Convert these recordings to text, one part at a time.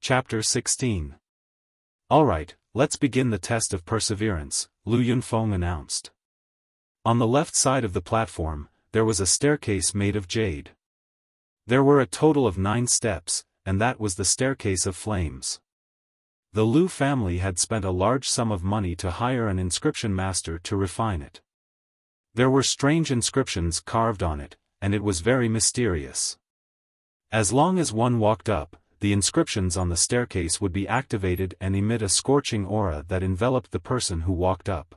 Chapter 16. Alright, let's begin the test of perseverance, Lu Yunfeng announced. On the left side of the platform, there was a staircase made of jade. There were a total of 9 steps, and that was the staircase of flames. The Lu family had spent a large sum of money to hire an inscription master to refine it. There were strange inscriptions carved on it, and it was very mysterious. As long as one walked up, the inscriptions on the staircase would be activated and emit a scorching aura that enveloped the person who walked up.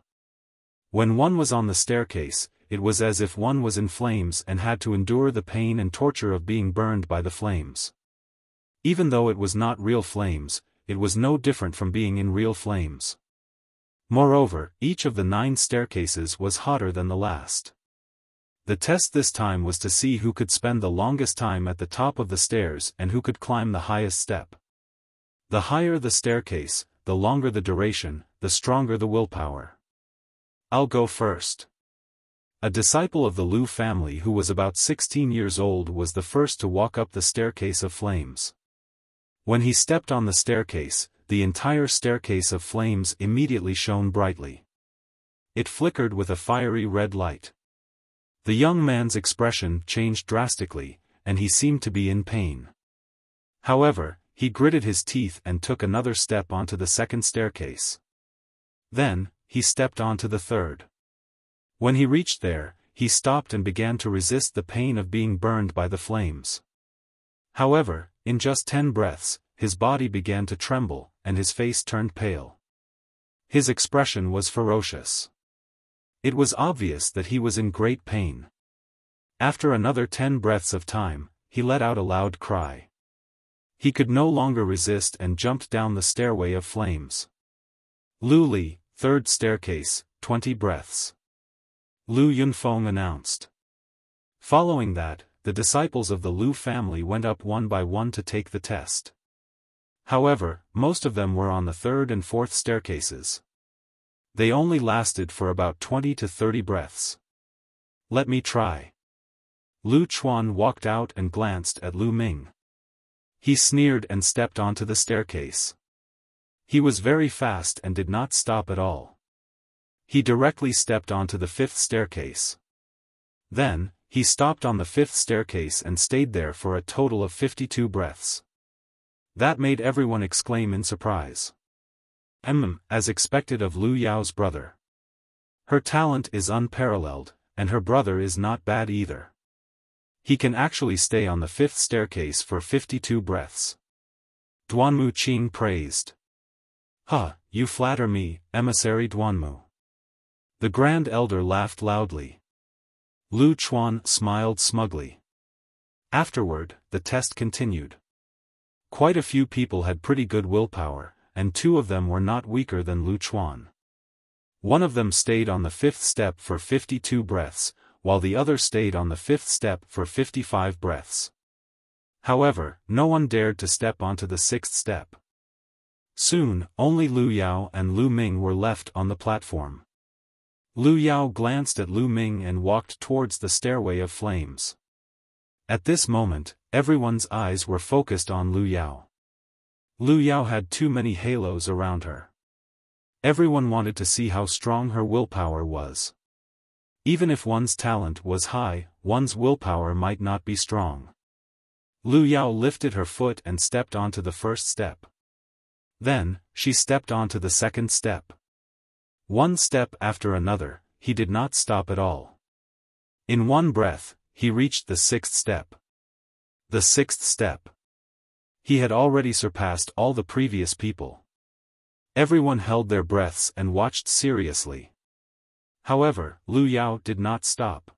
When one was on the staircase, it was as if one was in flames and had to endure the pain and torture of being burned by the flames. Even though it was not real flames, it was no different from being in real flames. Moreover, each of the 9 staircases was hotter than the last. The test this time was to see who could spend the longest time at the top of the stairs and who could climb the highest step. The higher the staircase, the longer the duration, the stronger the willpower. I'll go first. A disciple of the Lu family who was about 16 years old was the first to walk up the staircase of flames. When he stepped on the staircase, the entire staircase of flames immediately shone brightly. It flickered with a fiery red light. The young man's expression changed drastically, and he seemed to be in pain. However, he gritted his teeth and took another step onto the second staircase. Then, he stepped onto the third. When he reached there, he stopped and began to resist the pain of being burned by the flames. However, in just 10 breaths, his body began to tremble, and his face turned pale. His expression was ferocious. It was obvious that he was in great pain. After another 10 breaths of time, he let out a loud cry. He could no longer resist and jumped down the stairway of flames. Lu Li, 3rd staircase, 20 breaths. Lu Yunfeng announced. Following that, the disciples of the Lu family went up one by one to take the test. However, most of them were on the 3rd and 4th staircases. They only lasted for about 20 to 30 breaths. Let me try. Lu Chuan walked out and glanced at Lu Ming. He sneered and stepped onto the staircase. He was very fast and did not stop at all. He directly stepped onto the 5th staircase. Then, he stopped on the 5th staircase and stayed there for a total of 52 breaths. That made everyone exclaim in surprise. As expected of Lu Yao's brother. Her talent is unparalleled, and her brother is not bad either. He can actually stay on the 5th staircase for 52 breaths. Duanmu Qing praised. You flatter me, emissary Duanmu. The Grand Elder laughed loudly. Lu Chuan smiled smugly. Afterward, the test continued. Quite a few people had pretty good willpower, and 2 of them were not weaker than Lu Chuan. One of them stayed on the 5th step for 52 breaths, while the other stayed on the 5th step for 55 breaths. However, no one dared to step onto the 6th step. Soon, only Lu Yao and Lu Ming were left on the platform. Lu Yao glanced at Lu Ming and walked towards the stairway of flames. At this moment, everyone's eyes were focused on Lu Yao. Lu Yao had too many halos around her. Everyone wanted to see how strong her willpower was. Even if one's talent was high, one's willpower might not be strong. Lu Yao lifted her foot and stepped onto the 1st step. Then, she stepped onto the 2nd step. One step after another, he did not stop at all. In one breath, he reached the 6th step. The 6th step. He had already surpassed all the previous people. Everyone held their breaths and watched seriously. However, Lu Yao did not stop.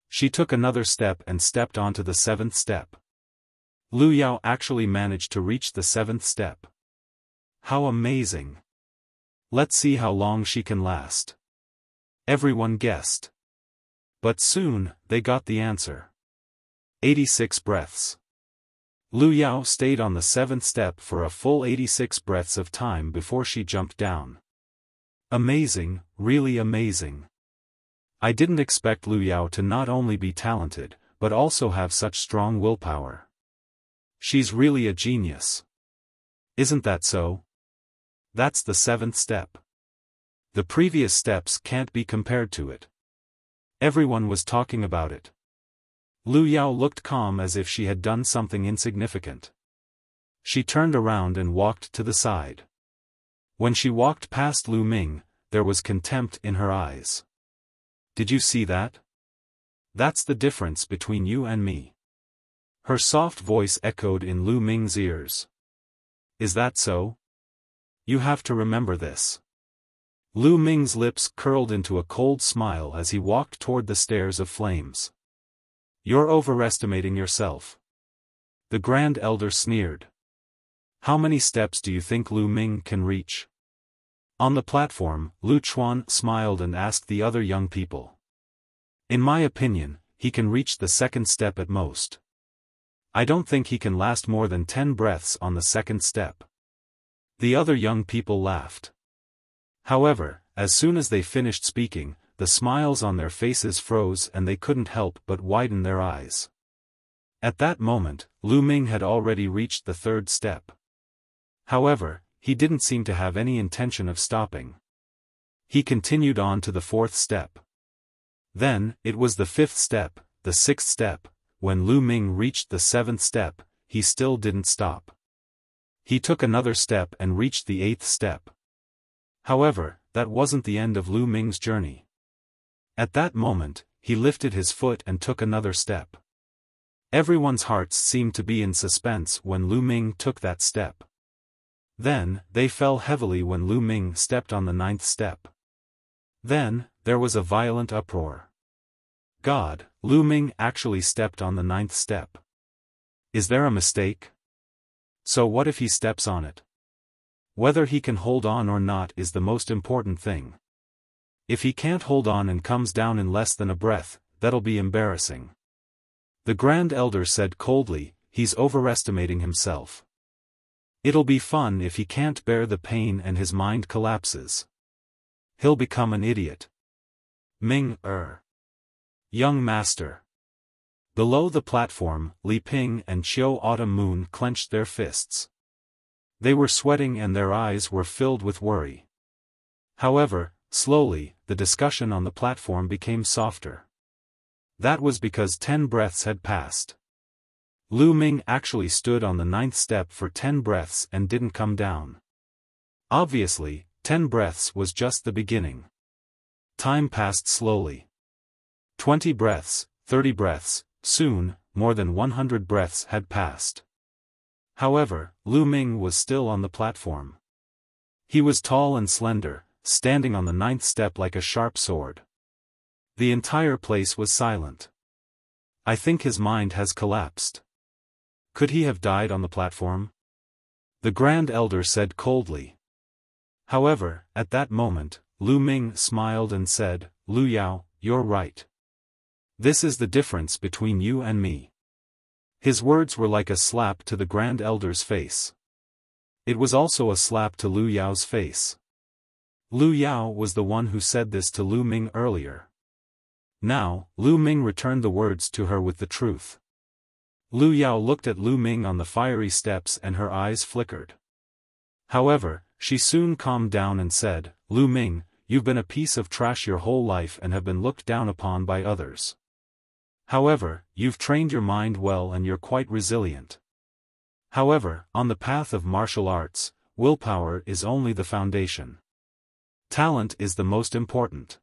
She took another step and stepped onto the 7th step. Lu Yao actually managed to reach the 7th step. How amazing! Let's see how long she can last. Everyone guessed. But soon, they got the answer. 86 breaths. Lu Yao stayed on the 7th step for a full 86 breaths of time before she jumped down. Amazing, really amazing. I didn't expect Lu Yao to not only be talented, but also have such strong willpower. She's really a genius. Isn't that so? That's the seventh step. The previous steps can't be compared to it. Everyone was talking about it. Lu Yao looked calm as if she had done something insignificant. She turned around and walked to the side. When she walked past Lu Ming, there was contempt in her eyes. Did you see that? That's the difference between you and me. Her soft voice echoed in Lu Ming's ears. Is that so? You have to remember this. Lu Ming's lips curled into a cold smile as he walked toward the stairs of flames. You're overestimating yourself. The Grand Elder sneered. How many steps do you think Lu Ming can reach? On the platform, Lu Chuan smiled and asked the other young people. In my opinion, he can reach the second step at most. I don't think he can last more than 10 breaths on the second step. The other young people laughed. However, as soon as they finished speaking, the smiles on their faces froze and they couldn't help but widen their eyes. At that moment, Lu Ming had already reached the third step. However, he didn't seem to have any intention of stopping. He continued on to the fourth step. Then, it was the fifth step, the sixth step. When Lu Ming reached the seventh step, he still didn't stop. He took another step and reached the eighth step. However, that wasn't the end of Lu Ming's journey. At that moment, he lifted his foot and took another step. Everyone's hearts seemed to be in suspense when Lu Ming took that step. Then, they fell heavily when Lu Ming stepped on the ninth step. Then, there was a violent uproar. God, Lu Ming actually stepped on the ninth step. Is there a mistake? So what if he steps on it? Whether he can hold on or not is the most important thing. If he can't hold on and comes down in less than a breath, that'll be embarrassing. The Grand Elder said coldly, he's overestimating himself. It'll be fun if he can't bear the pain and his mind collapses. He'll become an idiot. Ming, Young Master. Below the platform, Li Ping and Qiu Autumn Moon clenched their fists. They were sweating and their eyes were filled with worry. However, slowly, the discussion on the platform became softer. That was because 10 breaths had passed. Lu Ming actually stood on the ninth step for 10 breaths and didn't come down. Obviously, 10 breaths was just the beginning. Time passed slowly. 20 breaths, 30 breaths, soon, more than 100 breaths had passed. However, Lu Ming was still on the platform. He was tall and slender, standing on the ninth step like a sharp sword. The entire place was silent. I think his mind has collapsed. Could he have died on the platform? The Grand Elder said coldly. However, at that moment, Lu Ming smiled and said, Lu Yao, you're right. This is the difference between you and me. His words were like a slap to the Grand Elder's face. It was also a slap to Lu Yao's face. Lu Yao was the one who said this to Lu Ming earlier. Now, Lu Ming returned the words to her with the truth. Lu Yao looked at Lu Ming on the fiery steps and her eyes flickered. However, she soon calmed down and said, Lu Ming, you've been a piece of trash your whole life and have been looked down upon by others. However, you've trained your mind well and you're quite resilient. However, on the path of martial arts, willpower is only the foundation. Talent is the most important.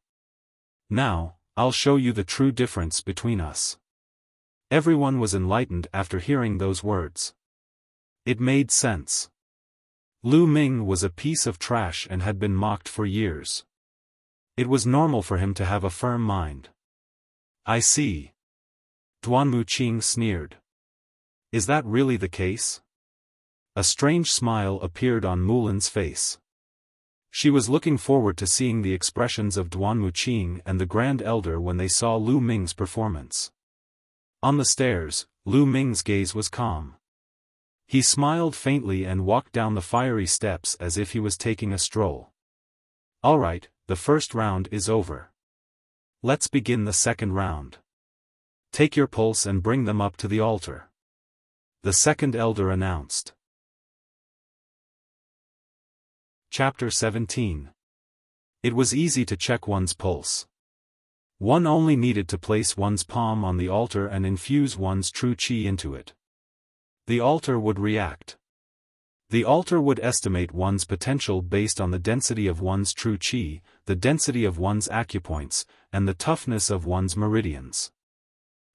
Now, I'll show you the true difference between us. Everyone was enlightened after hearing those words. It made sense. Lu Ming was a piece of trash and had been mocked for years. It was normal for him to have a firm mind. I see. Duan Muqing sneered. Is that really the case? A strange smile appeared on Mulan's face. She was looking forward to seeing the expressions of Duan Muqing and the Grand Elder when they saw Lu Ming's performance. On the stairs, Lu Ming's gaze was calm. He smiled faintly and walked down the fiery steps as if he was taking a stroll. All right, the first round is over. Let's begin the second round. Take your pulse and bring them up to the altar. The second elder announced. Chapter 17. It was easy to check one's pulse. One only needed to place one's palm on the altar and infuse one's true qi into it. The altar would react. The altar would estimate one's potential based on the density of one's true qi, the density of one's acupoints, and the toughness of one's meridians.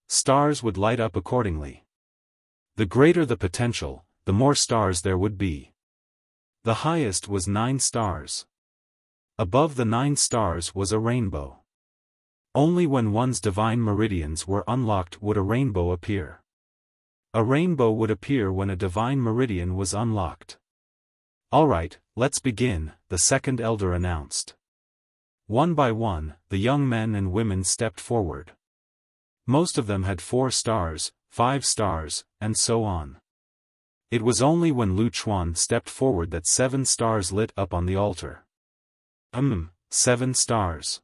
Stars would light up accordingly. The greater the potential, the more stars there would be. The highest was 9 stars. Above the 9 stars was a rainbow. Only when one's divine meridians were unlocked would a rainbow appear. A rainbow would appear when a divine meridian was unlocked. "Alright, let's begin," the second elder announced. One by one, the young men and women stepped forward. Most of them had 4 stars, 5 stars, and so on. It was only when Lu Chuan stepped forward that 7 stars lit up on the altar. 7 stars.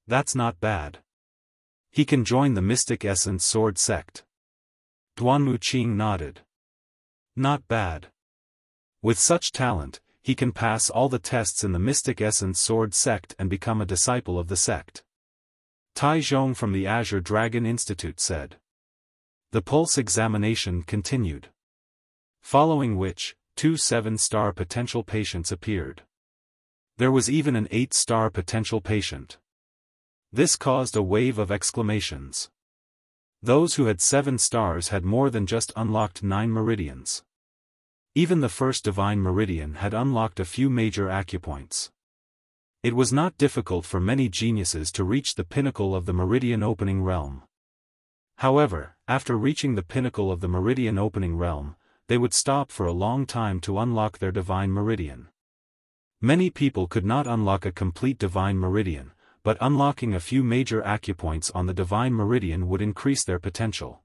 That's not bad. He can join the Mystic Essence Sword sect. Duanmu Qing nodded. Not bad. With such talent, he can pass all the tests in the Mystic Essence Sword sect and become a disciple of the sect. Tai Zhong from the Azure Dragon Institute said. The pulse examination continued. Following which, 2 7-star potential patients appeared. There was even an 8-star potential patient. This caused a wave of exclamations. Those who had 7 stars had more than just unlocked 9 meridians. Even the first divine meridian had unlocked a few major acupoints. It was not difficult for many geniuses to reach the pinnacle of the meridian opening realm. However, after reaching the pinnacle of the meridian opening realm, they would stop for a long time to unlock their divine meridian. Many people could not unlock a complete divine meridian, but unlocking a few major acupoints on the divine meridian would increase their potential.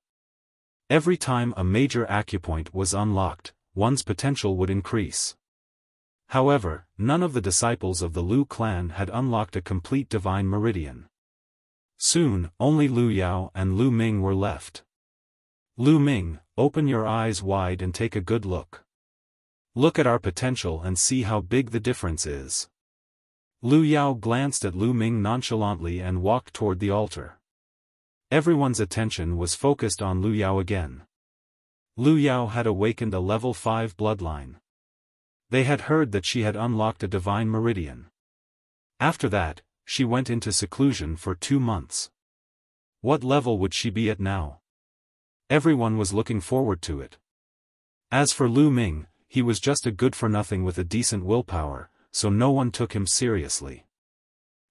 Every time a major acupoint was unlocked, one's potential would increase. However, none of the disciples of the Lu clan had unlocked a complete divine meridian. Soon, only Lu Yao and Lu Ming were left. Lu Ming, open your eyes wide and take a good look. Look at our potential and see how big the difference is. Lu Yao glanced at Lu Ming nonchalantly and walked toward the altar. Everyone's attention was focused on Lu Yao again. Lu Yao had awakened a level 5 bloodline. They had heard that she had unlocked a divine meridian. After that, she went into seclusion for 2 months. What level would she be at now? Everyone was looking forward to it. As for Lu Ming, he was just a good-for-nothing with a decent willpower, so no one took him seriously.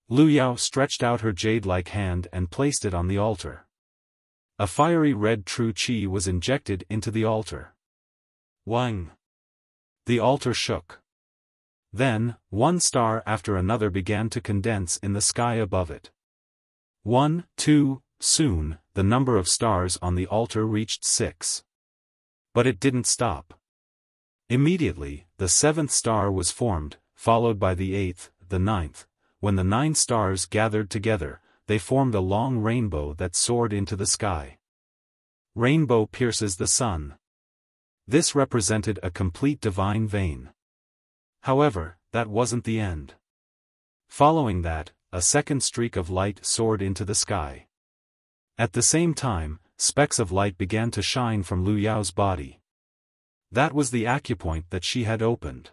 Lu Yao stretched out her jade-like hand and placed it on the altar. A fiery red true qi was injected into the altar. Wang! The altar shook. Then, 1 star after another began to condense in the sky above it. 1, 2, soon, the number of stars on the altar reached 6. But it didn't stop. Immediately, the 7th star was formed, followed by the 8th, the 9th. When the 9 stars gathered together, they formed a long rainbow that soared into the sky. Rainbow pierces the sun. This represented a complete divine vein. However, that wasn't the end. Following that, a second streak of light soared into the sky. At the same time, specks of light began to shine from Lu Yao's body. That was the acupoint that she had opened.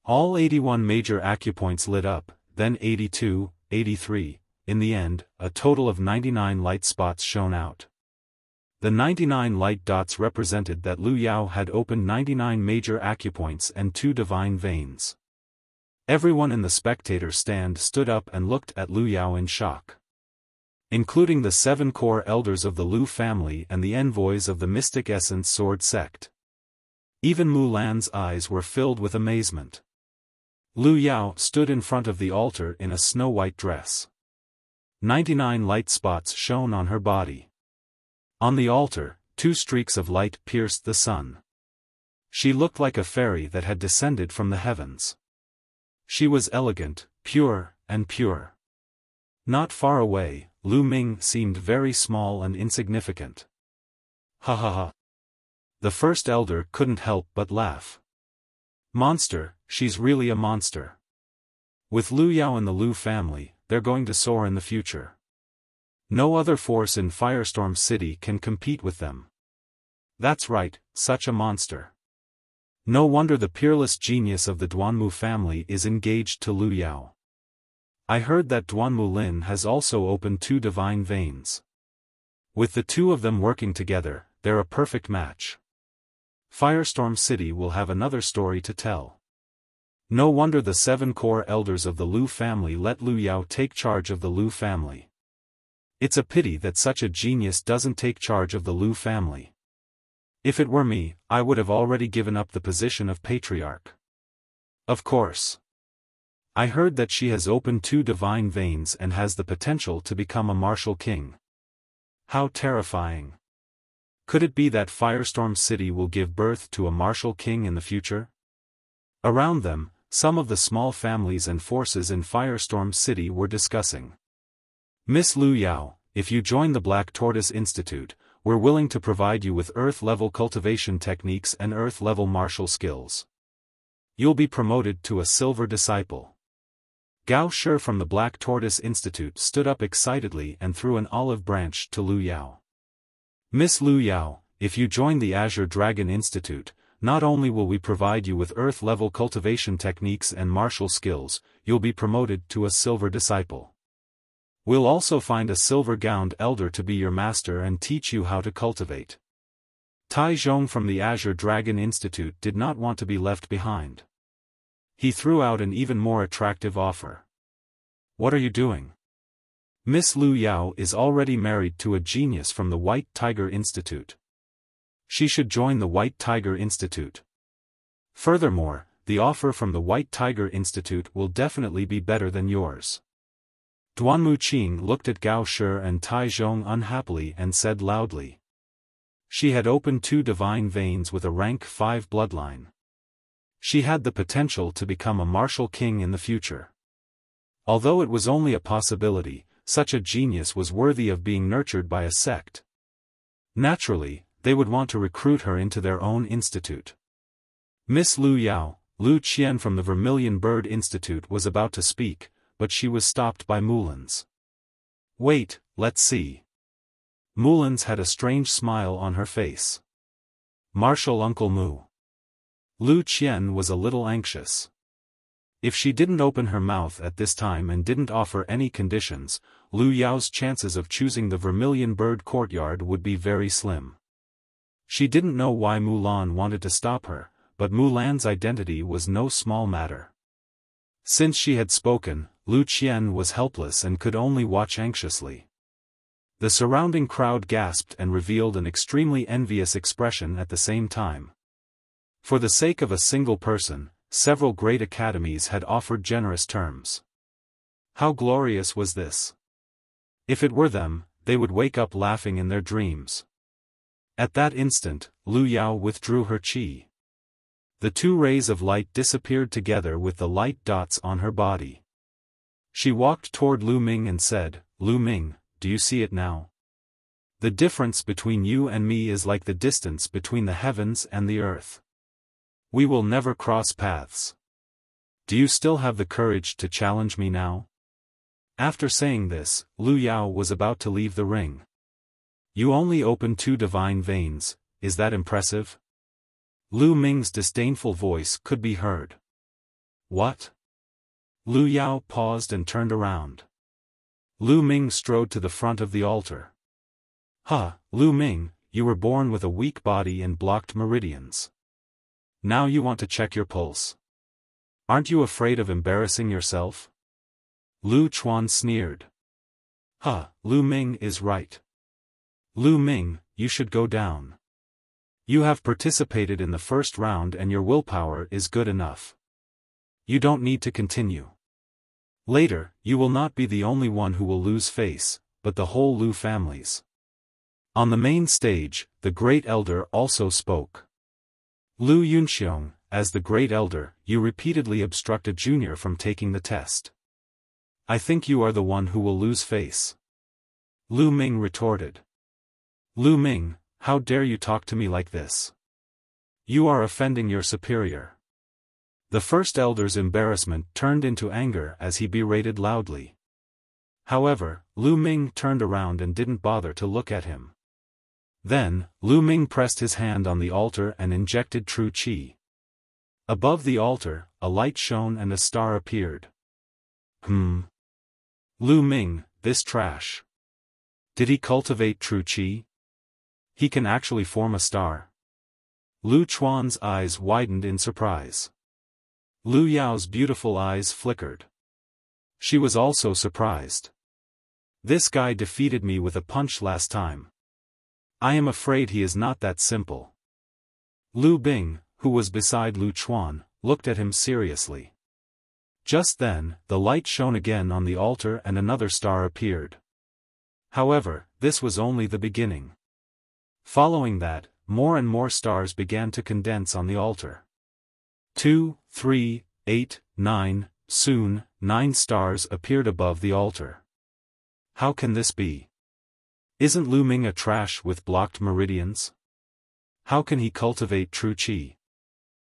All 81 major acupoints lit up, then 82, 83, in the end, a total of 99 light spots shone out. The 99 light dots represented that Lu Yao had opened 99 major acupoints and 2 divine veins. Everyone in the spectator stand stood up and looked at Lu Yao in shock. Including the 7 core elders of the Lu family and the envoys of the Mystic Essence Sword sect. Even Mulan's eyes were filled with amazement. Lu Yao stood in front of the altar in a snow-white dress. 99 light spots shone on her body. On the altar, 2 streaks of light pierced the sun. She looked like a fairy that had descended from the heavens. She was elegant, pure, and pure. Not far away, Lu Ming seemed very small and insignificant. Ha ha ha. The first elder couldn't help but laugh. Monster, she's really a monster. With Lu Yao and the Lu family, they're going to soar in the future. No other force in Firestorm City can compete with them. That's right, such a monster. No wonder the peerless genius of the Duanmu family is engaged to Lu Yao. I heard that Duanmu Lin has also opened 2 divine veins. With the 2 of them working together, they're a perfect match. Firestorm City will have another story to tell. No wonder the 7 core elders of the Lu family let Lu Yao take charge of the Lu family. It's a pity that such a genius doesn't take charge of the Lu family. If it were me, I would have already given up the position of patriarch. Of course. I heard that she has opened 2 divine veins and has the potential to become a martial king. How terrifying. Could it be that Firestorm City will give birth to a martial king in the future? Around them, some of the small families and forces in Firestorm City were discussing. Miss Lu Yao, if you join the Black Tortoise Institute, we're willing to provide you with Earth-level cultivation techniques and Earth-level martial skills. You'll be promoted to a silver disciple. Gao Shi from the Black Tortoise Institute stood up excitedly and threw an olive branch to Lu Yao. Miss Lu Yao, if you join the Azure Dragon Institute, not only will we provide you with Earth-level cultivation techniques and martial skills, you'll be promoted to a silver disciple. We'll also find a silver-gowned elder to be your master and teach you how to cultivate. Tai Zhong from the Azure Dragon Institute did not want to be left behind. He threw out an even more attractive offer. What are you doing? Miss Lu Yao is already married to a genius from the White Tiger Institute. She should join the White Tiger Institute. Furthermore, the offer from the White Tiger Institute will definitely be better than yours. Duanmu Qing looked at Gao Shi and Tai Zhong unhappily and said loudly. She had opened 2 divine veins with a rank 5 bloodline. She had the potential to become a martial king in the future. Although it was only a possibility, such a genius was worthy of being nurtured by a sect. Naturally, they would want to recruit her into their own institute. Miss Lu Yao, Lu Qian from the Vermilion Bird Institute was about to speak, but she was stopped by Mulans. Wait, let's see. Mulans had a strange smile on her face. Martial Uncle Mu. Lu Qian was a little anxious. If she didn't open her mouth at this time and didn't offer any conditions, Lu Yao's chances of choosing the Vermilion Bird Courtyard would be very slim. She didn't know why Mulan wanted to stop her, but Mulan's identity was no small matter. Since she had spoken, Lu Qian was helpless and could only watch anxiously. The surrounding crowd gasped and revealed an extremely envious expression at the same time. For the sake of a single person, several great academies had offered generous terms. How glorious was this? If it were them, they would wake up laughing in their dreams. At that instant, Lu Yao withdrew her qi. The 2 rays of light disappeared together with the light dots on her body. She walked toward Lu Ming and said, Lu Ming, do you see it now? The difference between you and me is like the distance between the heavens and the earth. We will never cross paths. Do you still have the courage to challenge me now? After saying this, Lu Yao was about to leave the ring. You only opened 2 divine veins, is that impressive? Lu Ming's disdainful voice could be heard. What? Lu Yao paused and turned around. Lu Ming strode to the front of the altar. Lu Ming, you were born with a weak body and blocked meridians. Now you want to check your pulse. Aren't you afraid of embarrassing yourself? Lu Chuan sneered. Lu Ming is right. Lu Ming, you should go down. You have participated in the first round and your willpower is good enough. You don't need to continue. Later, you will not be the only one who will lose face, but the whole Lu families. On the main stage, the Great Elder also spoke. Lu Yunxiong, as the Great Elder, you repeatedly obstruct a junior from taking the test. I think you are the one who will lose face. Lu Ming retorted. Lu Ming, how dare you talk to me like this? You are offending your superior. The first elder's embarrassment turned into anger as he berated loudly. However, Lu Ming turned around and didn't bother to look at him. Then, Lu Ming pressed his hand on the altar and injected true qi. Above the altar, a light shone and a star appeared. Lu Ming, this trash. Did he cultivate true qi? He can actually form a star. Lu Chuan's eyes widened in surprise. Lu Yao's beautiful eyes flickered. She was also surprised. This guy defeated me with a punch last time. I am afraid he is not that simple. Lu Bing, who was beside Lu Chuan, looked at him seriously. Just then, the light shone again on the altar and another star appeared. However, this was only the beginning. Following that, more and more stars began to condense on the altar. 2, 3, 8, 9, soon, 9 stars appeared above the altar. How can this be? Isn't Lu Ming a trash with blocked meridians? How can he cultivate true qi?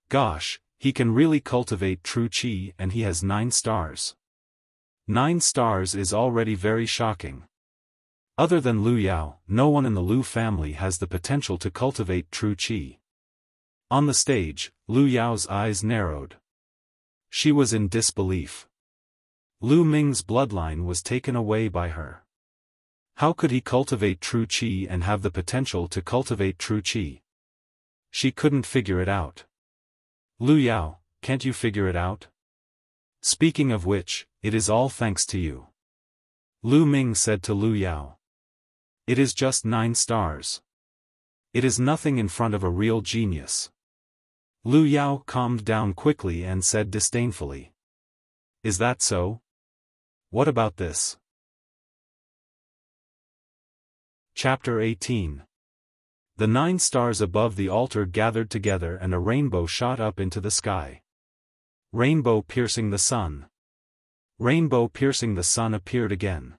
Gosh, he can really cultivate true qi and he has 9 stars. 9 stars is already very shocking. Other than Lu Yao, no one in the Lu family has the potential to cultivate true qi. On the stage, Lu Yao's eyes narrowed. She was in disbelief. Lu Ming's bloodline was taken away by her. How could he cultivate true qi and have the potential to cultivate true qi? She couldn't figure it out. Lu Yao, can't you figure it out? Speaking of which, it is all thanks to you. Lu Ming said to Lu Yao. It is just 9 stars. It is nothing in front of a real genius. Lu Yao calmed down quickly and said disdainfully. Is that so? What about this? Chapter 18. The 9 stars above the altar gathered together and a rainbow shot up into the sky. Rainbow piercing the sun. Rainbow piercing the sun appeared again.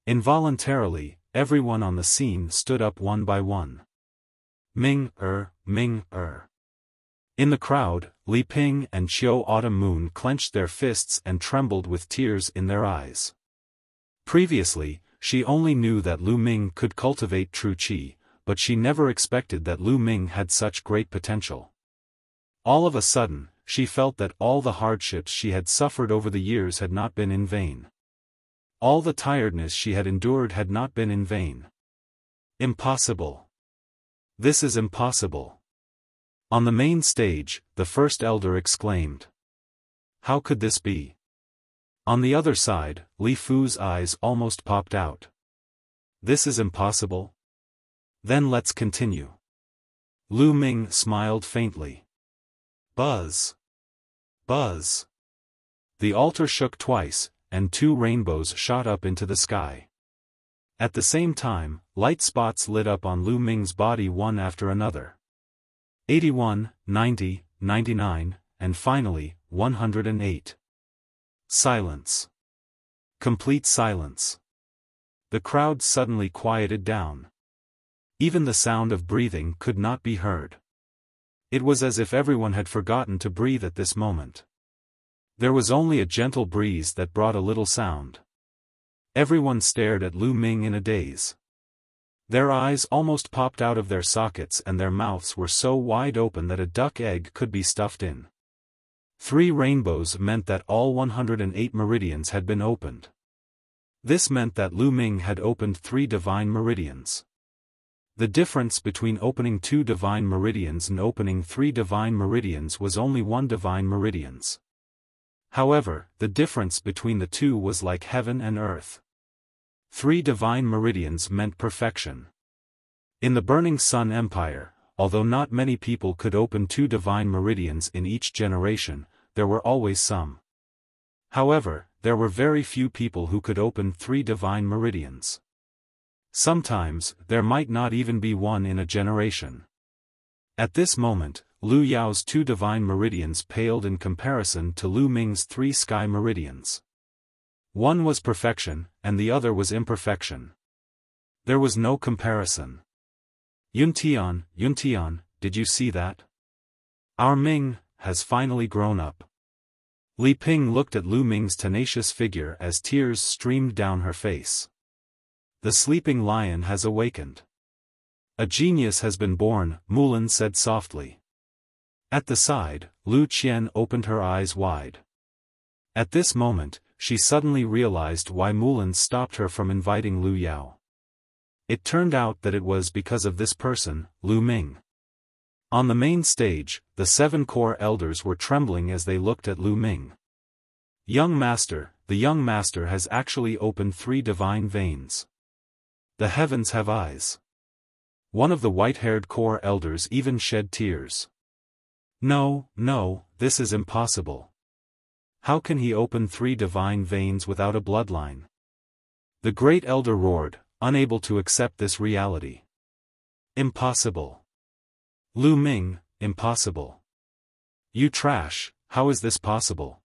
Involuntarily, everyone on the scene stood up one by one. Ming, Ming, In the crowd, Li Ping and Qiu Autumn Moon clenched their fists and trembled with tears in their eyes. Previously, she only knew that Lu Ming could cultivate true qi, but she never expected that Lu Ming had such great potential. All of a sudden, she felt that all the hardships she had suffered over the years had not been in vain. All the tiredness she had endured had not been in vain. Impossible. This is impossible. On the main stage, the first elder exclaimed. How could this be? On the other side, Li Fu's eyes almost popped out. This is impossible? Then let's continue. Lu Ming smiled faintly. Buzz. Buzz. The altar shook twice, and 2 rainbows shot up into the sky. At the same time, light spots lit up on Lu Ming's body one after another. 81, 90, 99, and finally, 108. Silence. Complete silence. The crowd suddenly quieted down. Even the sound of breathing could not be heard. It was as if everyone had forgotten to breathe at this moment. There was only a gentle breeze that brought a little sound. Everyone stared at Lu Ming in a daze. Their eyes almost popped out of their sockets and their mouths were so wide open that a duck egg could be stuffed in. 3 rainbows meant that all 108 meridians had been opened. This meant that Lu Ming had opened 3 divine meridians. The difference between opening 2 divine meridians and opening 3 divine meridians was only 1 divine meridians. However, the difference between the 2 was like heaven and earth. 3 divine meridians meant perfection. In the Burning Sun Empire, although not many people could open 2 divine meridians in each generation, there were always some. However, there were very few people who could open 3 divine meridians. Sometimes, there might not even be one in a generation. At this moment, Lu Yao's 2 divine meridians paled in comparison to Lu Ming's 3 sky meridians. One was perfection, and the other was imperfection. There was no comparison. Yuntian, did you see that? Our Ming, has finally grown up. Li Ping looked at Lu Ming's tenacious figure as tears streamed down her face. The sleeping lion has awakened. A genius has been born, Mulan said softly. At the side, Lu Qian opened her eyes wide. At this moment, she suddenly realized why Mulan stopped her from inviting Lu Yao. It turned out that it was because of this person, Lu Ming. On the main stage, the 7 core elders were trembling as they looked at Lu Ming. Young master, the young master has actually opened 3 divine veins. The heavens have eyes. One of the white-haired core elders even shed tears. No, this is impossible. How can he open 3 divine veins without a bloodline? The great elder roared, unable to accept this reality. Impossible. Lu Ming, impossible. You trash, how is this possible?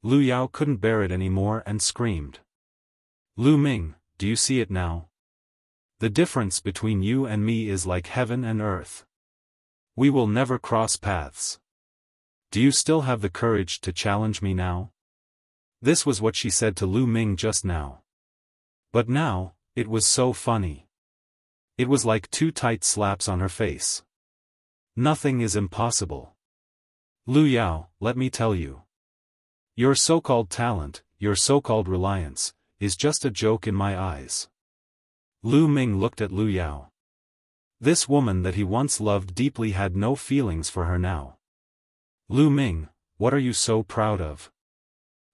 Lu Yao couldn't bear it anymore and screamed. Lu Ming, do you see it now? The difference between you and me is like heaven and earth. We will never cross paths. Do you still have the courage to challenge me now? This was what she said to Lu Ming just now. But now, it was so funny. It was like 2 tight slaps on her face. Nothing is impossible. Lu Yao, let me tell you. Your so-called talent, your so-called reliance, is just a joke in my eyes. Lu Ming looked at Lu Yao. This woman that he once loved deeply had no feelings for her now. Lu Ming, what are you so proud of?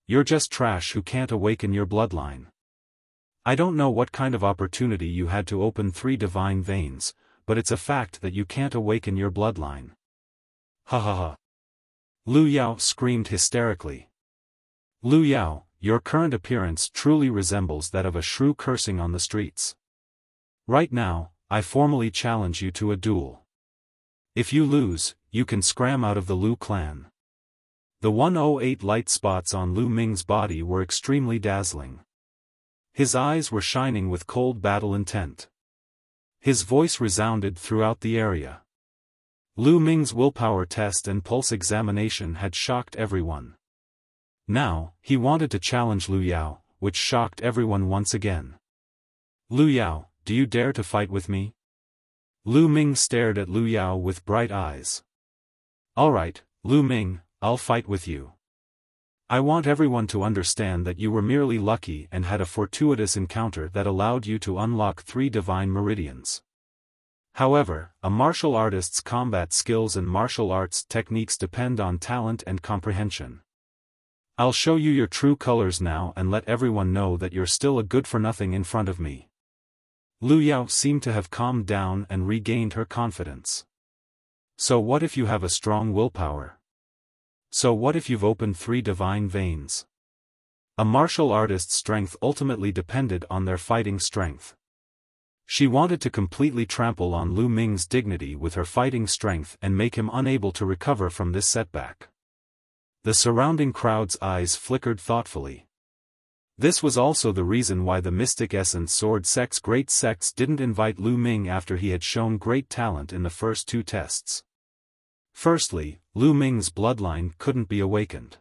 You're just trash who can't awaken your bloodline. I don't know what kind of opportunity you had to open 3 divine veins, but it's a fact that you can't awaken your bloodline. Ha ha ha. Lu Yao screamed hysterically. Lu Yao, your current appearance truly resembles that of a shrew cursing on the streets. Right now, I formally challenge you to a duel. If you lose, you can scram out of the Lu clan. The 108 light spots on Lu Ming's body were extremely dazzling. His eyes were shining with cold battle intent. His voice resounded throughout the area. Lu Ming's willpower test and pulse examination had shocked everyone. Now, he wanted to challenge Lu Yao, which shocked everyone once again. Lu Yao, do you dare to fight with me? Lu Ming stared at Lu Yao with bright eyes. Alright, Lu Ming, I'll fight with you. I want everyone to understand that you were merely lucky and had a fortuitous encounter that allowed you to unlock 3 divine meridians. However, a martial artist's combat skills and martial arts techniques depend on talent and comprehension. I'll show you your true colors now and let everyone know that you're still a good-for-nothing in front of me. Lu Yao seemed to have calmed down and regained her confidence. So what if you have a strong willpower? So what if you've opened 3 divine veins? A martial artist's strength ultimately depended on their fighting strength. She wanted to completely trample on Lu Ming's dignity with her fighting strength and make him unable to recover from this setback. The surrounding crowd's eyes flickered thoughtfully. This was also the reason why the Mystic Essence Sword Sect's great sects didn't invite Lu Ming after he had shown great talent in the first 2 tests. Firstly, Lu Ming's bloodline couldn't be awakened.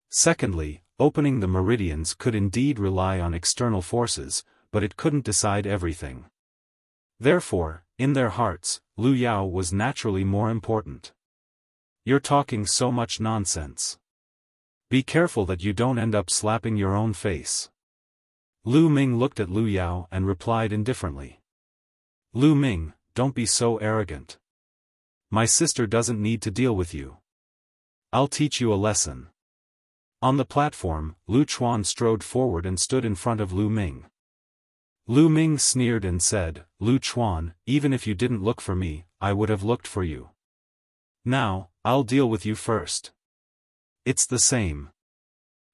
Secondly, opening the meridians could indeed rely on external forces, but it couldn't decide everything. Therefore, in their hearts, Lu Yao was naturally more important. You're talking so much nonsense. Be careful that you don't end up slapping your own face. Lu Ming looked at Lu Yao and replied indifferently. Lu Ming, don't be so arrogant. My sister doesn't need to deal with you. I'll teach you a lesson. On the platform, Lu Chuan strode forward and stood in front of Lu Ming. Lu Ming sneered and said, Lu Chuan, even if you didn't look for me, I would have looked for you. Now, I'll deal with you first. It's the same.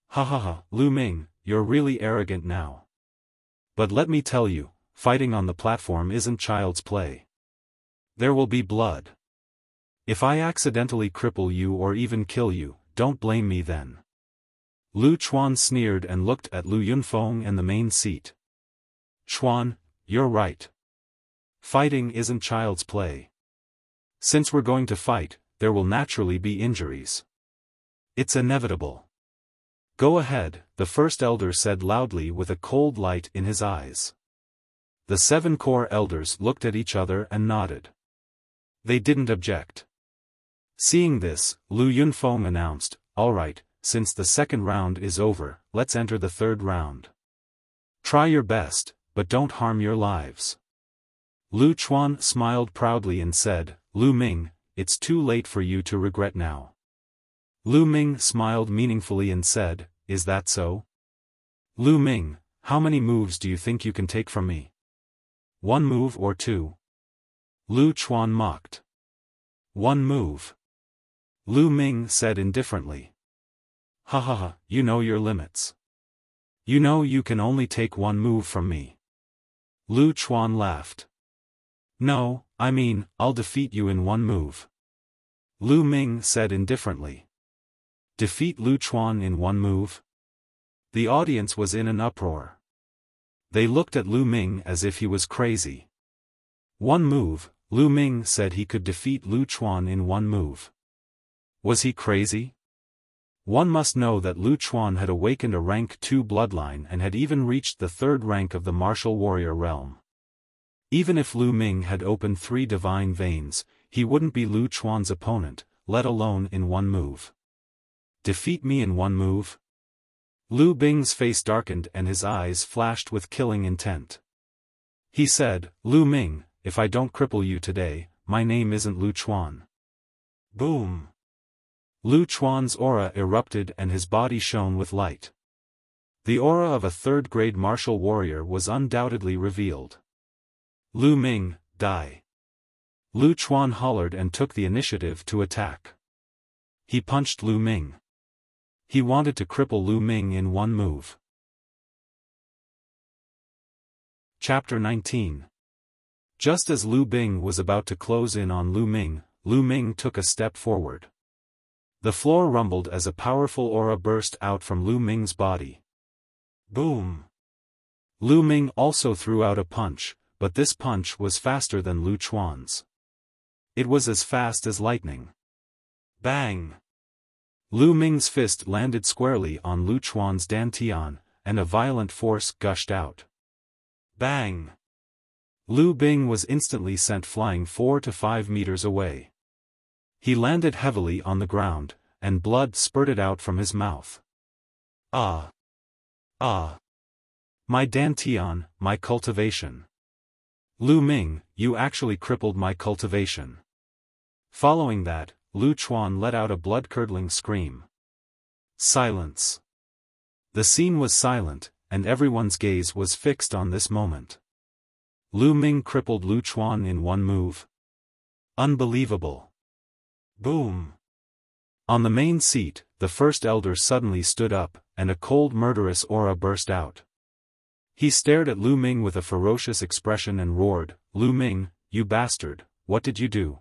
Ha ha ha, Lu Ming, you're really arrogant now. But let me tell you, fighting on the platform isn't child's play. There will be blood. If I accidentally cripple you or even kill you, don't blame me then. Lu Chuan sneered and looked at Lu Yunfeng and the main seat. Chuan, you're right. Fighting isn't child's play. Since we're going to fight, there will naturally be injuries. It's inevitable. Go ahead, the first elder said loudly with a cold light in his eyes. The 7 core elders looked at each other and nodded. They didn't object. Seeing this, Lu Yunfeng announced, "All right, since the second round is over, let's enter the third round. Try your best, but don't harm your lives." Lu Chuan smiled proudly and said, "Lu Ming, it's too late for you to regret now." Lu Ming smiled meaningfully and said, "Is that so? Lu Ming, how many moves do you think you can take from me? 1 move or 2? Lu Chuan mocked. 1 move. Lu Ming said indifferently. Ha ha ha, you know your limits. You know you can only take 1 move from me. Lu Chuan laughed. No, I mean, I'll defeat you in 1 move. Lu Ming said indifferently. Defeat Lu Chuan in 1 move? The audience was in an uproar. They looked at Lu Ming as if he was crazy. 1 move, Lu Ming said he could defeat Lu Chuan in 1 move. Was he crazy? One must know that Lu Chuan had awakened a rank 2 bloodline and had even reached the 3rd rank of the martial warrior realm. Even if Lu Ming had opened 3 divine veins, he wouldn't be Lu Chuan's opponent, let alone in 1 move. Defeat me in 1 move? Lu Bing's face darkened and his eyes flashed with killing intent. He said, "Lu Ming, if I don't cripple you today, my name isn't Lu Chuan." Boom! Lu Chuan's aura erupted and his body shone with light. The aura of a 3rd-grade martial warrior was undoubtedly revealed. Lu Ming, die. Lu Chuan hollered and took the initiative to attack. He punched Lu Ming. He wanted to cripple Lu Ming in 1 move. Chapter 19. Just as Lu Bing was about to close in on Lu Ming took a step forward. The floor rumbled as a powerful aura burst out from Lu Ming's body. Boom! Lu Ming also threw out a punch, but this punch was faster than Lu Chuan's. It was as fast as lightning. Bang! Lu Ming's fist landed squarely on Lu Chuan's dantian, and a violent force gushed out. Bang! Lu Bing was instantly sent flying 4 to 5 meters away. He landed heavily on the ground, and blood spurted out from his mouth. Ah! Ah! My dantian, my cultivation. Lu Ming, you actually crippled my cultivation. Following that, Lu Chuan let out a blood-curdling scream. Silence. The scene was silent, and everyone's gaze was fixed on this moment. Lu Ming crippled Lu Chuan in 1 move. Unbelievable. Boom. On the main seat, the first elder suddenly stood up, and a cold murderous aura burst out. He stared at Lu Ming with a ferocious expression and roared, "Lu Ming, you bastard, what did you do?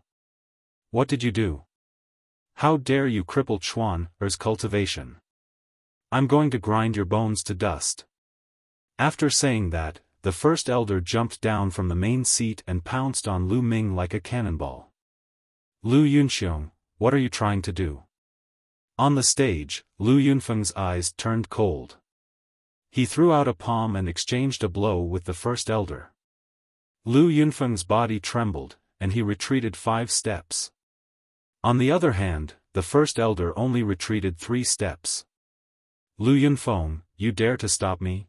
What did you do? How dare you cripple Chuan's cultivation? I'm going to grind your bones to dust." After saying that, the first elder jumped down from the main seat and pounced on Lu Ming like a cannonball. Lu Yunxiong, what are you trying to do? On the stage, Lu Yunfeng's eyes turned cold. He threw out a palm and exchanged a blow with the first elder. Lu Yunfeng's body trembled, and he retreated 5 steps. On the other hand, the first elder only retreated 3 steps. Lu Yunfeng, you dare to stop me?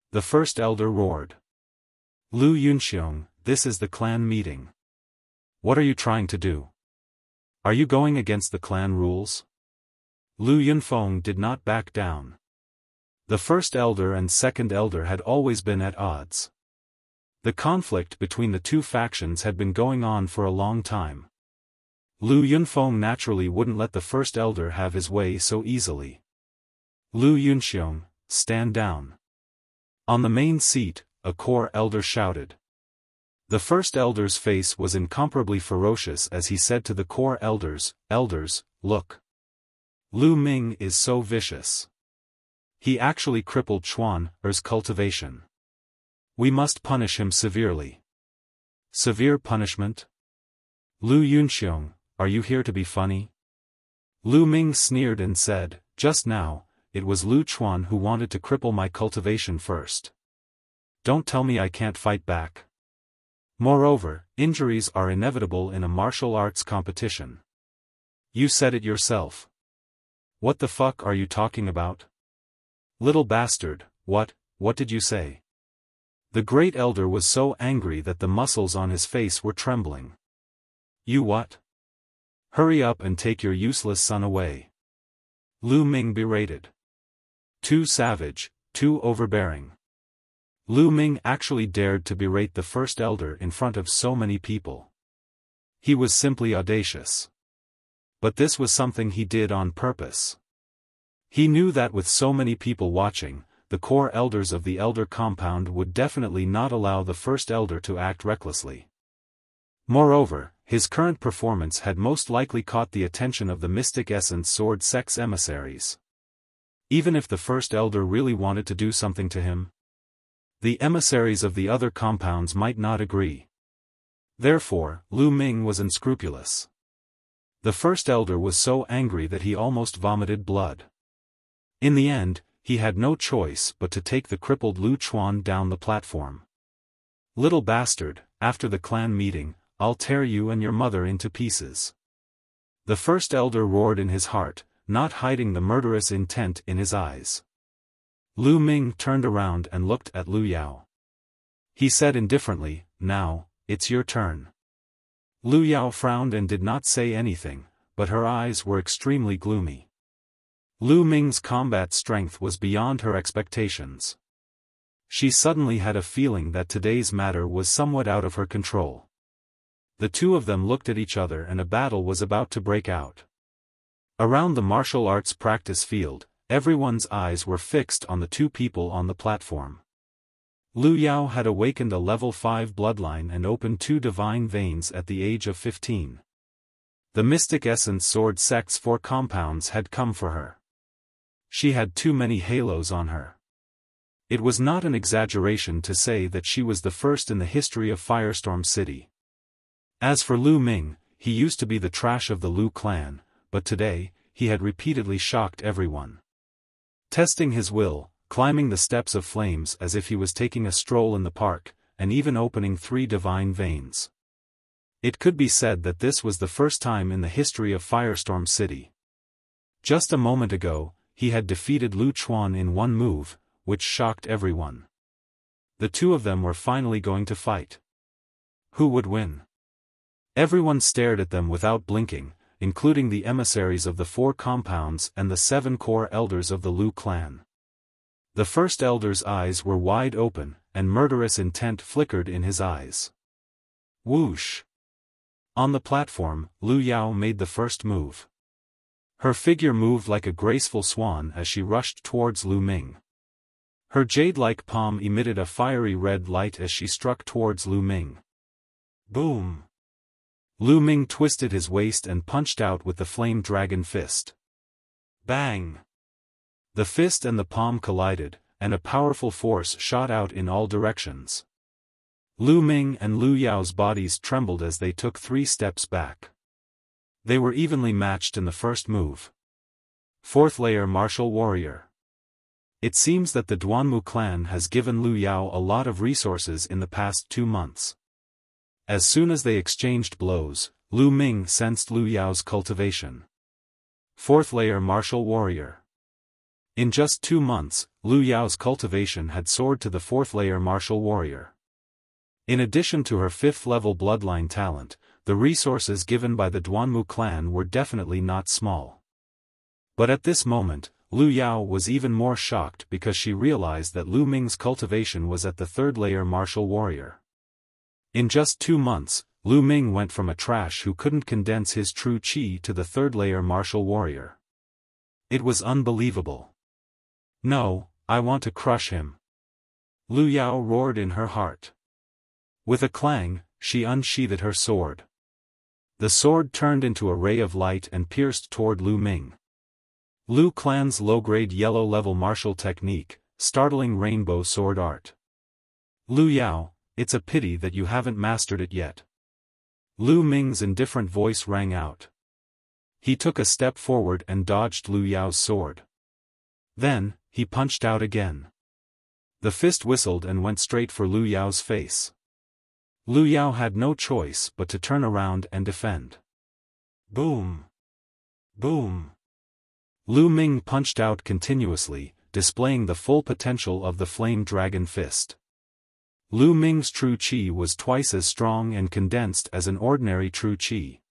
The first elder roared. Lu Yunxiong, this is the clan meeting. What are you trying to do? Are you going against the clan rules? Lu Yunfeng did not back down. The first elder and second elder had always been at odds. The conflict between the 2 factions had been going on for a long time. Lu Yunfeng naturally wouldn't let the first elder have his way so easily. Lu Yunxiong, stand down. On the main seat, a core elder shouted. The first elder's face was incomparably ferocious as he said to the core elders, "Elders, look. Lu Ming is so vicious. He actually crippled Chuan's cultivation. We must punish him severely." Severe punishment? Lu Yunxiong, are you here to be funny? Lu Ming sneered and said, just now, it was Lu Chuan who wanted to cripple my cultivation first. Don't tell me I can't fight back. Moreover, injuries are inevitable in a martial arts competition. You said it yourself. What the fuck are you talking about? Little bastard, what did you say? The great elder was so angry that the muscles on his face were trembling. You what? Hurry up and take your useless son away. Lu Ming berated. Too savage, too overbearing. Lu Ming actually dared to berate the first elder in front of so many people. He was simply audacious. But this was something he did on purpose. He knew that with so many people watching, the core elders of the elder compound would definitely not allow the first elder to act recklessly. Moreover, his current performance had most likely caught the attention of the Mystic Essence Sword Sect's emissaries. Even if the first elder really wanted to do something to him, the emissaries of the other compounds might not agree. Therefore, Lu Ming was unscrupulous. The first elder was so angry that he almost vomited blood. In the end, he had no choice but to take the crippled Lu Chuan down the platform. Little bastard, after the clan meeting, I'll tear you and your mother into pieces. The first elder roared in his heart, not hiding the murderous intent in his eyes. Lu Ming turned around and looked at Lu Yao. He said indifferently, now, it's your turn. Lu Yao frowned and did not say anything, but her eyes were extremely gloomy. Lu Ming's combat strength was beyond her expectations. She suddenly had a feeling that today's matter was somewhat out of her control. The two of them looked at each other and a battle was about to break out. Around the martial arts practice field, everyone's eyes were fixed on the two people on the platform. Lu Yao had awakened a level 5 bloodline and opened 2 divine veins at the age of 15. The Mystic Essence Sword Sect's 4 compounds had come for her. She had too many halos on her. It was not an exaggeration to say that she was the first in the history of Firestorm City. As for Lu Ming, he used to be the trash of the Lu clan, but today, he had repeatedly shocked everyone. Testing his will, climbing the steps of flames as if he was taking a stroll in the park, and even opening 3 divine veins. It could be said that this was the first time in the history of Firestorm City. Just a moment ago, he had defeated Lu Chuan in one move, which shocked everyone. The two of them were finally going to fight. Who would win? Everyone stared at them without blinking, including the emissaries of the 4 compounds and the 7 core elders of the Lu clan. The first elder's eyes were wide open, and murderous intent flickered in his eyes. Whoosh! On the platform, Lu Yao made the first move. Her figure moved like a graceful swan as she rushed towards Lu Ming. Her jade-like palm emitted a fiery red light as she struck towards Lu Ming. Boom! Lu Ming twisted his waist and punched out with the flame dragon fist. Bang! The fist and the palm collided, and a powerful force shot out in all directions. Lu Ming and Lu Yao's bodies trembled as they took 3 steps back. They were evenly matched in the first move. 4th layer martial warrior. It seems that the Duanmu clan has given Lu Yao a lot of resources in the past 2 months. As soon as they exchanged blows, Lu Ming sensed Lu Yao's cultivation. 4th layer martial warrior. In just 2 months, Lu Yao's cultivation had soared to the 4th layer martial warrior. In addition to her 5th level bloodline talent, the resources given by the Duanmu clan were definitely not small. But at this moment, Lu Yao was even more shocked because she realized that Lu Ming's cultivation was at the 3rd layer martial warrior. In just 2 months, Lu Ming went from a trash who couldn't condense his true chi to the 3rd layer martial warrior. It was unbelievable. No, I want to crush him. Lu Yao roared in her heart. With a clang, she unsheathed her sword. The sword turned into a ray of light and pierced toward Lu Ming. Lu clan's low-grade yellow-level martial technique, startling rainbow sword art. Lu Yao, it's a pity that you haven't mastered it yet. Lu Ming's indifferent voice rang out. He took a step forward and dodged Lu Yao's sword. Then, he punched out again. The fist whistled and went straight for Lu Yao's face. Lu Yao had no choice but to turn around and defend. Boom! Boom! Lu Ming punched out continuously, displaying the full potential of the flame dragon fist. Lu Ming's true qi was twice as strong and condensed as an ordinary true qi.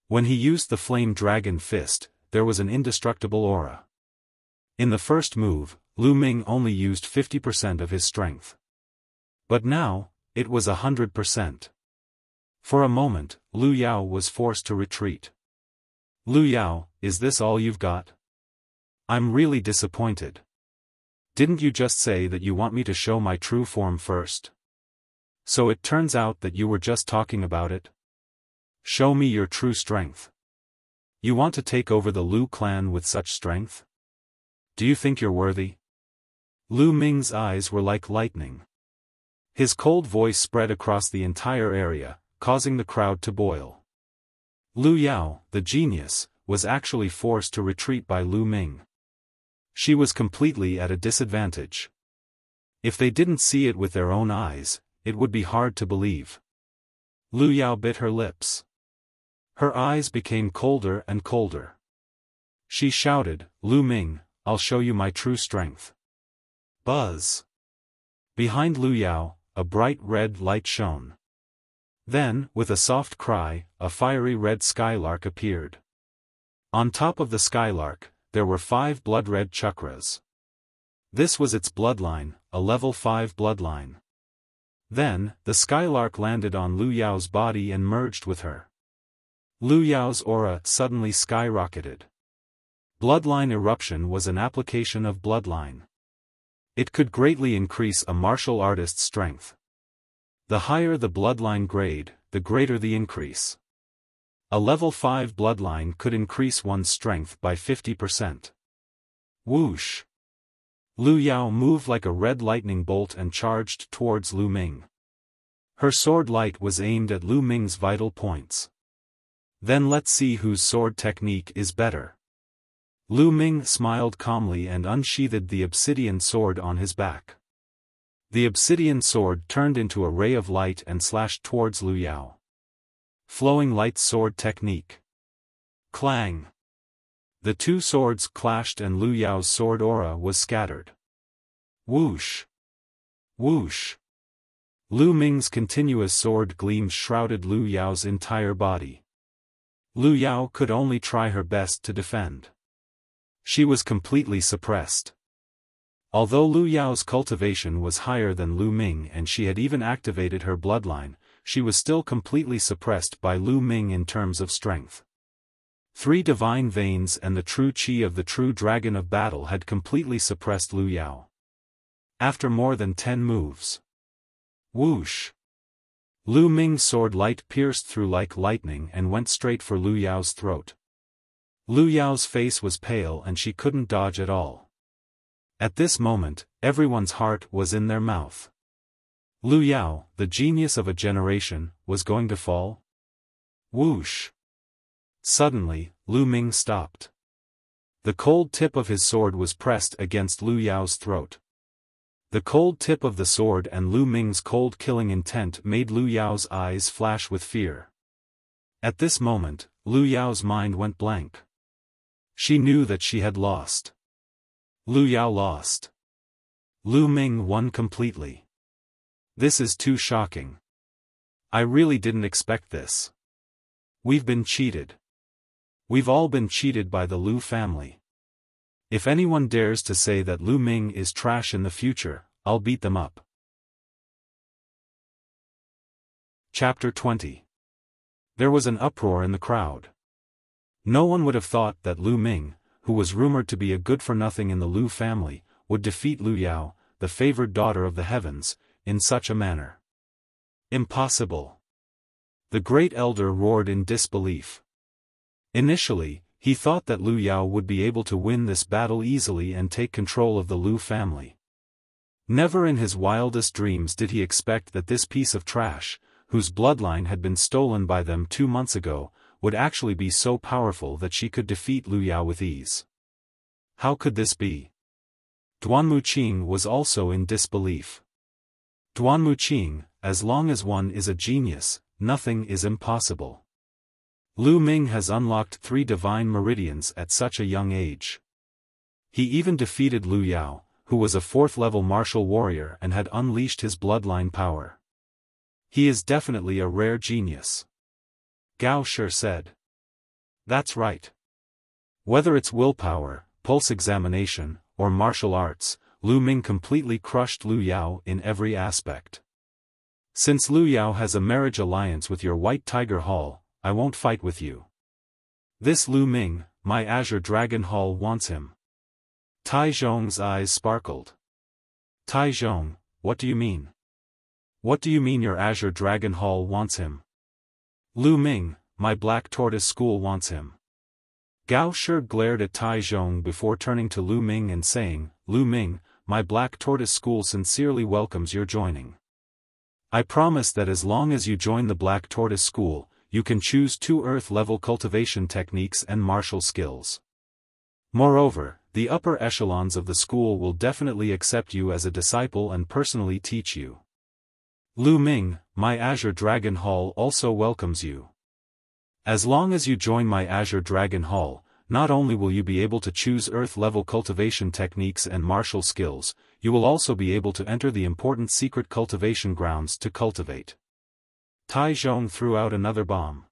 When he used the flame dragon fist, there was an indestructible aura. In the first move, Lu Ming only used 50% of his strength. But now, it was 100%. For a moment, Lu Yao was forced to retreat. Lu Yao, is this all you've got? I'm really disappointed. Didn't you just say that you want me to show my true form first? So it turns out that you were just talking about it? Show me your true strength. You want to take over the Lu clan with such strength? Do you think you're worthy? Lu Ming's eyes were like lightning. His cold voice spread across the entire area, causing the crowd to boil. Lu Yao, the genius, was actually forced to retreat by Lu Ming. She was completely at a disadvantage. If they didn't see it with their own eyes, it would be hard to believe. Lu Yao bit her lips. Her eyes became colder and colder. She shouted, Lu Ming, I'll show you my true strength. Buzz! Behind Lu Yao, a bright red light shone. Then, with a soft cry, a fiery red skylark appeared. On top of the skylark, there were 5 blood-red chakras. This was its bloodline, a level 5 bloodline. Then, the skylark landed on Lu Yao's body and merged with her. Lu Yao's aura suddenly skyrocketed. Bloodline eruption was an application of bloodline. It could greatly increase a martial artist's strength. The higher the bloodline grade, the greater the increase. A level 5 bloodline could increase one's strength by 50%. Whoosh! Lu Yao moved like a red lightning bolt and charged towards Lu Ming. Her sword light was aimed at Lu Ming's vital points. Then let's see whose sword technique is better. Lu Ming smiled calmly and unsheathed the obsidian sword on his back. The obsidian sword turned into a ray of light and slashed towards Lu Yao. Flowing light sword technique. Clang! The two swords clashed and Lu Yao's sword aura was scattered. Whoosh! Whoosh! Lu Ming's continuous sword gleams shrouded Lu Yao's entire body. Lu Yao could only try her best to defend. She was completely suppressed. Although Lu Yao's cultivation was higher than Lu Ming and she had even activated her bloodline, she was still completely suppressed by Lu Ming in terms of strength. 3 divine veins and the true qi of the true dragon of battle had completely suppressed Lu Yao. After more than 10 moves. Whoosh! Lu Ming's sword light pierced through like lightning and went straight for Lu Yao's throat. Lu Yao's face was pale and she couldn't dodge at all. At this moment, everyone's heart was in their mouth. Lu Yao, the genius of a generation, was going to fall? Whoosh! Suddenly, Lu Ming stopped. The cold tip of his sword was pressed against Lu Yao's throat. The cold tip of the sword and Lu Ming's cold killing intent made Lu Yao's eyes flash with fear. At this moment, Lu Yao's mind went blank. She knew that she had lost. Lu Yao lost. Lu Ming won completely. This is too shocking. I really didn't expect this. We've been cheated. We've all been cheated by the Lu family. If anyone dares to say that Lu Ming is trash in the future, I'll beat them up. Chapter 20. There was an uproar in the crowd. No one would have thought that Lu Ming, who was rumored to be a good-for-nothing in the Lu family, would defeat Lu Yao, the favored daughter of the heavens, in such a manner. Impossible! The great elder roared in disbelief. Initially, he thought that Lu Yao would be able to win this battle easily and take control of the Lu family. Never in his wildest dreams did he expect that this piece of trash, whose bloodline had been stolen by them 2 months ago, would actually be so powerful that she could defeat Lu Yao with ease. How could this be? Duan Muqing was also in disbelief. Duan Muqing, as long as one is a genius, nothing is impossible. Lu Ming has unlocked 3 divine meridians at such a young age. He even defeated Lu Yao, who was a 4th-level martial warrior and had unleashed his bloodline power. He is definitely a rare genius. Gao Shi said. That's right. Whether it's willpower, pulse examination, or martial arts, Lu Ming completely crushed Lu Yao in every aspect. Since Lu Yao has a marriage alliance with your White Tiger Hall, I won't fight with you. This Lu Ming, my Azure Dragon Hall wants him. Tai Zhong's eyes sparkled. Tai Zhong, what do you mean? What do you mean your Azure Dragon Hall wants him? Lu Ming, my Black Tortoise School wants him. Gao Shi glared at Tai Zhong before turning to Lu Ming and saying, Lu Ming, my Black Tortoise School sincerely welcomes your joining. I promise that as long as you join the Black Tortoise School, you can choose 2 Earth-level cultivation techniques and martial skills. Moreover, the upper echelons of the school will definitely accept you as a disciple and personally teach you. Lu Ming, my Azure Dragon Hall also welcomes you. As long as you join my Azure Dragon Hall, not only will you be able to choose Earth-level cultivation techniques and martial skills, you will also be able to enter the important secret cultivation grounds to cultivate. Tai Zhong threw out another bomb.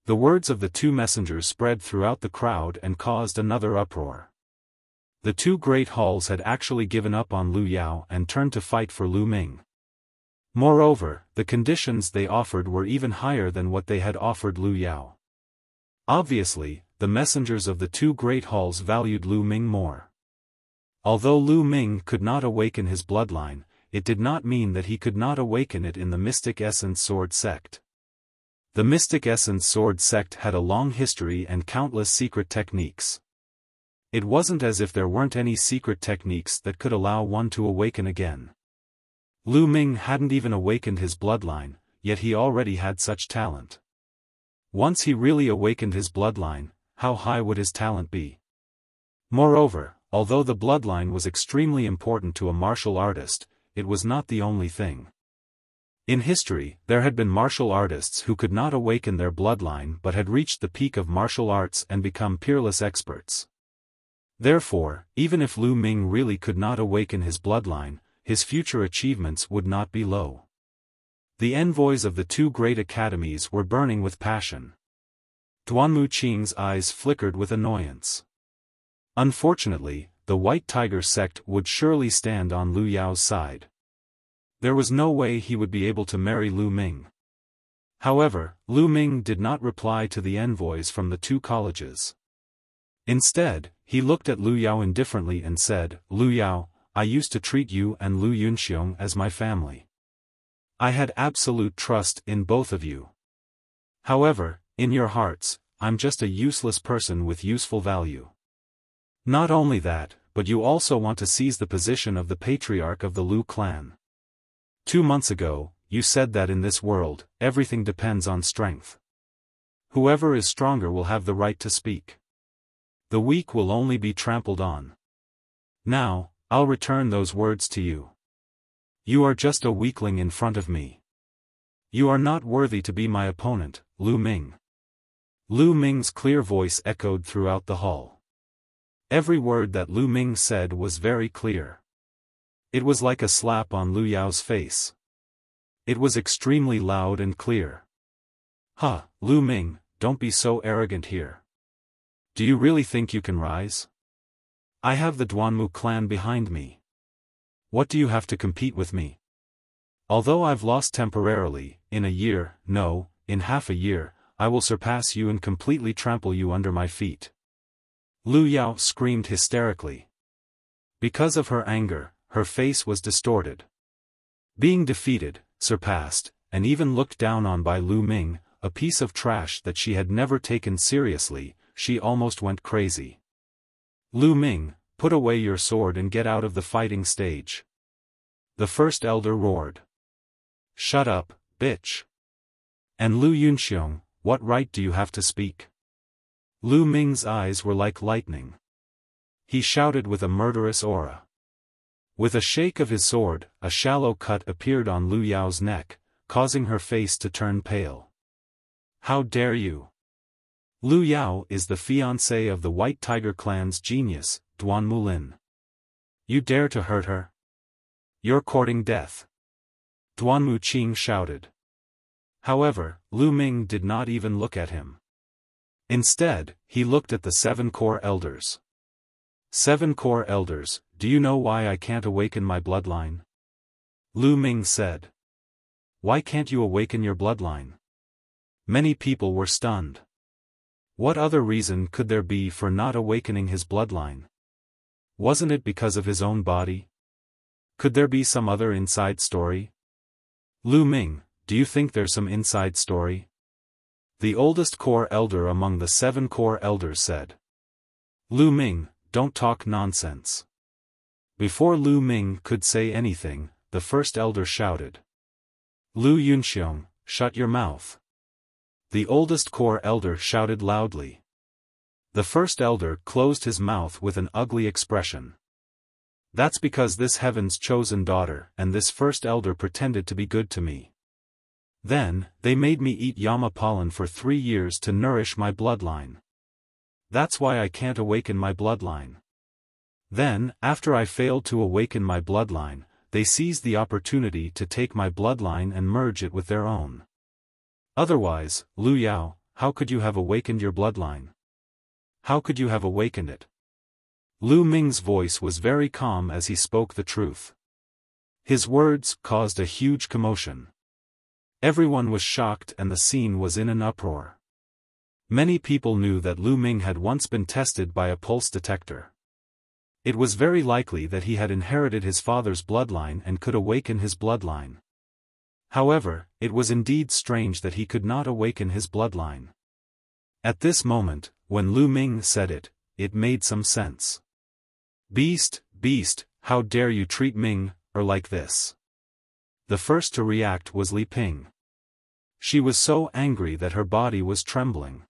The words of the 2 messengers spread throughout the crowd and caused another uproar. The 2 great halls had actually given up on Lu Yao and turned to fight for Lu Ming. Moreover, the conditions they offered were even higher than what they had offered Lu Yao. Obviously, the messengers of the 2 great halls valued Lu Ming more. Although Lu Ming could not awaken his bloodline, it did not mean that he could not awaken it in the Mystic Essence Sword sect. The Mystic Essence Sword sect had a long history and countless secret techniques. It wasn't as if there weren't any secret techniques that could allow one to awaken again. Lu Ming hadn't even awakened his bloodline, yet he already had such talent. Once he really awakened his bloodline, how high would his talent be? Moreover, although the bloodline was extremely important to a martial artist, it was not the only thing. In history, there had been martial artists who could not awaken their bloodline but had reached the peak of martial arts and become peerless experts. Therefore, even if Lu Ming really could not awaken his bloodline, his future achievements would not be low. The envoys of the 2 great academies were burning with passion. Duan Muqing's eyes flickered with annoyance. Unfortunately, the White Tiger sect would surely stand on Lu Yao's side. There was no way he would be able to marry Lu Ming. However, Lu Ming did not reply to the envoys from the 2 colleges. Instead, he looked at Lu Yao indifferently and said, Lu Yao, I used to treat you and Lu Yunxiong as my family. I had absolute trust in both of you. However, in your hearts, I'm just a useless person with useful value. Not only that, but you also want to seize the position of the patriarch of the Lu clan. 2 months ago, you said that in this world, everything depends on strength. Whoever is stronger will have the right to speak. The weak will only be trampled on. Now, I'll return those words to you. You are just a weakling in front of me. You are not worthy to be my opponent, Lu Ming. Lu Ming's clear voice echoed throughout the hall. Every word that Lu Ming said was very clear. It was like a slap on Lu Yao's face. It was extremely loud and clear. Lu Ming, don't be so arrogant here. Do you really think you can rise? I have the Duanmu clan behind me. What do you have to compete with me? Although I've lost temporarily, in a year, no, in half a year, I will surpass you and completely trample you under my feet. Lu Yao screamed hysterically. Because of her anger, her face was distorted. Being defeated, surpassed, and even looked down on by Lu Ming, a piece of trash that she had never taken seriously, she almost went crazy. Lu Ming, put away your sword and get out of the fighting stage. The first elder roared. Shut up, bitch. And Lu Yunxiong, what right do you have to speak? Lu Ming's eyes were like lightning. He shouted with a murderous aura. With a shake of his sword, a shallow cut appeared on Lu Yao's neck, causing her face to turn pale. How dare you? Lu Yao is the fiancé of the White Tiger clan's genius, Duan Mulin. You dare to hurt her? You're courting death. Duan Muqing shouted. However, Lu Ming did not even look at him. Instead, he looked at the 7 core elders. 7 core elders, do you know why I can't awaken my bloodline? Lu Ming said. Why can't you awaken your bloodline? Many people were stunned. What other reason could there be for not awakening his bloodline? Wasn't it because of his own body? Could there be some other inside story? Lu Ming, do you think there's some inside story? The oldest core elder among the 7 core elders said. Lu Ming, don't talk nonsense. Before Lu Ming could say anything, the first elder shouted. Lu Yunxiong, shut your mouth. The oldest core elder shouted loudly. The first elder closed his mouth with an ugly expression. That's because this heaven's chosen daughter and this first elder pretended to be good to me. Then, they made me eat Yama pollen for 3 years to nourish my bloodline. That's why I can't awaken my bloodline. Then, after I failed to awaken my bloodline, they seized the opportunity to take my bloodline and merge it with their own. Otherwise, Lu Yao, how could you have awakened your bloodline? How could you have awakened it? Lu Ming's voice was very calm as he spoke the truth. His words caused a huge commotion. Everyone was shocked and the scene was in an uproar. Many people knew that Lu Ming had once been tested by a pulse detector. It was very likely that he had inherited his father's bloodline and could awaken his bloodline. However, it was indeed strange that he could not awaken his bloodline. At this moment, when Lu Ming said it, it made some sense. Beast, beast, how dare you treat Ming, like this? The first to react was Li Ping. She was so angry that her body was trembling.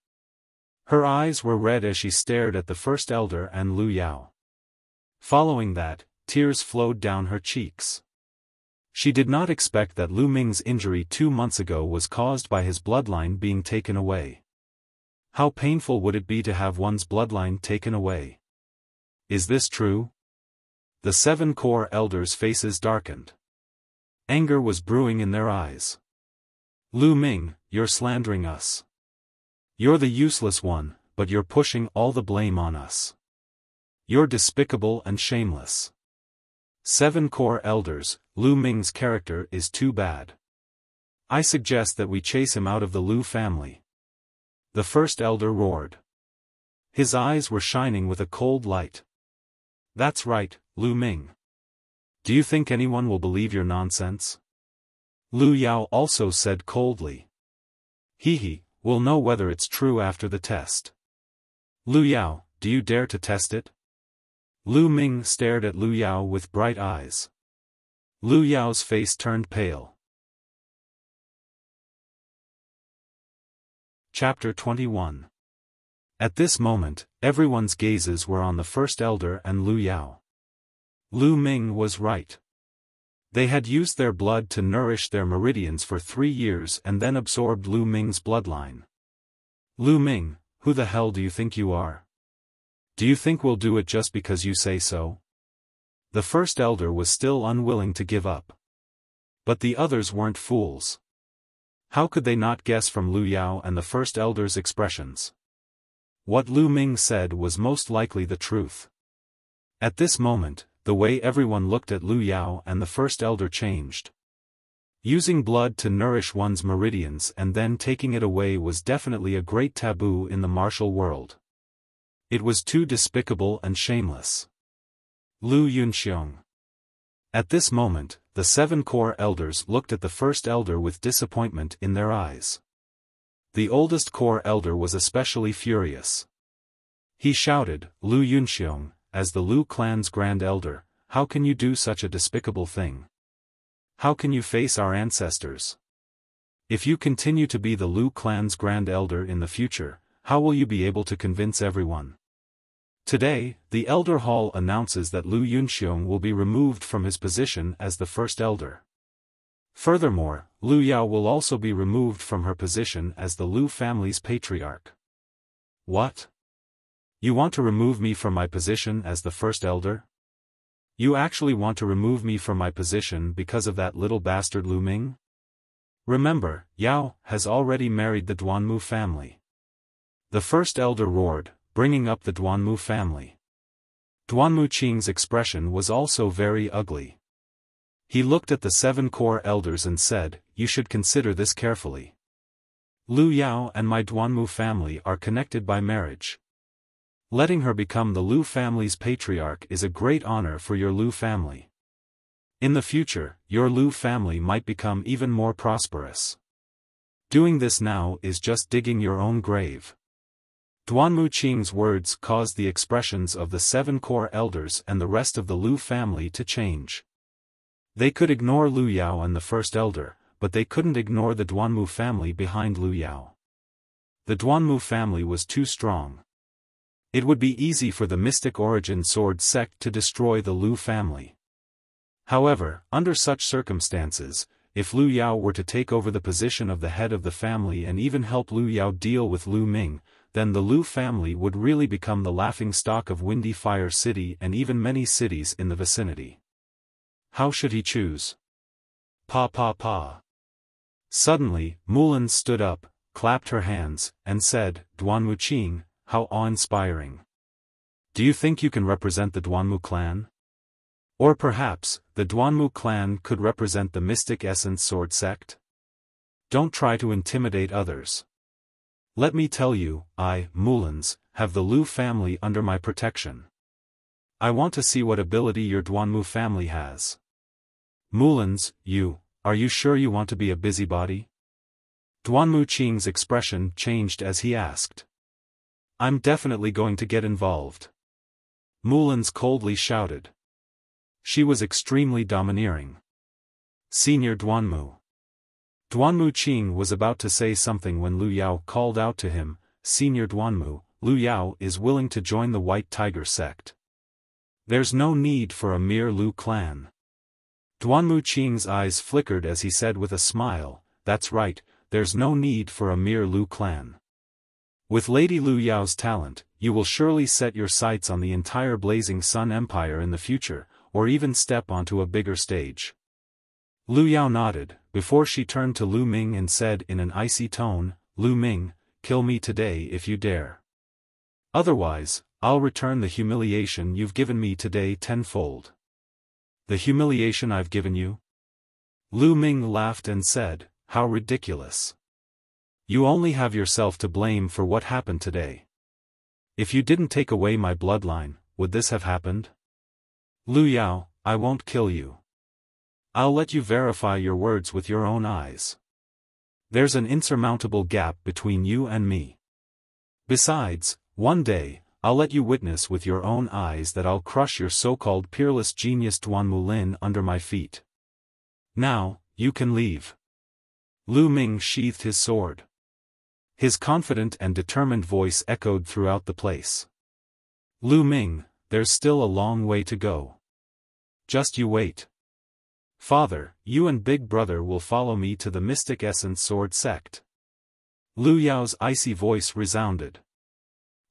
Her eyes were red as she stared at the first elder and Lu Yao. Following that, tears flowed down her cheeks. She did not expect that Lu Ming's injury 2 months ago was caused by his bloodline being taken away. How painful would it be to have one's bloodline taken away? Is this true? The 7 core elders' faces darkened. Anger was brewing in their eyes. Lu Ming, you're slandering us. You're the useless one, but you're pushing all the blame on us. You're despicable and shameless. 7 core elders, Lu Ming's character is too bad. I suggest that we chase him out of the Lu family. The first elder roared. His eyes were shining with a cold light. That's right, Lu Ming. Do you think anyone will believe your nonsense? Lu Yao also said coldly. He, we'll know whether it's true after the test. Lu Yao, do you dare to test it? Lu Ming stared at Lu Yao with bright eyes. Lu Yao's face turned pale. Chapter 21. At this moment, everyone's gazes were on the first elder and Lu Yao. Lu Ming was right. They had used their blood to nourish their meridians for 3 years and then absorbed Lu Ming's bloodline. Lu Ming, who the hell do you think you are? Do you think we'll do it just because you say so? The first elder was still unwilling to give up. But the others weren't fools. How could they not guess from Lu Yao and the first elder's expressions? What Lu Ming said was most likely the truth. At this moment, the way everyone looked at Lu Yao and the first elder changed. Using blood to nourish one's meridians and then taking it away was definitely a great taboo in the martial world. It was too despicable and shameless. Lu Yunxiong. At this moment, the 7 core elders looked at the first elder with disappointment in their eyes. The oldest core elder was especially furious. He shouted, Lu Yunxiong, as the Lu clan's grand elder, how can you do such a despicable thing? How can you face our ancestors? If you continue to be the Lu clan's Grand Elder in the future, how will you be able to convince everyone? Today, the Elder Hall announces that Lu Yunxiong will be removed from his position as the First Elder. Furthermore, Lu Yao will also be removed from her position as the Lu family's patriarch. What? You want to remove me from my position as the First Elder? You actually want to remove me from my position because of that little bastard Lu Ming? Remember, Yao has already married the Duanmu family. The First Elder roared, bringing up the Duanmu family. Duanmu Qing's expression was also very ugly. He looked at the 7 core elders and said, "You should consider this carefully. Lu Yao and my Duanmu family are connected by marriage. Letting her become the Lu family's patriarch is a great honor for your Lu family. In the future, your Lu family might become even more prosperous. Doing this now is just digging your own grave." Duanmu Qing's words caused the expressions of the 7 core elders and the rest of the Lu family to change. They could ignore Lu Yao and the First Elder, but they couldn't ignore the Duanmu family behind Lu Yao. The Duanmu family was too strong. It would be easy for the Mystic Origin Sword sect to destroy the Lu family. However, under such circumstances, if Lu Yao were to take over the position of the head of the family and even help Lu Yao deal with Lu Ming, then the Lu family would really become the laughingstock of Windy Fire City and even many cities in the vicinity. How should he choose? Pa. Suddenly, Mulan stood up, clapped her hands, and said, "Duanmu Qing, how awe-inspiring. Do you think you can represent the Duanmu clan? Or perhaps, the Duanmu clan could represent the Mystic Essence Sword sect? Don't try to intimidate others. Let me tell you, I, Mulans, have the Lu family under my protection. I want to see what ability your Duanmu family has." Mulans, are you sure you want to be a busybody? Duanmu Qing's expression changed as he asked. "I'm definitely going to get involved." Mulans coldly shouted. She was extremely domineering. Senior Duanmu. Duanmu Qing was about to say something when Lu Yao called out to him, "Senior Duanmu, Lu Yao is willing to join the White Tiger sect. There's no need for a mere Lu clan." Duanmu Qing's eyes flickered as he said with a smile, "That's right, there's no need for a mere Lu clan. With Lady Lu Yao's talent, you will surely set your sights on the entire Blazing Sun Empire in the future, or even step onto a bigger stage." Lu Yao nodded, before she turned to Lu Ming and said in an icy tone, "Lu Ming, kill me today if you dare. Otherwise, I'll return the humiliation you've given me today tenfold." "The humiliation I've given you?" Lu Ming laughed and said, "How ridiculous. You only have yourself to blame for what happened today. If you didn't take away my bloodline, would this have happened? Lu Yao, I won't kill you. I'll let you verify your words with your own eyes. There's an insurmountable gap between you and me. Besides, one day, I'll let you witness with your own eyes that I'll crush your so-called peerless genius Duanmu Lin under my feet. Now, you can leave." Lu Ming sheathed his sword. His confident and determined voice echoed throughout the place. "Lu Ming, there's still a long way to go. Just you wait. Father, you and Big Brother will follow me to the Mystic Essence Sword sect." Lu Yao's icy voice resounded.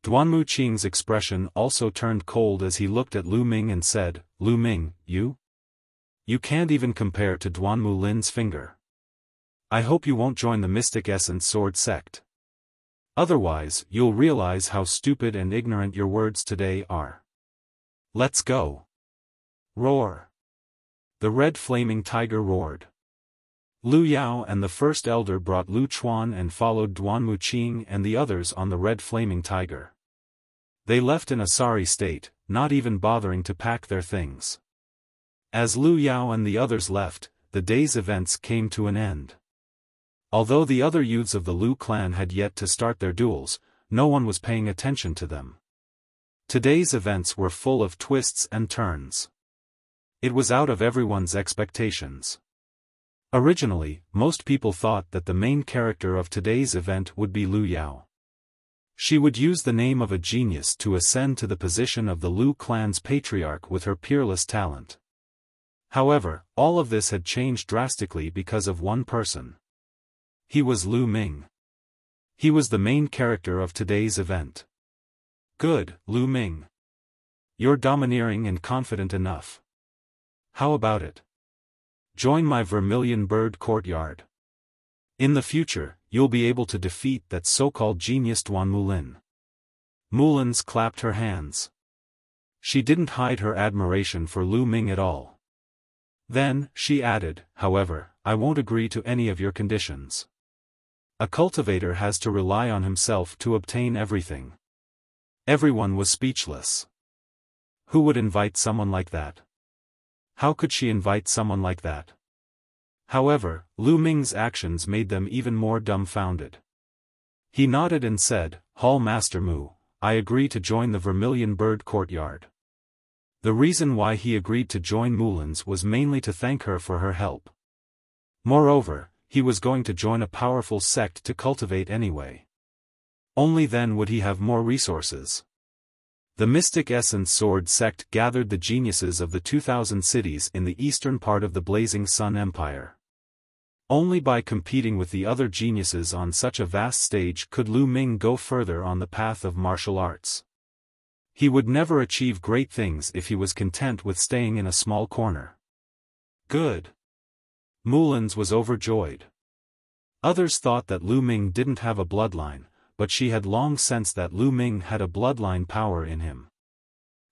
Duanmu Qing's expression also turned cold as he looked at Lu Ming and said, "Lu Ming, you? You can't even compare to Duanmu Lin's finger. I hope you won't join the Mystic Essence Sword sect. Otherwise, you'll realize how stupid and ignorant your words today are. Let's go." Roar. The red flaming tiger roared. Lu Yao and the First Elder brought Lu Chuan and followed Duanmu Qing and the others on the red flaming tiger. They left in a sorry state, not even bothering to pack their things. As Lu Yao and the others left, the day's events came to an end. Although the other youths of the Lu clan had yet to start their duels, no one was paying attention to them. Today's events were full of twists and turns. It was out of everyone's expectations. Originally, most people thought that the main character of today's event would be Lu Yao. She would use the name of a genius to ascend to the position of the Lu clan's patriarch with her peerless talent. However, all of this had changed drastically because of one person. He was Lu Ming. He was the main character of today's event. Good, Lu Ming. You're domineering and confident enough. How about it? Join my Vermilion Bird Courtyard. In the future, you'll be able to defeat that so-called genius Duan Mulin. Mulins clapped her hands. She didn't hide her admiration for Lu Ming at all. Then, she added, however, I won't agree to any of your conditions. A cultivator has to rely on himself to obtain everything. Everyone was speechless. Who would invite someone like that? How could she invite someone like that? However, Lu Ming's actions made them even more dumbfounded. He nodded and said, Hall Master Mu, I agree to join the Vermilion Bird Courtyard. The reason why he agreed to join Mulins was mainly to thank her for her help. Moreover, he was going to join a powerful sect to cultivate anyway. Only then would he have more resources. The Mystic Essence Sword sect gathered the geniuses of the 2,000 cities in the eastern part of the Blazing Sun Empire. Only by competing with the other geniuses on such a vast stage could Lu Ming go further on the path of martial arts. He would never achieve great things if he was content with staying in a small corner. Good. Mulins was overjoyed. Others thought that Lu Ming didn't have a bloodline, but she had long sensed that Lu Ming had a bloodline power in him.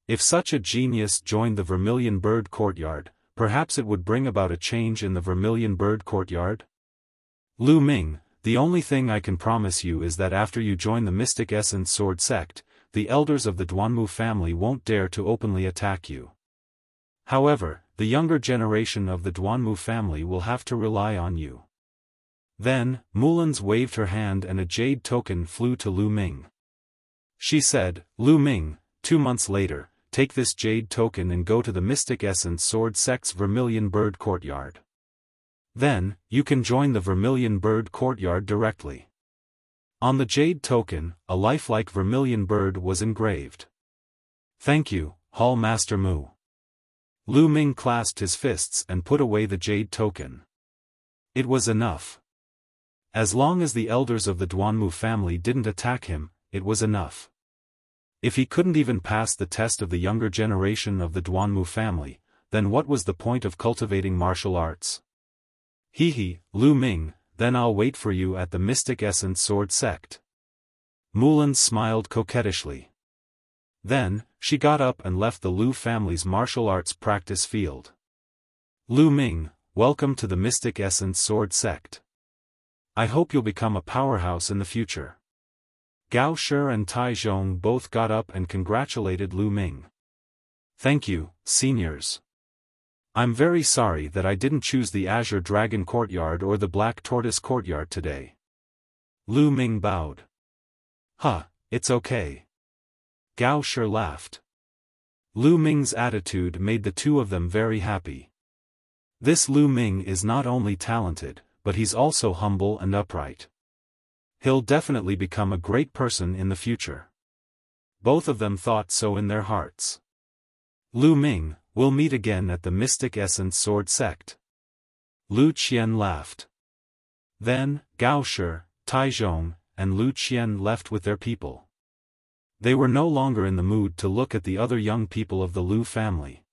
If such a genius joined the Vermilion Bird Courtyard, perhaps it would bring about a change in the Vermilion Bird Courtyard? Lu Ming, the only thing I can promise you is that after you join the Mystic Essence Sword sect, the elders of the Duanmu family won't dare to openly attack you. However, the younger generation of the Duanmu family will have to rely on you. Then, Mulins waved her hand and a jade token flew to Lu Ming. She said, Lu Ming, 2 months later, take this jade token and go to the Mystic Essence Sword sect's Vermilion Bird Courtyard. Then, you can join the Vermilion Bird Courtyard directly. On the jade token, a lifelike vermilion bird was engraved. Thank you, Hall Master Mu. Lu Ming clasped his fists and put away the jade token. It was enough. As long as the elders of the Duanmu family didn't attack him, it was enough. If he couldn't even pass the test of the younger generation of the Duanmu family, then what was the point of cultivating martial arts? Hee, Lu Ming, then I'll wait for you at the Mystic Essence Sword sect. Mulin smiled coquettishly. Then, she got up and left the Lu family's martial arts practice field. Lu Ming, welcome to the Mystic Essence Sword sect. I hope you'll become a powerhouse in the future. Gao Shi and Tai Zhong both got up and congratulated Lu Ming. Thank you, seniors. I'm very sorry that I didn't choose the Azure Dragon Courtyard or the Black Tortoise Courtyard today. Lu Ming bowed. It's okay. Gao Shi laughed. Lu Ming's attitude made the two of them very happy. This Lu Ming is not only talented, but he's also humble and upright. He'll definitely become a great person in the future. Both of them thought so in their hearts. Lu Ming, we'll meet again at the Mystic Essence Sword sect. Lu Qian laughed. Then, Gao Shi, Tai Zhong, and Lu Qian left with their people. They were no longer in the mood to look at the other young people of the Lu family.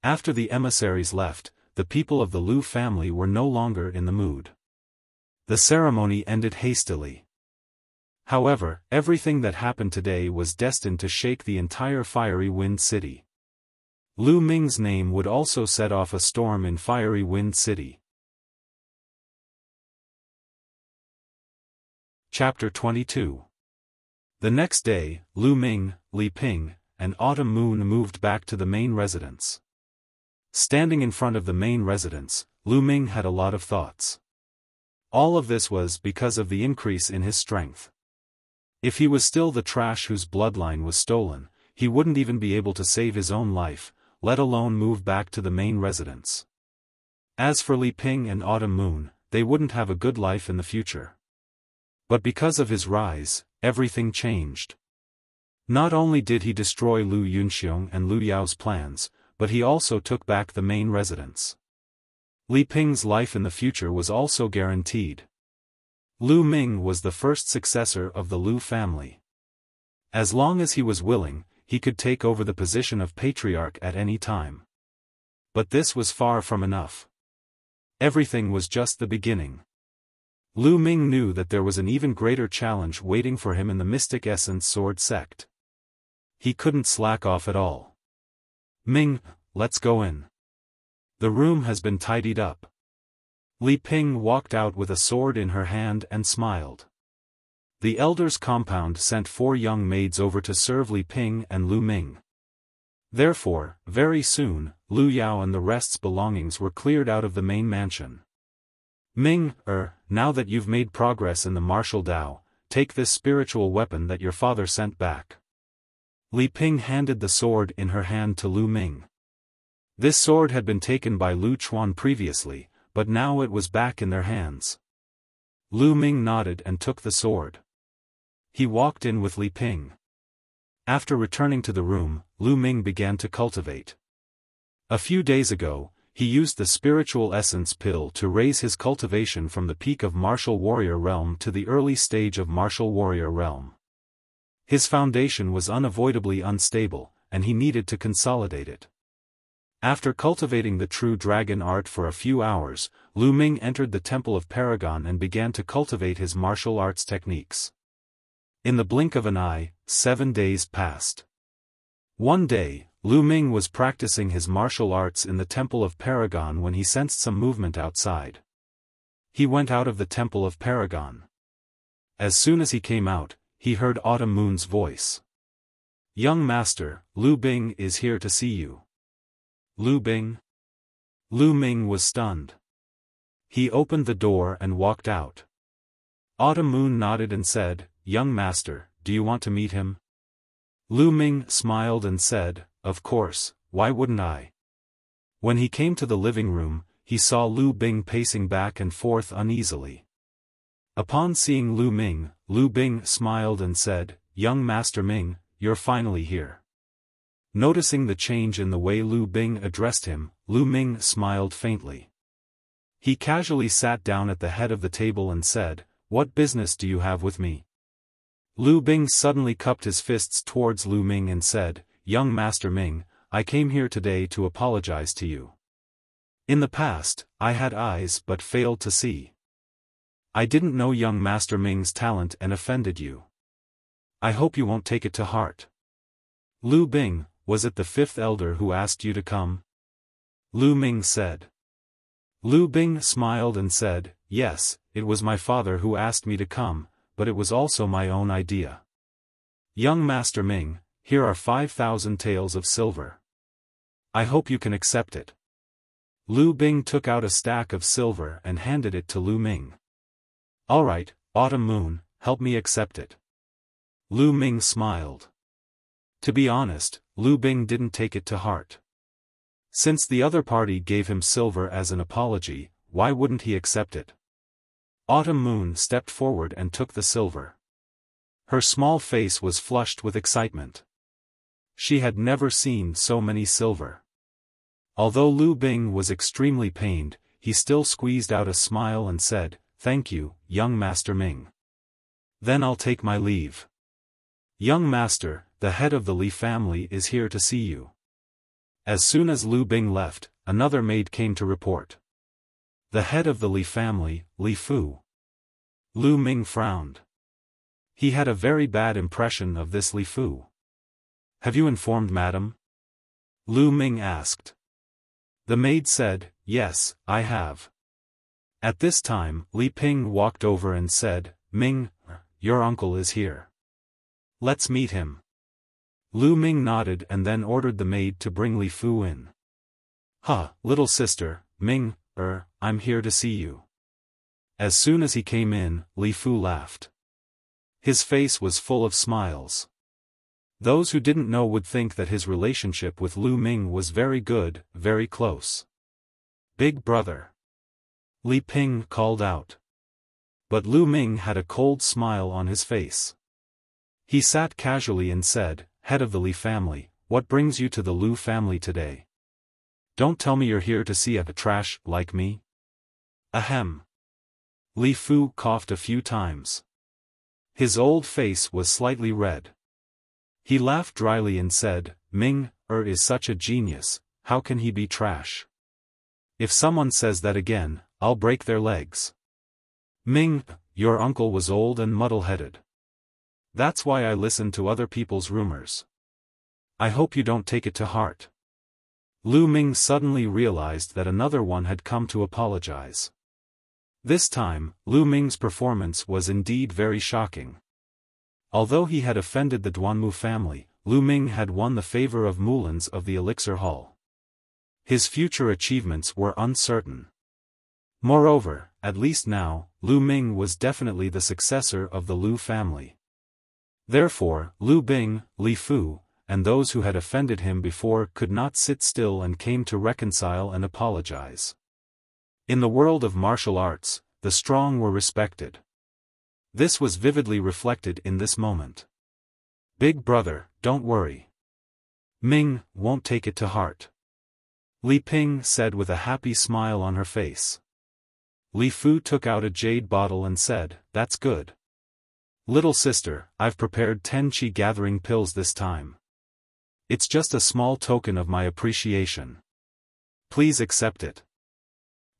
After the emissaries left, the people of the Lu family were no longer in the mood. The ceremony ended hastily. However, everything that happened today was destined to shake the entire Fiery Wind City. Lu Ming's name would also set off a storm in Fiery Wind City. Chapter 22. The next day, Lu Ming, Li Ping, and Autumn Moon moved back to the main residence. Standing in front of the main residence, Lu Ming had a lot of thoughts. All of this was because of the increase in his strength. If he was still the trash whose bloodline was stolen, he wouldn't even be able to save his own life, let alone move back to the main residence. As for Li Ping and Autumn Moon, they wouldn't have a good life in the future. But because of his rise, everything changed. Not only did he destroy Lu Yunxiong and Lu Yao's plans, but he also took back the main residence. Li Ping's life in the future was also guaranteed. Lu Ming was the first successor of the Lu family. As long as he was willing, he could take over the position of patriarch at any time. But this was far from enough. Everything was just the beginning. Lu Ming knew that there was an even greater challenge waiting for him in the Mystic Essence Sword sect. He couldn't slack off at all. Ming, let's go in. The room has been tidied up. Li Ping walked out with a sword in her hand and smiled. The elders' compound sent 4 young maids over to serve Li Ping and Lu Ming. Therefore, very soon, Lu Yao and the rest's belongings were cleared out of the main mansion. Ming, now that you've made progress in the martial Dao, take this spiritual weapon that your father sent back. Li Ping handed the sword in her hand to Lu Ming. This sword had been taken by Lu Chuan previously, but now it was back in their hands. Lu Ming nodded and took the sword. He walked in with Li Ping. After returning to the room, Lu Ming began to cultivate. A few days ago, he used the spiritual essence pill to raise his cultivation from the peak of martial warrior realm to the early stage of martial warrior realm. His foundation was unavoidably unstable, and he needed to consolidate it. After cultivating the true dragon art for a few hours, Lu Ming entered the Temple of Paragon and began to cultivate his martial arts techniques. In the blink of an eye, 7 days passed. One day, Lu Ming was practicing his martial arts in the Temple of Paragon when he sensed some movement outside. He went out of the Temple of Paragon. As soon as he came out, he heard Autumn Moon's voice. "Young master, Lu Bing is here to see you." Lu Bing? Lu Ming was stunned. He opened the door and walked out. Autumn Moon nodded and said, "Young master, do you want to meet him?" Lu Ming smiled and said, "Of course, why wouldn't I?" When he came to the living room, he saw Lu Bing pacing back and forth uneasily. Upon seeing Lu Ming, Lu Bing smiled and said, "Young Master Ming, you're finally here." Noticing the change in the way Lu Bing addressed him, Lu Ming smiled faintly. He casually sat down at the head of the table and said, "What business do you have with me?" Lu Bing suddenly cupped his fists towards Lu Ming and said, "Young Master Ming, I came here today to apologize to you. In the past, I had eyes but failed to see. I didn't know young Master Ming's talent and offended you. I hope you won't take it to heart." Lu Bing, was it the 5th elder who asked you to come? Lu Ming said. Lu Bing smiled and said, "Yes, it was my father who asked me to come, but it was also my own idea. Young Master Ming, here are 5,000 taels of silver. I hope you can accept it." Lu Bing took out a stack of silver and handed it to Lu Ming. "All right, Autumn Moon, help me accept it." Lu Ming smiled. To be honest, Lu Bing didn't take it to heart. Since the other party gave him silver as an apology, why wouldn't he accept it? Autumn Moon stepped forward and took the silver. Her small face was flushed with excitement. She had never seen so many silver. Although Lu Bing was extremely pained, he still squeezed out a smile and said, "Thank you, young Master Ming. Then I'll take my leave. Young Master, the head of the Li family is here to see you." As soon as Lu Bing left, another maid came to report. "The head of the Li family, Li Fu." Lu Ming frowned. He had a very bad impression of this Li Fu. "Have you informed madam?" Lu Ming asked. The maid said, "Yes, I have." At this time, Li Ping walked over and said, "Ming, your uncle is here. Let's meet him." Lu Ming nodded and then ordered the maid to bring Li Fu in. Little sister, Ming, I'm here to see you." As soon as he came in, Li Fu laughed. His face was full of smiles. Those who didn't know would think that his relationship with Lu Ming was very good, very close. Big brother. Li Ping called out. But Lu Ming had a cold smile on his face. He sat casually and said, "Head of the Li family, what brings you to the Lu family today? Don't tell me you're here to see a trash like me." Ahem. Li Fu coughed a few times. His old face was slightly red. He laughed dryly and said, "Ming is such a genius, how can he be trash? If someone says that again, I'll break their legs." "Ming, your uncle was old and muddle-headed. That's why I listen to other people's rumors. I hope you don't take it to heart." Lu Ming suddenly realized that another one had come to apologize. This time, Lu Ming's performance was indeed very shocking. Although he had offended the Duanmu family, Lu Ming had won the favor of Mulans of the Elixir Hall. His future achievements were uncertain. Moreover, at least now, Lu Ming was definitely the successor of the Lu family. Therefore, Lu Bing, Li Fu, and those who had offended him before could not sit still and came to reconcile and apologize. In the world of martial arts, the strong were respected. This was vividly reflected in this moment. "Big brother, don't worry. Ming won't take it to heart," Li Ping said with a happy smile on her face. Li Fu took out a jade bottle and said, "That's good. Little sister, I've prepared 10 qi gathering pills this time. It's just a small token of my appreciation. Please accept it."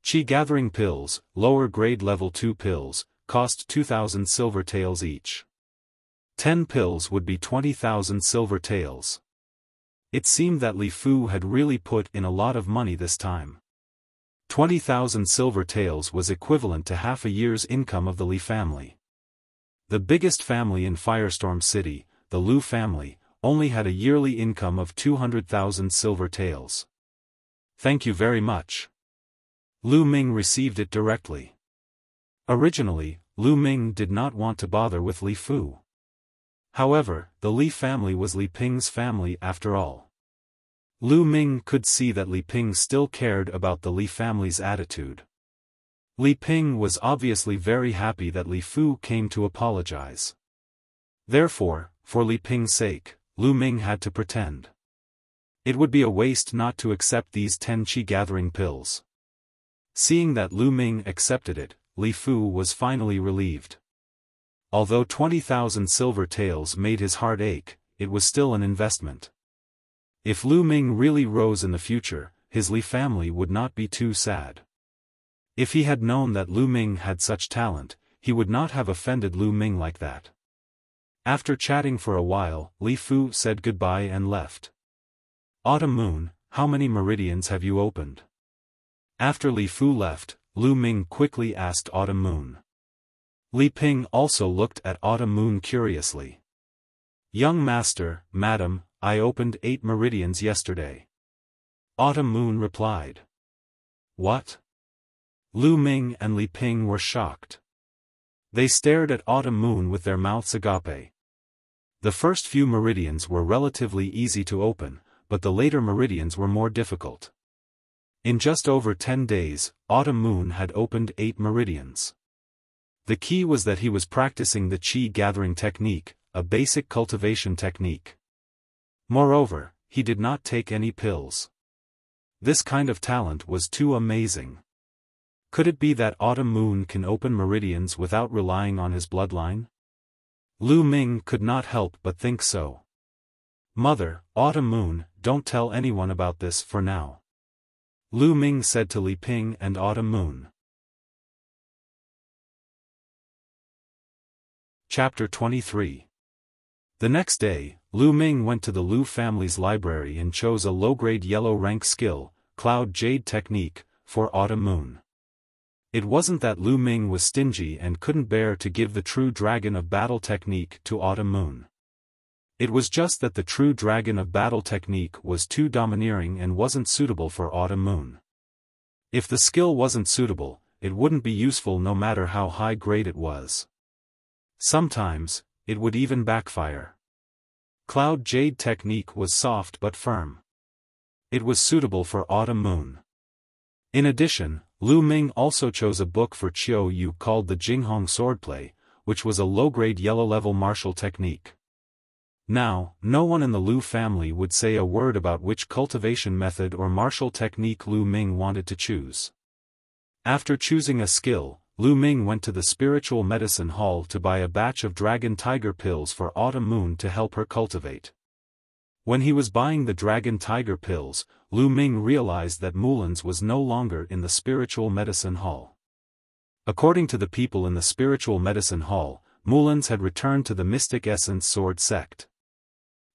Qi gathering pills, lower grade level 2 pills, cost 2,000 silver taels each. 10 pills would be 20,000 silver taels. It seemed that Li Fu had really put in a lot of money this time. 20,000 silver taels was equivalent to half a year's income of the Li family. The biggest family in Firestorm City, the Lu family, only had a yearly income of 200,000 silver taels. "Thank you very much." Lu Ming received it directly. Originally, Lu Ming did not want to bother with Li Fu. However, the Li family was Li Ping's family after all. Lu Ming could see that Li Ping still cared about the Li family's attitude. Li Ping was obviously very happy that Li Fu came to apologize. Therefore, for Li Ping's sake, Lu Ming had to pretend. It would be a waste not to accept these 10 qi gathering pills. Seeing that Lu Ming accepted it, Li Fu was finally relieved. Although 20,000 silver taels made his heart ache, it was still an investment. If Lu Ming really rose in the future, his Li family would not be too sad. If he had known that Lu Ming had such talent, he would not have offended Lu Ming like that. After chatting for a while, Li Fu said goodbye and left. "Autumn Moon, how many meridians have you opened?" After Li Fu left, Lu Ming quickly asked Autumn Moon. Li Ping also looked at Autumn Moon curiously. "Young master, madam, I opened 8 meridians yesterday." Autumn Moon replied. "What?" Lu Ming and Li Ping were shocked. They stared at Autumn Moon with their mouths agape. The first few meridians were relatively easy to open, but the later meridians were more difficult. In just over 10 days, Autumn Moon had opened 8 meridians. The key was that he was practicing the qi gathering technique, a basic cultivation technique. Moreover, he did not take any pills. This kind of talent was too amazing. Could it be that Autumn Moon can open meridians without relying on his bloodline? Lu Ming could not help but think so. "Mother, Autumn Moon, don't tell anyone about this for now," Lu Ming said to Li Ping and Autumn Moon. Chapter 23. The next day, Lu Ming went to the Lu family's library and chose a low-grade yellow rank skill, Cloud Jade Technique, for Autumn Moon. It wasn't that Lu Ming was stingy and couldn't bear to give the True Dragon of Battle Technique to Autumn Moon. It was just that the True Dragon of Battle Technique was too domineering and wasn't suitable for Autumn Moon. If the skill wasn't suitable, it wouldn't be useful no matter how high grade it was. Sometimes, it would even backfire. Cloud Jade Technique was soft but firm. It was suitable for Autumn Moon. In addition, Lu Ming also chose a book for Qiu Yu called the Jinghong Swordplay, which was a low-grade yellow-level martial technique. Now, no one in the Lu family would say a word about which cultivation method or martial technique Lu Ming wanted to choose. After choosing a skill, Lu Ming went to the spiritual medicine hall to buy a batch of dragon tiger pills for Autumn Moon to help her cultivate. When he was buying the dragon tiger pills, Lu Ming realized that Mulan's was no longer in the spiritual medicine hall. According to the people in the spiritual medicine hall, Mulan's had returned to the Mystic Essence Sword sect.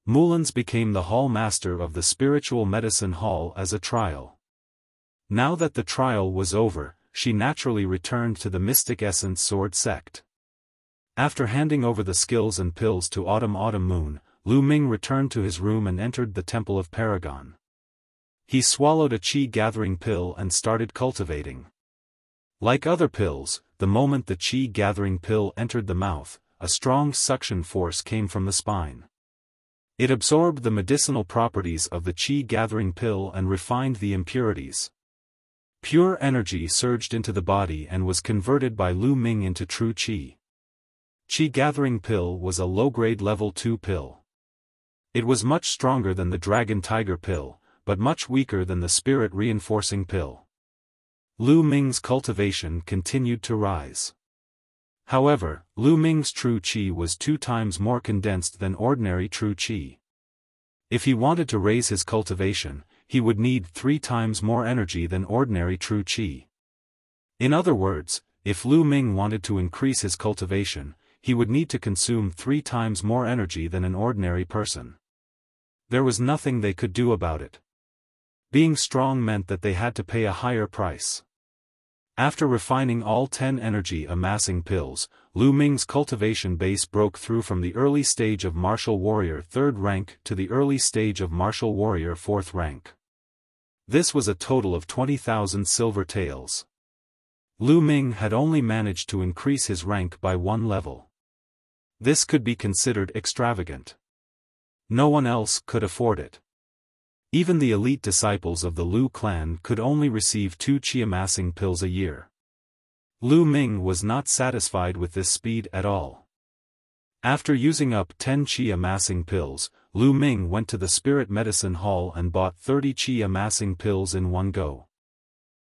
Mulan's became the hall master of the spiritual medicine hall as a trial. Now that the trial was over, she naturally returned to the Mystic Essence Sword sect. After handing over the skills and pills to Autumn Moon, Lu Ming returned to his room and entered the Temple of Paragon. He swallowed a qi-gathering pill and started cultivating. Like other pills, the moment the qi-gathering pill entered the mouth, a strong suction force came from the spine. It absorbed the medicinal properties of the qi-gathering pill and refined the impurities. Pure energy surged into the body and was converted by Lu Ming into true qi. Qi-gathering pill was a low-grade level 2 pill. It was much stronger than the dragon tiger pill, but much weaker than the spirit reinforcing pill. Lu Ming's cultivation continued to rise. However, Lu Ming's true qi was 2 times more condensed than ordinary true qi. If he wanted to raise his cultivation, he would need 3 times more energy than ordinary true qi. In other words, if Lu Ming wanted to increase his cultivation, he would need to consume 3 times more energy than an ordinary person. There was nothing they could do about it. Being strong meant that they had to pay a higher price. After refining all 10 energy amassing pills, Lu Ming's cultivation base broke through from the early stage of martial warrior 3rd rank to the early stage of martial warrior 4th rank. This was a total of 20,000 silver taels. Lu Ming had only managed to increase his rank by 1 level. This could be considered extravagant. No one else could afford it. Even the elite disciples of the Lu clan could only receive 2 qi-amassing pills a year. Lu Ming was not satisfied with this speed at all. After using up 10 qi-amassing pills, Lu Ming went to the Spirit Medicine Hall and bought 30 qi-amassing pills in one go.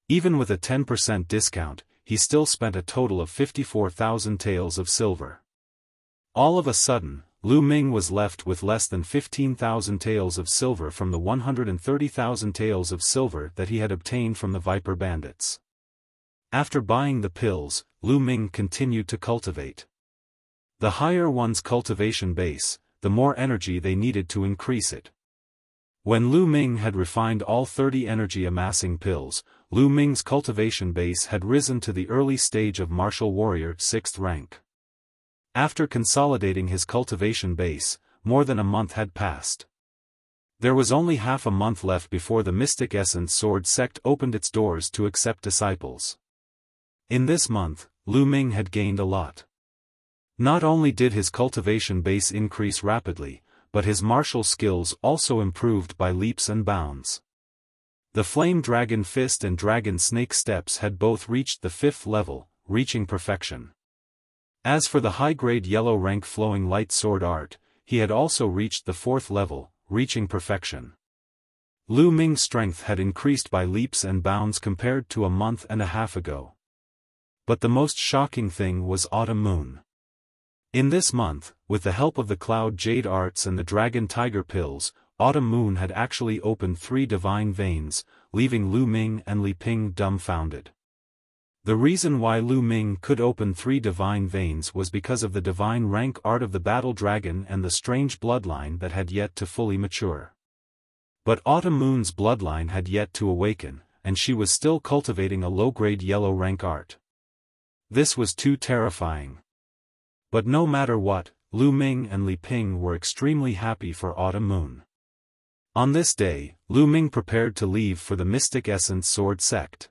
Even with a 10% discount, he still spent a total of 54,000 taels of silver. All of a sudden, Lu Ming was left with less than 15,000 taels of silver from the 130,000 taels of silver that he had obtained from the Viper Bandits. After buying the pills, Lu Ming continued to cultivate. The higher one's cultivation base, the more energy they needed to increase it. When Lu Ming had refined all 30 energy amassing pills, Lu Ming's cultivation base had risen to the early stage of martial warrior 6th rank. After consolidating his cultivation base, more than a month had passed. There was only half a month left before the Mystic Essence Sword sect opened its doors to accept disciples. In this month, Lu Ming had gained a lot. Not only did his cultivation base increase rapidly, but his martial skills also improved by leaps and bounds. The Flame Dragon Fist and Dragon Snake Steps had both reached the 5th level, reaching perfection. As for the high-grade yellow rank Flowing Light Sword Art, he had also reached the 4th level, reaching perfection. Lu Ming's strength had increased by leaps and bounds compared to a month and a half ago. But the most shocking thing was Autumn Moon. In this month, with the help of the Cloud Jade Arts and the Dragon Tiger Pills, Autumn Moon had actually opened 3 divine veins, leaving Lu Ming and Li Ping dumbfounded. The reason why Lu Ming could open 3 divine veins was because of the divine rank art of the Battle Dragon and the strange bloodline that had yet to fully mature. But Autumn Moon's bloodline had yet to awaken, and she was still cultivating a low-grade yellow rank art. This was too terrifying. But no matter what, Lu Ming and Li Ping were extremely happy for Autumn Moon. On this day, Lu Ming prepared to leave for the Mystic Essence Sword sect.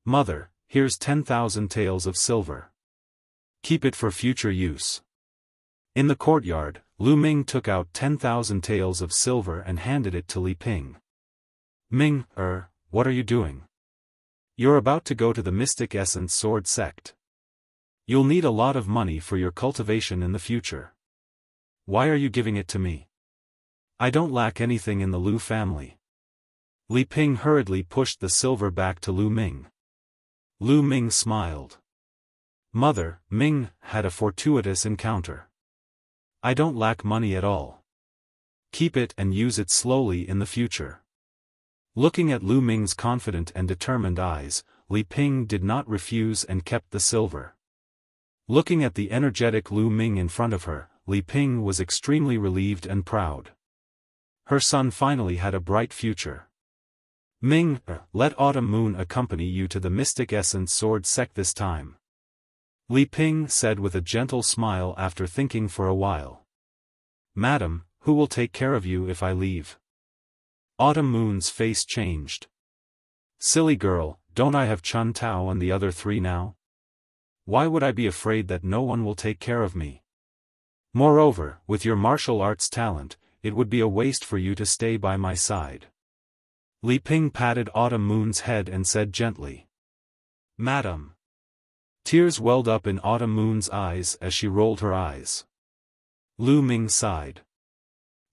"Mother, here's 10,000 taels of silver. Keep it for future use." In the courtyard, Lu Ming took out 10,000 taels of silver and handed it to Li Ping. "Ming, what are you doing?" You're about to go to the Mystic Essence Sword sect. You'll need a lot of money for your cultivation in the future. Why are you giving it to me? I don't lack anything in the Lu family. Li Ping hurriedly pushed the silver back to Lu Ming. Lu Ming smiled. Mother, Ming had a fortuitous encounter. I don't lack money at all. Keep it and use it slowly in the future. Looking at Lu Ming's confident and determined eyes, Li Ping did not refuse and kept the silver. Looking at the energetic Lu Ming in front of her, Li Ping was extremely relieved and proud. Her son finally had a bright future. Ming, let Autumn Moon accompany you to the Mystic Essence Sword sect this time. Li Ping said with a gentle smile after thinking for a while. Madam, who will take care of you if I leave? Autumn Moon's face changed. Silly girl, don't I have Chun Tao and the other three now? Why would I be afraid that no one will take care of me? Moreover, with your martial arts talent, it would be a waste for you to stay by my side. Li Ping patted Autumn Moon's head and said gently. Madam. Tears welled up in Autumn Moon's eyes as she rolled her eyes. Lu Ming sighed.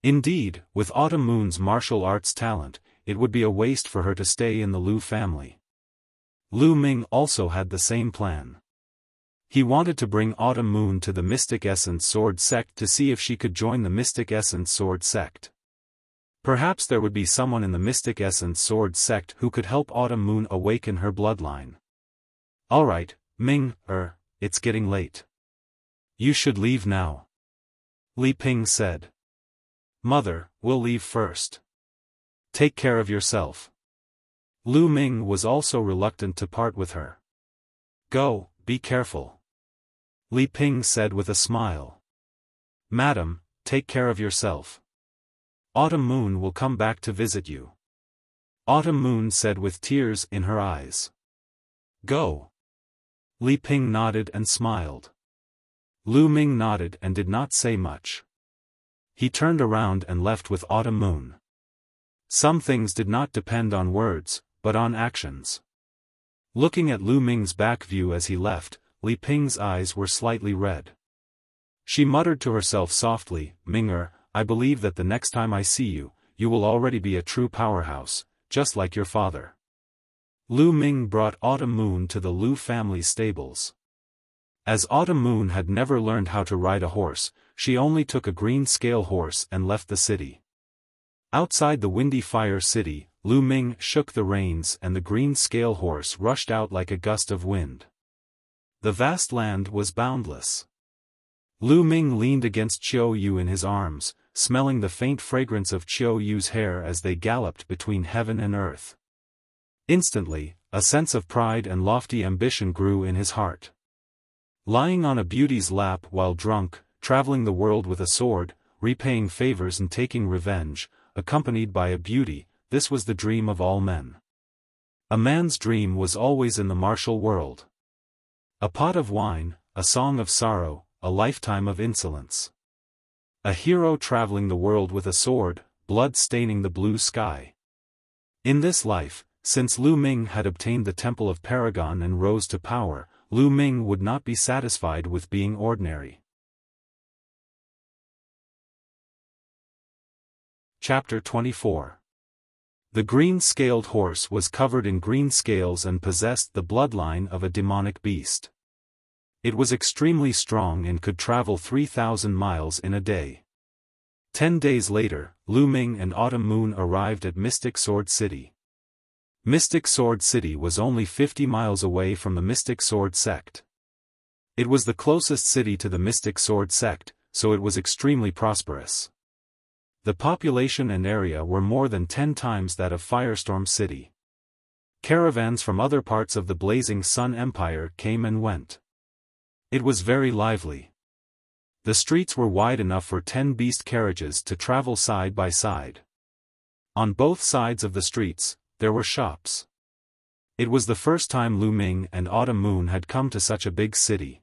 Indeed, with Autumn Moon's martial arts talent, it would be a waste for her to stay in the Lu family. Lu Ming also had the same plan. He wanted to bring Autumn Moon to the Mystic Essence Sword sect to see if she could join the Mystic Essence Sword sect. Perhaps there would be someone in the Mystic Essence Sword sect who could help Autumn Moon awaken her bloodline. Alright, Ming, it's getting late. You should leave now. Li Ping said. Mother, we'll leave first. Take care of yourself. Lu Ming was also reluctant to part with her. Go, be careful. Li Ping said with a smile. Madam, take care of yourself. Autumn Moon will come back to visit you. Autumn Moon said with tears in her eyes. Go. Li Ping nodded and smiled. Lu Ming nodded and did not say much. He turned around and left with Autumn Moon. Some things did not depend on words, but on actions. Looking at Lu Ming's back view as he left, Li Ping's eyes were slightly red. She muttered to herself softly, Ming, I believe that the next time I see you, you will already be a true powerhouse, just like your father. Lu Ming brought Autumn Moon to the Lu family stables. As Autumn Moon had never learned how to ride a horse, she only took a green scale horse and left the city. Outside the windy fire city, Lu Ming shook the reins and the green scale horse rushed out like a gust of wind. The vast land was boundless. Lu Ming leaned against Qiu Yu in his arms, smelling the faint fragrance of Qiu Yu's hair as they galloped between heaven and earth. Instantly, a sense of pride and lofty ambition grew in his heart. Lying on a beauty's lap while drunk, traveling the world with a sword, repaying favors and taking revenge, accompanied by a beauty, this was the dream of all men. A man's dream was always in the martial world. A pot of wine, a song of sorrow, a lifetime of insolence. A hero traveling the world with a sword, blood staining the blue sky. In this life, since Lu Ming had obtained the Temple of Paragon and rose to power, Lu Ming would not be satisfied with being ordinary. Chapter 24. The green-scaled horse was covered in green scales and possessed the bloodline of a demonic beast. It was extremely strong and could travel 3,000 miles in a day. 10 days later, Lu Ming and Autumn Moon arrived at Mystic Sword City. Mystic Sword City was only 50 miles away from the Mystic Sword sect. It was the closest city to the Mystic Sword sect, so it was extremely prosperous. The population and area were more than 10 times that of Firestorm City. Caravans from other parts of the Blazing Sun Empire came and went. It was very lively. The streets were wide enough for 10 beast carriages to travel side by side. On both sides of the streets, there were shops. It was the first time Lu Ming and Autumn Moon had come to such a big city.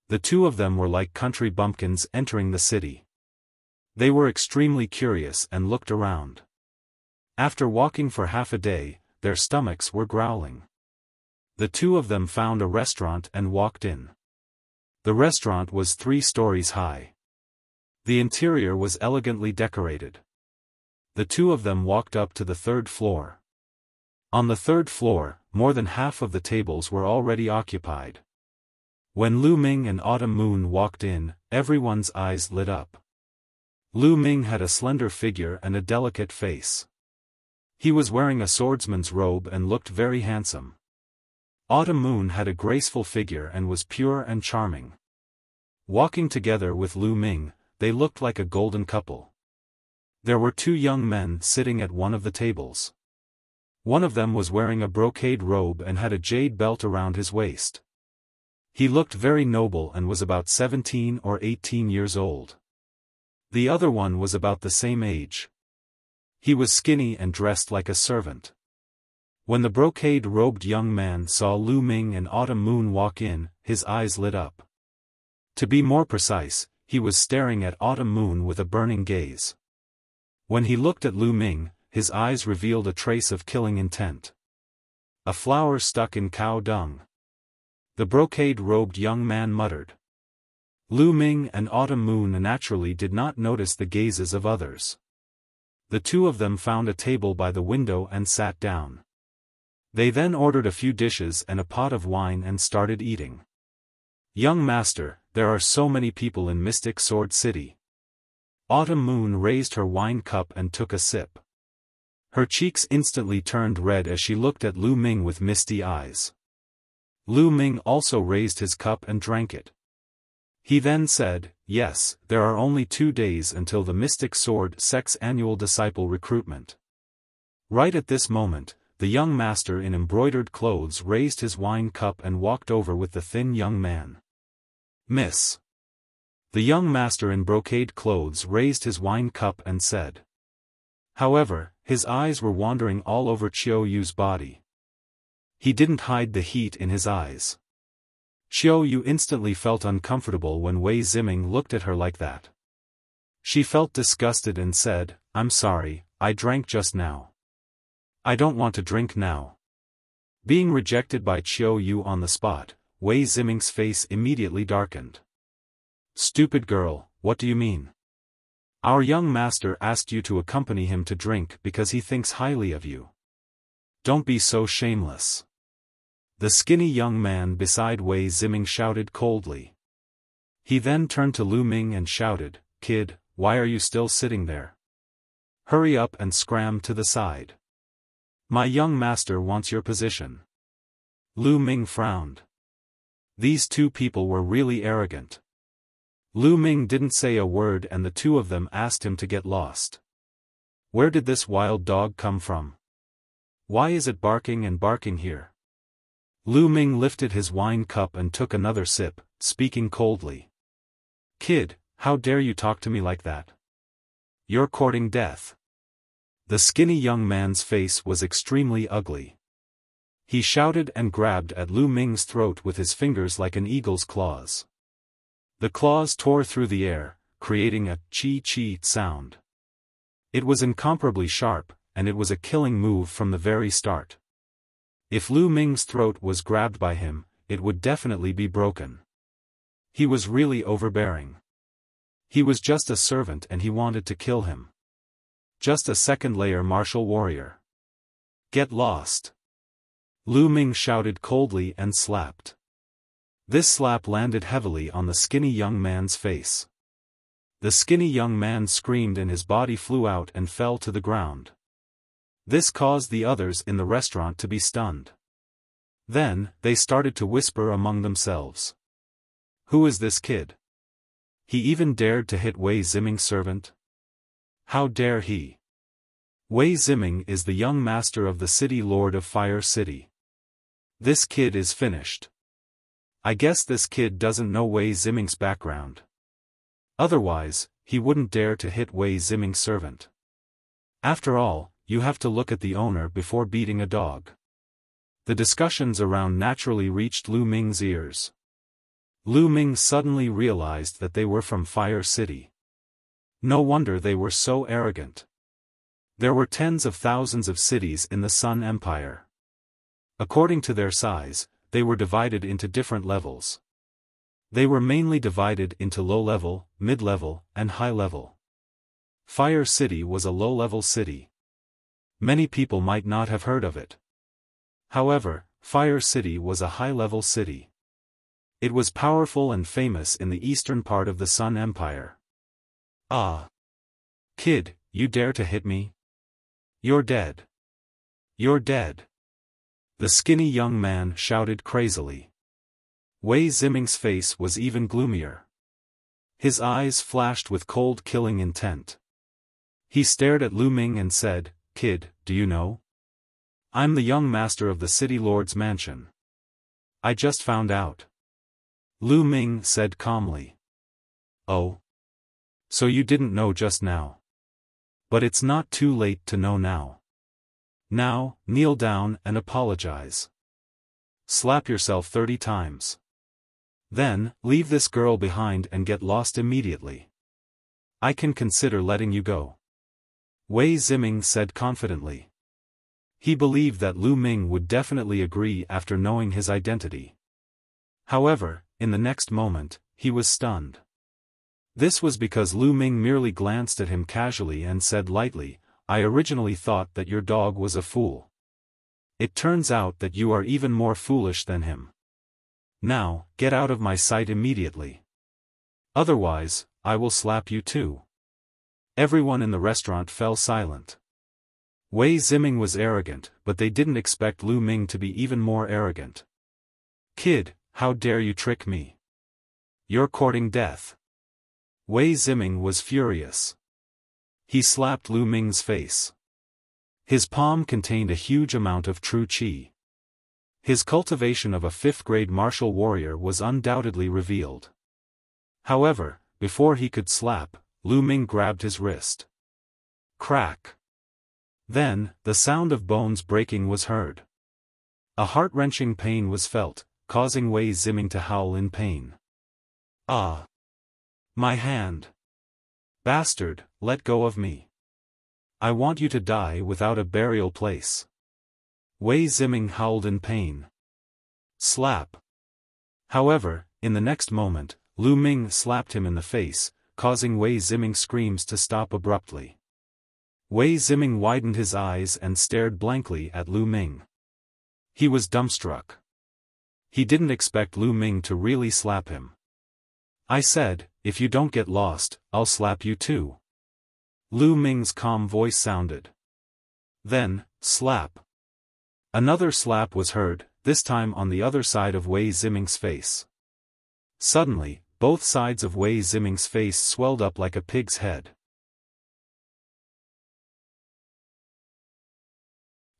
The two of them were like country bumpkins entering the city. They were extremely curious and looked around. After walking for half a day, their stomachs were growling. The two of them found a restaurant and walked in. The restaurant was 3 stories high. The interior was elegantly decorated. The two of them walked up to the 3rd floor. On the 3rd floor, more than half of the tables were already occupied. When Lu Ming and Autumn Moon walked in, everyone's eyes lit up. Lu Ming had a slender figure and a delicate face. He was wearing a swordsman's robe and looked very handsome. Autumn Moon had a graceful figure and was pure and charming. Walking together with Lu Ming, they looked like a golden couple. There were 2 young men sitting at one of the tables. One of them was wearing a brocade robe and had a jade belt around his waist. He looked very noble and was about 17 or 18 years old. The other one was about the same age. He was skinny and dressed like a servant. When the brocade-robed young man saw Lu Ming and Autumn Moon walk in, his eyes lit up. To be more precise, he was staring at Autumn Moon with a burning gaze. When he looked at Lu Ming, his eyes revealed a trace of killing intent. A flower stuck in cow dung. The brocade-robed young man muttered. Lu Ming and Autumn Moon naturally did not notice the gazes of others. The two of them found a table by the window and sat down. They then ordered a few dishes and a pot of wine and started eating. "Young master, there are so many people in Mystic Sword City." Autumn Moon raised her wine cup and took a sip. Her cheeks instantly turned red as she looked at Lu Ming with misty eyes. Lu Ming also raised his cup and drank it. He then said, "Yes, there are only 2 days until the Mystic Sword Sect's annual disciple recruitment." Right at this moment, the young master in embroidered clothes raised his wine cup and walked over with the thin young man. "Miss." The young master in brocade clothes raised his wine cup and said. However, his eyes were wandering all over Qiao Yu's body. He didn't hide the heat in his eyes. Qiao Yu instantly felt uncomfortable when Wei Ziming looked at her like that. She felt disgusted and said, "I'm sorry, I drank just now. I don't want to drink now." Being rejected by Qiao Yu on the spot, Wei Ziming's face immediately darkened. "Stupid girl, what do you mean? Our young master asked you to accompany him to drink because he thinks highly of you. Don't be so shameless." The skinny young man beside Wei Ziming shouted coldly. He then turned to Lu Ming and shouted, "Kid, why are you still sitting there? Hurry up and scram to the side. My young master wants your position." Lu Ming frowned. These 2 people were really arrogant. Lu Ming didn't say a word and the 2 of them asked him to get lost. Where did this wild dog come from? Why is it barking and barking here? Lu Ming lifted his wine cup and took another sip, speaking coldly. "Kid, how dare you talk to me like that? You're courting death." The skinny young man's face was extremely ugly. He shouted and grabbed at Lu Ming's throat with his fingers like an eagle's claws. The claws tore through the air, creating a chi-chi sound. It was incomparably sharp, and it was a killing move from the very start. If Lu Ming's throat was grabbed by him, it would definitely be broken. He was really overbearing. He was just a servant and he wanted to kill him. Just a second-layer martial warrior. "Get lost!" Lu Ming shouted coldly and slapped. This slap landed heavily on the skinny young man's face. The skinny young man screamed and his body flew out and fell to the ground. This caused the others in the restaurant to be stunned. Then, they started to whisper among themselves. Who is this kid? He even dared to hit Wei Ziming's servant? How dare he? Wei Ziming is the young master of the city lord of Fire City. This kid is finished. I guess this kid doesn't know Wei Ziming's background. Otherwise, he wouldn't dare to hit Wei Ziming's servant. After all, you have to look at the owner before beating a dog. The discussions around naturally reached Lu Ming's ears. Lu Ming suddenly realized that they were from Fire City. No wonder they were so arrogant. There were tens of thousands of cities in the Sun Empire. According to their size, they were divided into different levels. They were mainly divided into low-level, mid-level, and high-level. Fire City was a low-level city. Many people might not have heard of it. However, Fire City was a high-level city. It was powerful and famous in the eastern part of the Sun Empire. Ah! Kid, you dare to hit me? You're dead. You're dead. The skinny young man shouted crazily. Wei Ziming's face was even gloomier. His eyes flashed with cold killing intent. He stared at Lu Ming and said, "Kid, do you know? I'm the young master of the city lord's mansion. I just found out." Lu Ming said calmly. "Oh? So you didn't know just now? But it's not too late to know now. Now, kneel down and apologize. Slap yourself 30 times. Then, leave this girl behind and get lost immediately. I can consider letting you go." Wei Ziming said confidently. He believed that Lu Ming would definitely agree after knowing his identity. However, in the next moment, he was stunned. This was because Lu Ming merely glanced at him casually and said lightly, "I originally thought that your dog was a fool. It turns out that you are even more foolish than him. Now, get out of my sight immediately. Otherwise, I will slap you too." Everyone in the restaurant fell silent. Wei Ziming was arrogant, but they didn't expect Lu Ming to be even more arrogant. "Kid, how dare you trick me? You're courting death." Wei Ziming was furious. He slapped Lu Ming's face. His palm contained a huge amount of true qi. His cultivation of a 5th-grade martial warrior was undoubtedly revealed. However, before he could slap, Lu Ming grabbed his wrist. Crack! Then, the sound of bones breaking was heard. A heart-wrenching pain was felt, causing Wei Ziming to howl in pain. "Ah! My hand! Bastard, let go of me. I want you to die without a burial place." Wei Ziming howled in pain. Slap! However, in the next moment, Lu Ming slapped him in the face, causing Wei Ziming's screams to stop abruptly. Wei Ziming widened his eyes and stared blankly at Lu Ming. He was dumbstruck. He didn't expect Lu Ming to really slap him. "I said, if you don't get lost, I'll slap you too." Lu Ming's calm voice sounded. Then, slap. Another slap was heard, this time on the other side of Wei Ziming's face. Suddenly, both sides of Wei Ziming's face swelled up like a pig's head.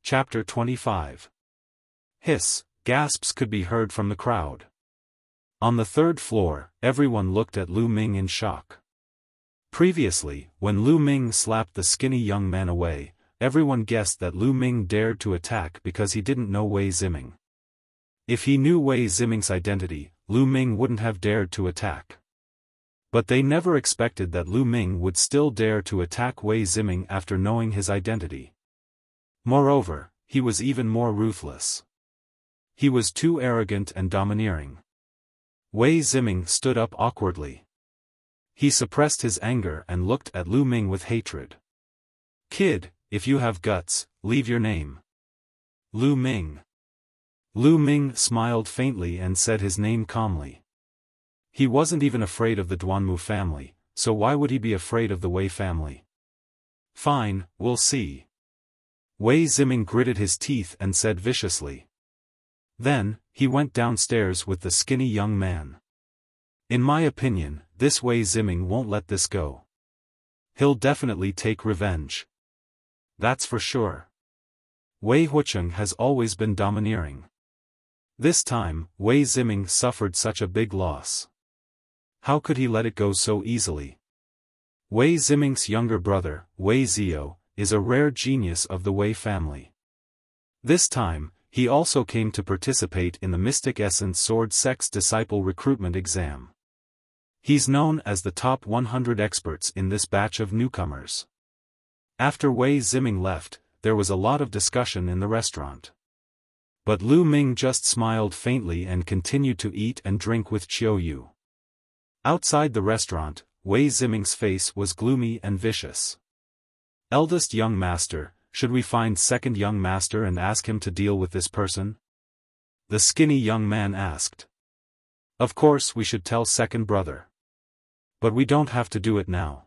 Chapter 25. Hiss, gasps could be heard from the crowd. On the 3rd floor, everyone looked at Lu Ming in shock. Previously, when Lu Ming slapped the skinny young man away, everyone guessed that Lu Ming dared to attack because he didn't know Wei Ziming. If he knew Wei Ziming's identity, Lu Ming wouldn't have dared to attack. But they never expected that Lu Ming would still dare to attack Wei Ziming after knowing his identity. Moreover, he was even more ruthless. He was too arrogant and domineering. Wei Ziming stood up awkwardly. He suppressed his anger and looked at Lu Ming with hatred. "Kid, if you have guts, leave your name." Lu Ming. Lu Ming smiled faintly and said his name calmly. He wasn't even afraid of the Duanmu family, so why would he be afraid of the Wei family? "Fine, we'll see." Wei Ziming gritted his teeth and said viciously. Then, he went downstairs with the skinny young man. In my opinion, this Wei Ziming won't let this go. He'll definitely take revenge. That's for sure. Wei Hucheng has always been domineering. This time, Wei Ziming suffered such a big loss. How could he let it go so easily? Wei Ziming's younger brother, Wei Zio, is a rare genius of the Wei family. This time, he also came to participate in the Mystic Essence Sword Sect's Disciple Recruitment Exam. He's known as the top 100 experts in this batch of newcomers. After Wei Ziming left, there was a lot of discussion in the restaurant. But Lu Ming just smiled faintly and continued to eat and drink with Qiu Yu. Outside the restaurant, Wei Ziming's face was gloomy and vicious. Eldest young master, should we find second young master and ask him to deal with this person? The skinny young man asked. Of course we should tell second brother. But we don't have to do it now.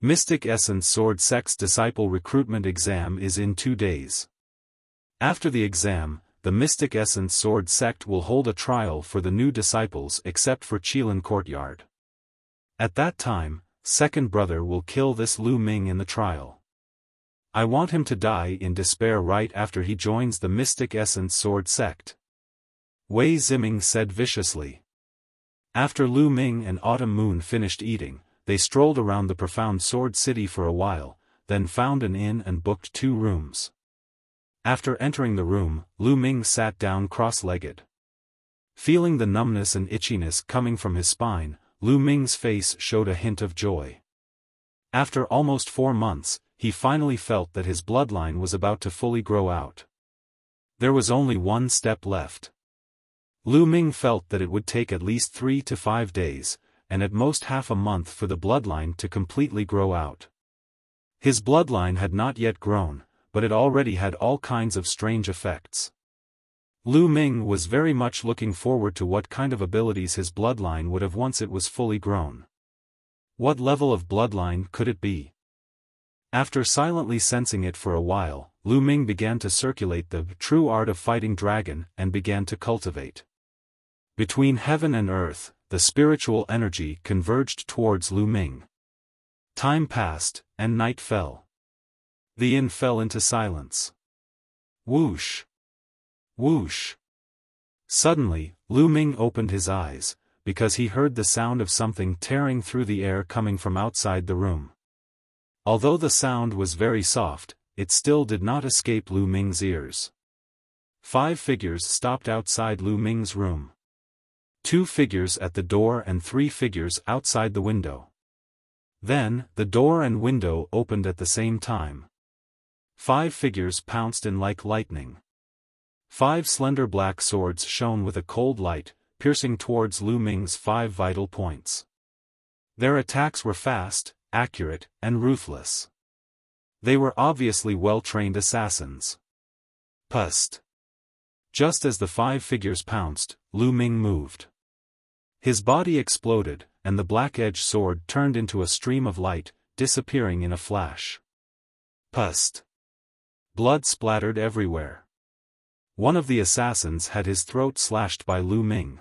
Mystic Essence Sword Sect's disciple recruitment exam is in 2 days. After the exam, the Mystic Essence Sword Sect will hold a trial for the new disciples except for Qilin Courtyard. At that time, second brother will kill this Lu Ming in the trial. I want him to die in despair right after he joins the Mystic Essence Sword Sect. Wei Ziming said viciously. After Lu Ming and Autumn Moon finished eating, they strolled around the profound Sword City for a while, then found an inn and booked 2 rooms. After entering the room, Lu Ming sat down cross-legged. Feeling the numbness and itchiness coming from his spine, Lu Ming's face showed a hint of joy. After almost 4 months, he finally felt that his bloodline was about to fully grow out. There was only 1 step left. Lu Ming felt that it would take at least 3 to 5 days, and at most half a month for the bloodline to completely grow out. His bloodline had not yet grown, but it already had all kinds of strange effects. Lu Ming was very much looking forward to what kind of abilities his bloodline would have once it was fully grown. What level of bloodline could it be? After silently sensing it for a while, Lu Ming began to circulate the true art of fighting dragon and began to cultivate. Between heaven and earth, the spiritual energy converged towards Lu Ming. Time passed, and night fell. The inn fell into silence. Whoosh! Whoosh! Suddenly, Lu Ming opened his eyes, because he heard the sound of something tearing through the air coming from outside the room. Although the sound was very soft, it still did not escape Lu Ming's ears. 5 figures stopped outside Lu Ming's room. 2 figures at the door and 3 figures outside the window. Then, the door and window opened at the same time. 5 figures pounced in like lightning. 5 slender black swords shone with a cold light, piercing towards Lu Ming's 5 vital points. Their attacks were fast, accurate, and ruthless. They were obviously well-trained assassins. Pust! Just as the 5 figures pounced, Lu Ming moved. His body exploded, and the black-edged sword turned into a stream of light, disappearing in a flash. Pust! Blood splattered everywhere. One of the assassins had his throat slashed by Lu Ming.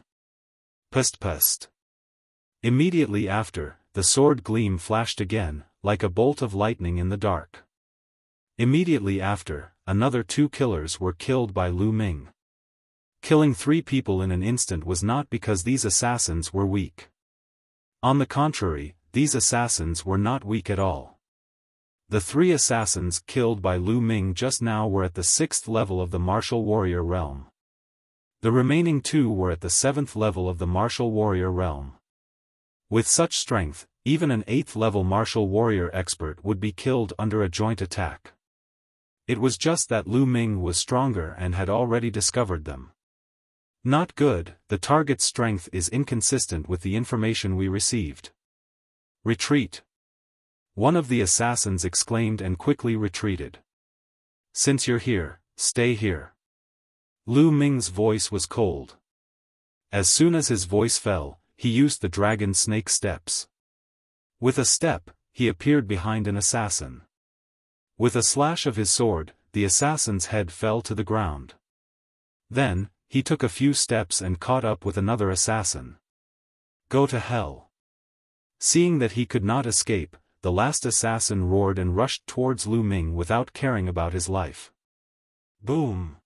Pust pust. Immediately after, the sword gleam flashed again, like a bolt of lightning in the dark. Immediately after, another 2 killers were killed by Lu Ming. Killing 3 people in an instant was not because these assassins were weak. On the contrary, these assassins were not weak at all. The 3 assassins killed by Lu Ming just now were at the 6th level of the martial warrior realm. The remaining 2 were at the 7th level of the martial warrior realm. With such strength, even an 8th level martial warrior expert would be killed under a joint attack. It was just that Lu Ming was stronger and had already discovered them. Not good, the target's strength is inconsistent with the information we received. Retreat! One of the assassins exclaimed and quickly retreated. Since you're here, stay here. Lu Ming's voice was cold. As soon as his voice fell, he used the dragon snake steps. With a step, he appeared behind an assassin. With a slash of his sword, the assassin's head fell to the ground. Then, he took a few steps and caught up with another assassin. Go to hell! Seeing that he could not escape, the last assassin roared and rushed towards Lu Ming without caring about his life. Boom!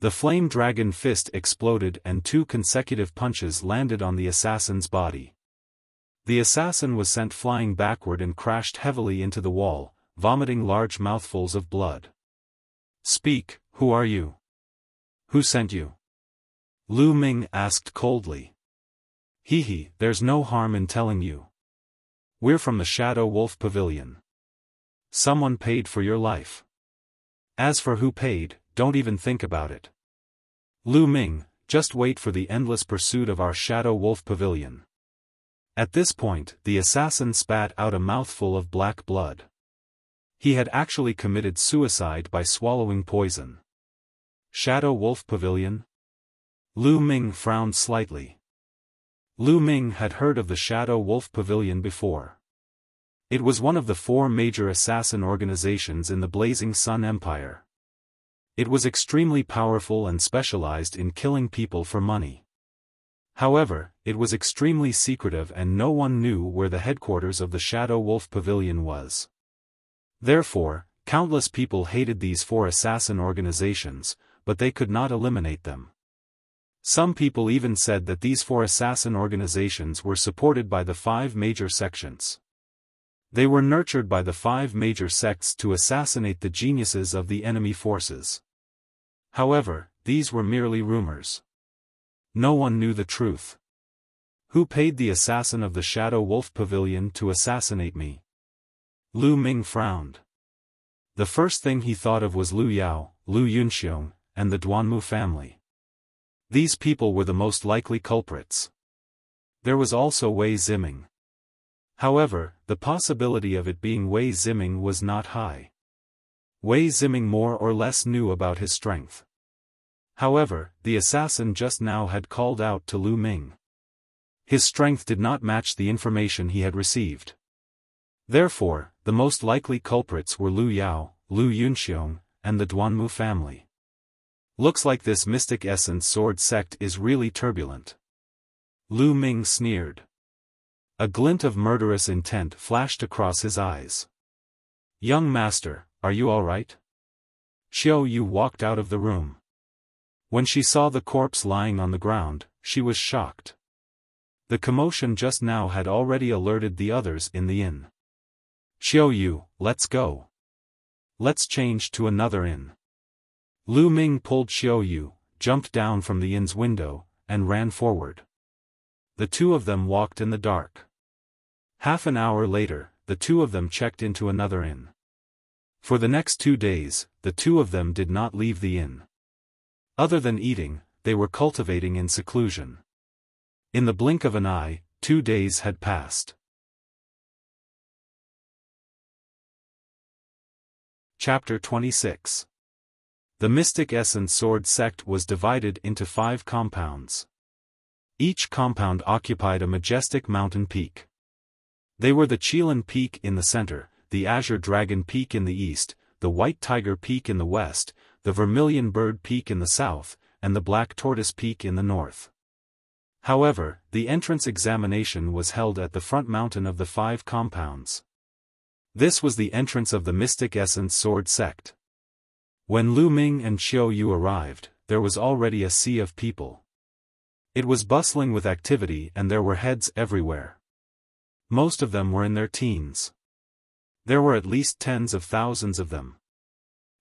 The flame dragon fist exploded and 2 consecutive punches landed on the assassin's body. The assassin was sent flying backward and crashed heavily into the wall, vomiting large mouthfuls of blood. Speak, who are you? Who sent you? Lu Ming asked coldly. Hee, there's no harm in telling you. We're from the Shadow Wolf Pavilion. Someone paid for your life. As for who paid, don't even think about it. Lu Ming, just wait for the endless pursuit of our Shadow Wolf Pavilion. At this point, the assassin spat out a mouthful of black blood. He had actually committed suicide by swallowing poison. Shadow Wolf Pavilion? Lu Ming frowned slightly. Lu Ming had heard of the Shadow Wolf Pavilion before. It was one of the 4 major assassin organizations in the Blazing Sun Empire. It was extremely powerful and specialized in killing people for money. However, it was extremely secretive and no one knew where the headquarters of the Shadow Wolf Pavilion was. Therefore, countless people hated these 4 assassin organizations, but they could not eliminate them. Some people even said that these 4 assassin organizations were supported by the 5 major sections. They were nurtured by the 5 major sects to assassinate the geniuses of the enemy forces. However, these were merely rumors. No one knew the truth. Who paid the assassin of the Shadow Wolf Pavilion to assassinate me? Lu Ming frowned. The first thing he thought of was Lu Yao, Lu Yunxiong, and the Duanmu family. These people were the most likely culprits. There was also Wei Ziming. However, the possibility of it being Wei Ziming was not high. Wei Ziming more or less knew about his strength. However, the assassin just now had called out to Lu Ming. His strength did not match the information he had received. Therefore, the most likely culprits were Lu Yao, Lu Yunxiong, and the Duanmu family. Looks like this Mystic Essence Sword sect is really turbulent. Lu Ming sneered. A glint of murderous intent flashed across his eyes. Young master, are you all right? Xiao Yu walked out of the room. When she saw the corpse lying on the ground, she was shocked. The commotion just now had already alerted the others in the inn. Xiao Yu, let's go. Let's change to another inn. Lu Ming pulled Xiao Yu, jumped down from the inn's window, and ran forward. The 2 of them walked in the dark. Half an hour later, the 2 of them checked into another inn. For the next 2 days, the 2 of them did not leave the inn. Other than eating, they were cultivating in seclusion. In the blink of an eye, 2 days had passed. Chapter 26. The Mystic Essence Sword sect was divided into 5 compounds. Each compound occupied a majestic mountain peak. They were the Qilin Peak in the center, the Azure Dragon Peak in the east, the White Tiger Peak in the west, the Vermilion Bird Peak in the south, and the Black Tortoise Peak in the north. However, the entrance examination was held at the front mountain of the 5 compounds. This was the entrance of the Mystic Essence Sword sect. When Lu Ming and Xiao Yu arrived, there was already a sea of people. It was bustling with activity and there were heads everywhere. Most of them were in their teens. There were at least tens of thousands of them.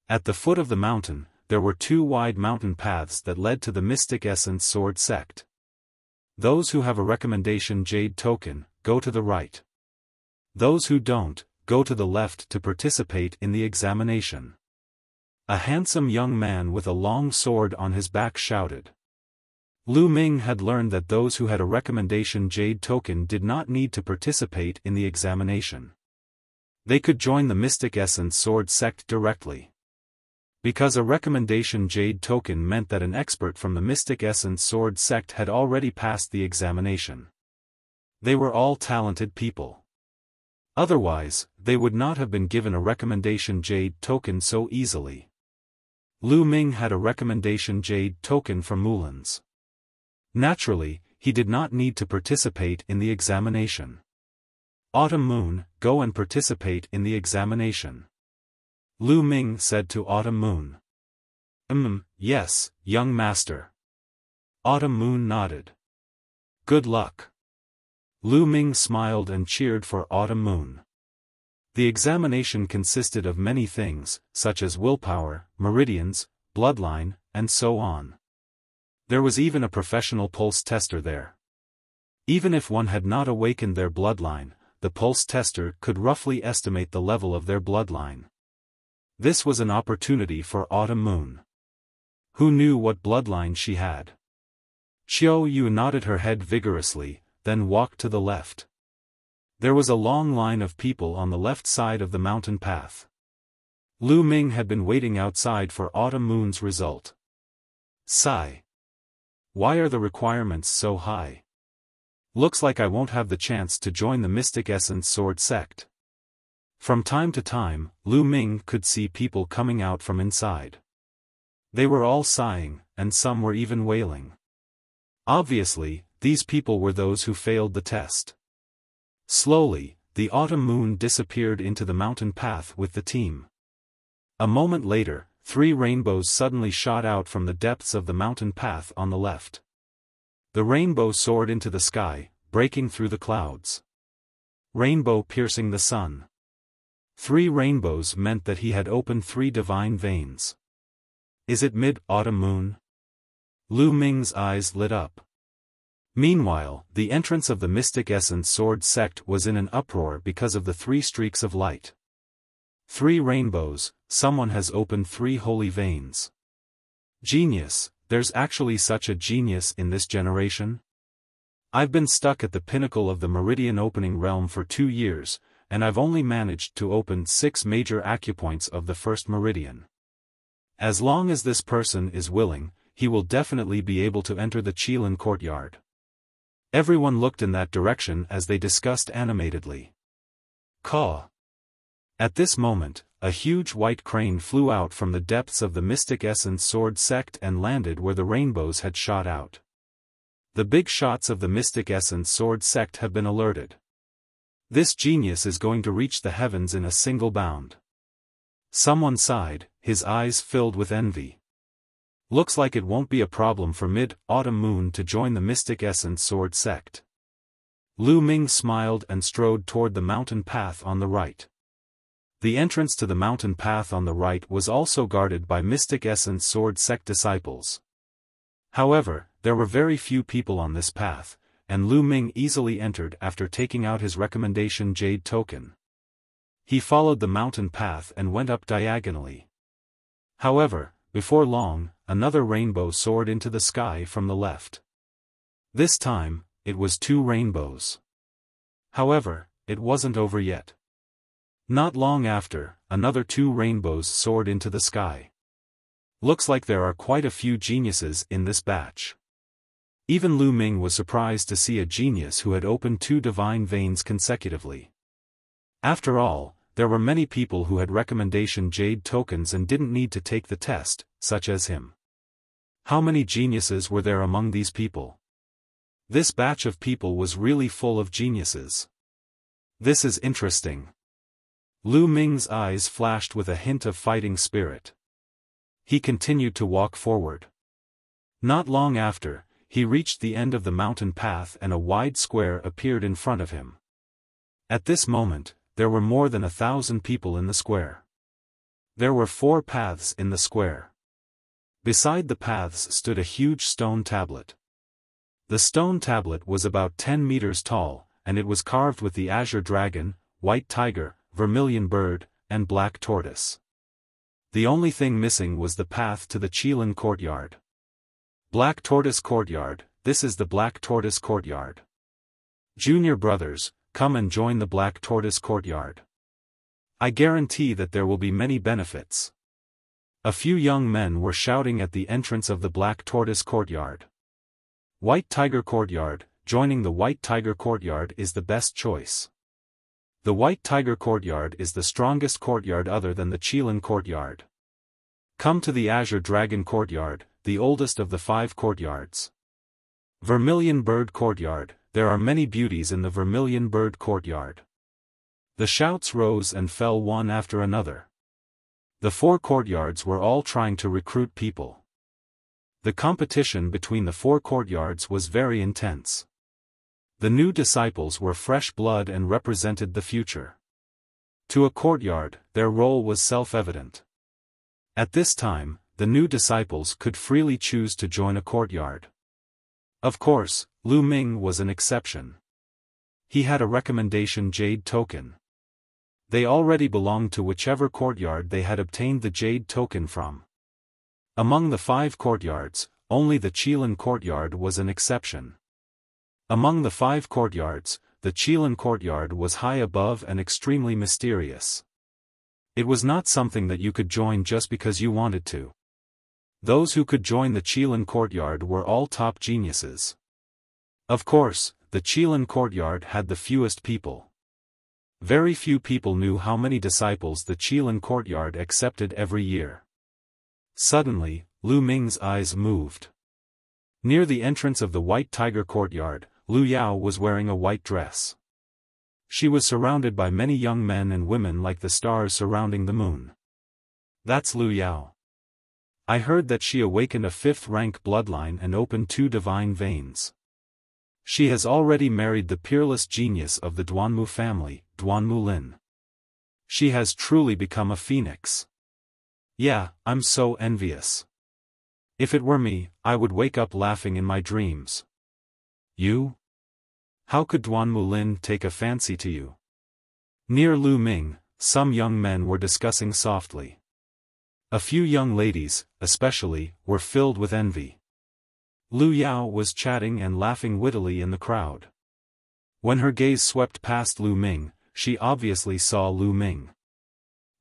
At the foot of the mountain, there were 2 wide mountain paths that led to the Mystic Essence Sword sect. Those who have a recommendation jade token, go to the right. Those who don't, go to the left to participate in the examination. A handsome young man with a long sword on his back shouted. Lu Ming had learned that those who had a recommendation jade token did not need to participate in the examination. They could join the Mystic Essence Sword sect directly. Because a recommendation jade token meant that an expert from the Mystic Essence Sword sect had already passed the examination. They were all talented people. Otherwise, they would not have been given a recommendation jade token so easily. Lu Ming had a recommendation jade token from Mulan's. Naturally, he did not need to participate in the examination. Autumn Moon, go and participate in the examination. Lu Ming said to Autumn Moon. Yes, young master. Autumn Moon nodded. Good luck. Lu Ming smiled and cheered for Autumn Moon. The examination consisted of many things, such as willpower, meridians, bloodline, and so on. There was even a professional pulse tester there. Even if one had not awakened their bloodline, the pulse tester could roughly estimate the level of their bloodline. This was an opportunity for Autumn Moon. Who knew what bloodline she had? Xiao Yu nodded her head vigorously, then walked to the left. There was a long line of people on the left side of the mountain path. Lu Ming had been waiting outside for Autumn Moon's result. Sigh. Why are the requirements so high? Looks like I won't have the chance to join the Mystic Essence Sword sect. From time to time, Lu Ming could see people coming out from inside. They were all sighing, and some were even wailing. Obviously, these people were those who failed the test. Slowly, the Autumn Moon disappeared into the mountain path with the team. A moment later, 3 rainbows suddenly shot out from the depths of the mountain path on the left. The rainbow soared into the sky, breaking through the clouds. Rainbow piercing the sun. 3 rainbows meant that he had opened 3 divine veins. Is it Mid-Autumn Moon? Lu Ming's eyes lit up. Meanwhile, the entrance of the Mystic Essence Sword sect was in an uproar because of the 3 streaks of light. 3 rainbows, someone has opened 3 holy veins. Genius, there's actually such a genius in this generation? I've been stuck at the pinnacle of the meridian opening realm for 2 years, and I've only managed to open 6 major acupoints of the first meridian. As long as this person is willing, he will definitely be able to enter the Qilin courtyard. Everyone looked in that direction as they discussed animatedly. Caw. At this moment, a huge white crane flew out from the depths of the Mystic Essence Sword sect and landed where the rainbows had shot out. The big shots of the Mystic Essence Sword sect have been alerted. This genius is going to reach the heavens in a single bound. Someone sighed, his eyes filled with envy. Looks like it won't be a problem for Mid-Autumn Moon to join the Mystic Essence Sword sect. Lu Ming smiled and strode toward the mountain path on the right. The entrance to the mountain path on the right was also guarded by Mystic Essence Sword sect disciples. However, there were very few people on this path, and Lu Ming easily entered after taking out his recommendation jade token. He followed the mountain path and went up diagonally. However, before long, another rainbow soared into the sky from the left. This time, it was 2 rainbows. However, it wasn't over yet. Not long after, another 2 rainbows soared into the sky. Looks like there are quite a few geniuses in this batch. Even Lu Ming was surprised to see a genius who had opened 2 divine veins consecutively. After all, there were many people who had recommendation jade tokens and didn't need to take the test, such as him. How many geniuses were there among these people? This batch of people was really full of geniuses. This is interesting. Lu Ming's eyes flashed with a hint of fighting spirit. He continued to walk forward. Not long after, he reached the end of the mountain path and a wide square appeared in front of him. At this moment, there were more than 1,000 people in the square. There were 4 paths in the square. Beside the paths stood a huge stone tablet. The stone tablet was about 10 meters tall, and it was carved with the azure dragon, white tiger, vermilion bird, and black tortoise. The only thing missing was the path to the Qilin courtyard. Black Tortoise Courtyard, this is the Black Tortoise Courtyard. Junior brothers, come and join the Black Tortoise Courtyard. I guarantee that there will be many benefits. A few young men were shouting at the entrance of the Black Tortoise Courtyard. White Tiger Courtyard, joining the White Tiger Courtyard is the best choice. The White Tiger Courtyard is the strongest courtyard other than the Qilin Courtyard. Come to the Azure Dragon Courtyard, the oldest of the 5 courtyards. Vermilion Bird Courtyard, there are many beauties in the Vermilion Bird Courtyard. The shouts rose and fell one after another. The 4 courtyards were all trying to recruit people. The competition between the 4 courtyards was very intense. The new disciples were fresh blood and represented the future. To a courtyard, their role was self-evident. At this time, the new disciples could freely choose to join a courtyard. Of course, Lu Ming was an exception. He had a recommendation jade token. They already belonged to whichever courtyard they had obtained the jade token from. Among the 5 courtyards, only the Qilin courtyard was an exception. Among the 5 courtyards, the Qilin courtyard was high above and extremely mysterious. It was not something that you could join just because you wanted to. Those who could join the Qilin courtyard were all top geniuses. Of course, the Qilin courtyard had the fewest people. Very few people knew how many disciples the Qilin courtyard accepted every year. Suddenly, Lu Ming's eyes moved. Near the entrance of the White Tiger courtyard, Lu Yao was wearing a white dress. She was surrounded by many young men and women like the stars surrounding the moon. That's Lu Yao. I heard that she awakened a 5th-rank bloodline and opened 2 divine veins. She has already married the peerless genius of the Duanmu family, Duanmu Lin. She has truly become a phoenix. Yeah, I'm so envious. If it were me, I would wake up laughing in my dreams. You? How could Duanmu Lin take a fancy to you? Near Lu Ming, some young men were discussing softly. A few young ladies, especially, were filled with envy. Lu Yao was chatting and laughing wittily in the crowd. When her gaze swept past Lu Ming, she obviously saw Lu Ming.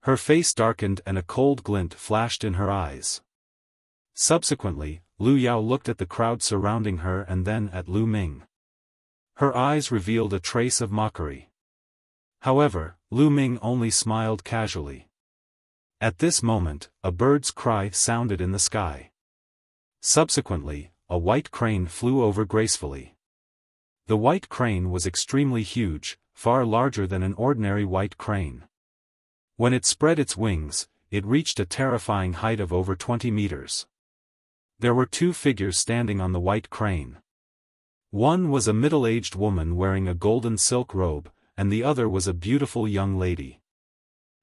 Her face darkened and a cold glint flashed in her eyes. Subsequently, Lu Yao looked at the crowd surrounding her and then at Lu Ming. Her eyes revealed a trace of mockery. However, Lu Ming only smiled casually. At this moment, a bird's cry sounded in the sky. Subsequently, a white crane flew over gracefully. The white crane was extremely huge, far larger than an ordinary white crane. When it spread its wings, it reached a terrifying height of over 20 meters. There were 2 figures standing on the white crane. One was a middle-aged woman wearing a golden silk robe, and the other was a beautiful young lady.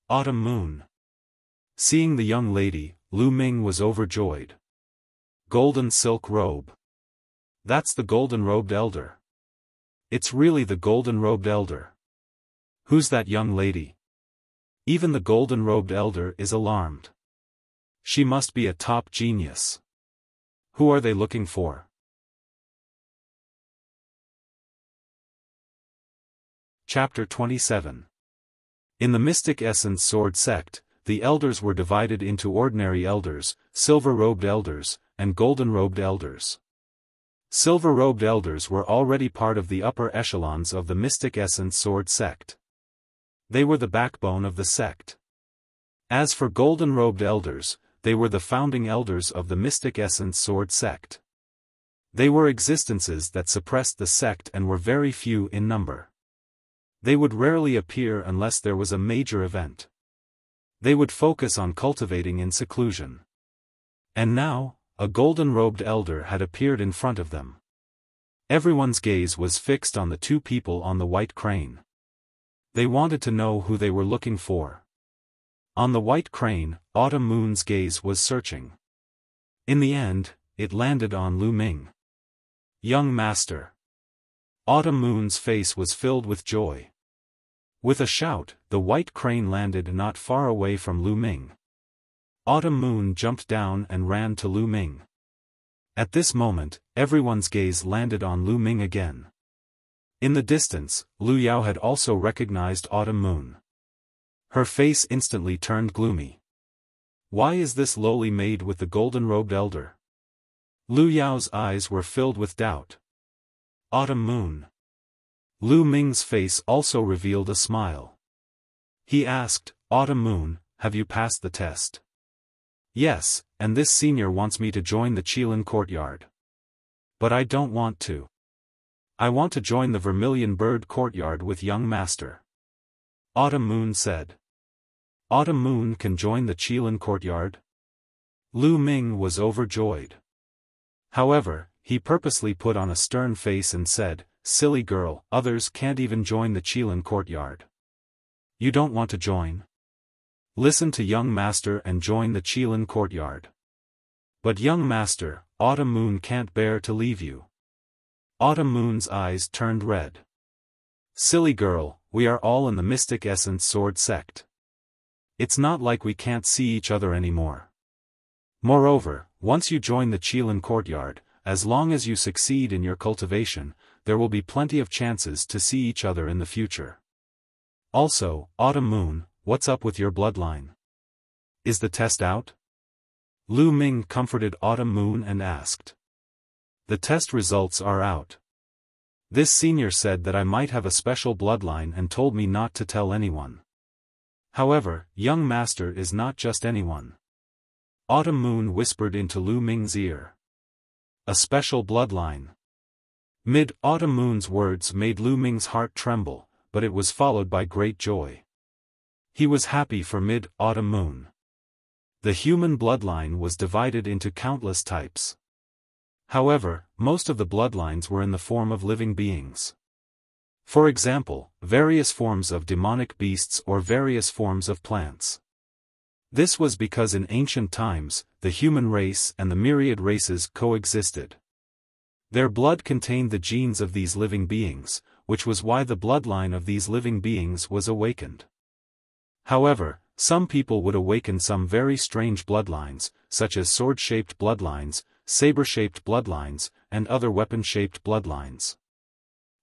Autumn Moon. Seeing the young lady, Lu Ming was overjoyed. Golden silk robe. That's the golden-robed elder. It's really the golden-robed elder. Who's that young lady? Even the golden-robed elder is alarmed. She must be a top genius. Who are they looking for? Chapter 27. In the Mystic Essence Sword sect, the elders were divided into ordinary elders, silver-robed elders, and golden-robed elders. Silver-robed elders were already part of the upper echelons of the Mystic Essence Sword sect. They were the backbone of the sect. As for golden-robed elders, they were the founding elders of the Mystic Essence Sword sect. They were existences that suppressed the sect and were very few in number. They would rarely appear unless there was a major event. They would focus on cultivating in seclusion. And now, a golden-robed elder had appeared in front of them. Everyone's gaze was fixed on the 2 people on the white crane. They wanted to know who they were looking for. On the white crane, Autumn Moon's gaze was searching. In the end, it landed on Lu Ming. Young Master. Autumn Moon's face was filled with joy. With a shout, the white crane landed not far away from Lu Ming. Autumn Moon jumped down and ran to Lu Ming. At this moment, everyone's gaze landed on Lu Ming again. In the distance, Lu Yao had also recognized Autumn Moon. Her face instantly turned gloomy. Why is this lowly maid with the golden-robed elder? Lu Yao's eyes were filled with doubt. Autumn Moon. Lu Ming's face also revealed a smile. He asked, Autumn Moon, have you passed the test? Yes, and this senior wants me to join the Qilin courtyard. But I don't want to. I want to join the Vermilion Bird courtyard with young master. Autumn Moon said. Autumn Moon can join the Qilin courtyard? Lu Ming was overjoyed. However, he purposely put on a stern face and said, Silly girl, others can't even join the Qilin courtyard. You don't want to join? Listen to young master and join the Qilin courtyard. But young master, Autumn Moon can't bear to leave you. Autumn Moon's eyes turned red. Silly girl, we are all in the Mystic Essence Sword sect. It's not like we can't see each other anymore. Moreover, once you join the Qilin courtyard, as long as you succeed in your cultivation, there will be plenty of chances to see each other in the future. Also, Autumn Moon, what's up with your bloodline? Is the test out? Lu Ming comforted Autumn Moon and asked. The test results are out. This senior said that I might have a special bloodline and told me not to tell anyone. However, young master is not just anyone. Autumn Moon whispered into Lu Ming's ear. A special bloodline. Mid-Autumn Moon's words made Lu Ming's heart tremble, but it was followed by great joy. He was happy for Mid-Autumn Moon. The human bloodline was divided into countless types. However, most of the bloodlines were in the form of living beings. For example, various forms of demonic beasts or various forms of plants. This was because in ancient times, the human race and the myriad races coexisted. Their blood contained the genes of these living beings, which was why the bloodline of these living beings was awakened. However, some people would awaken some very strange bloodlines, such as sword-shaped bloodlines, saber-shaped bloodlines, and other weapon-shaped bloodlines.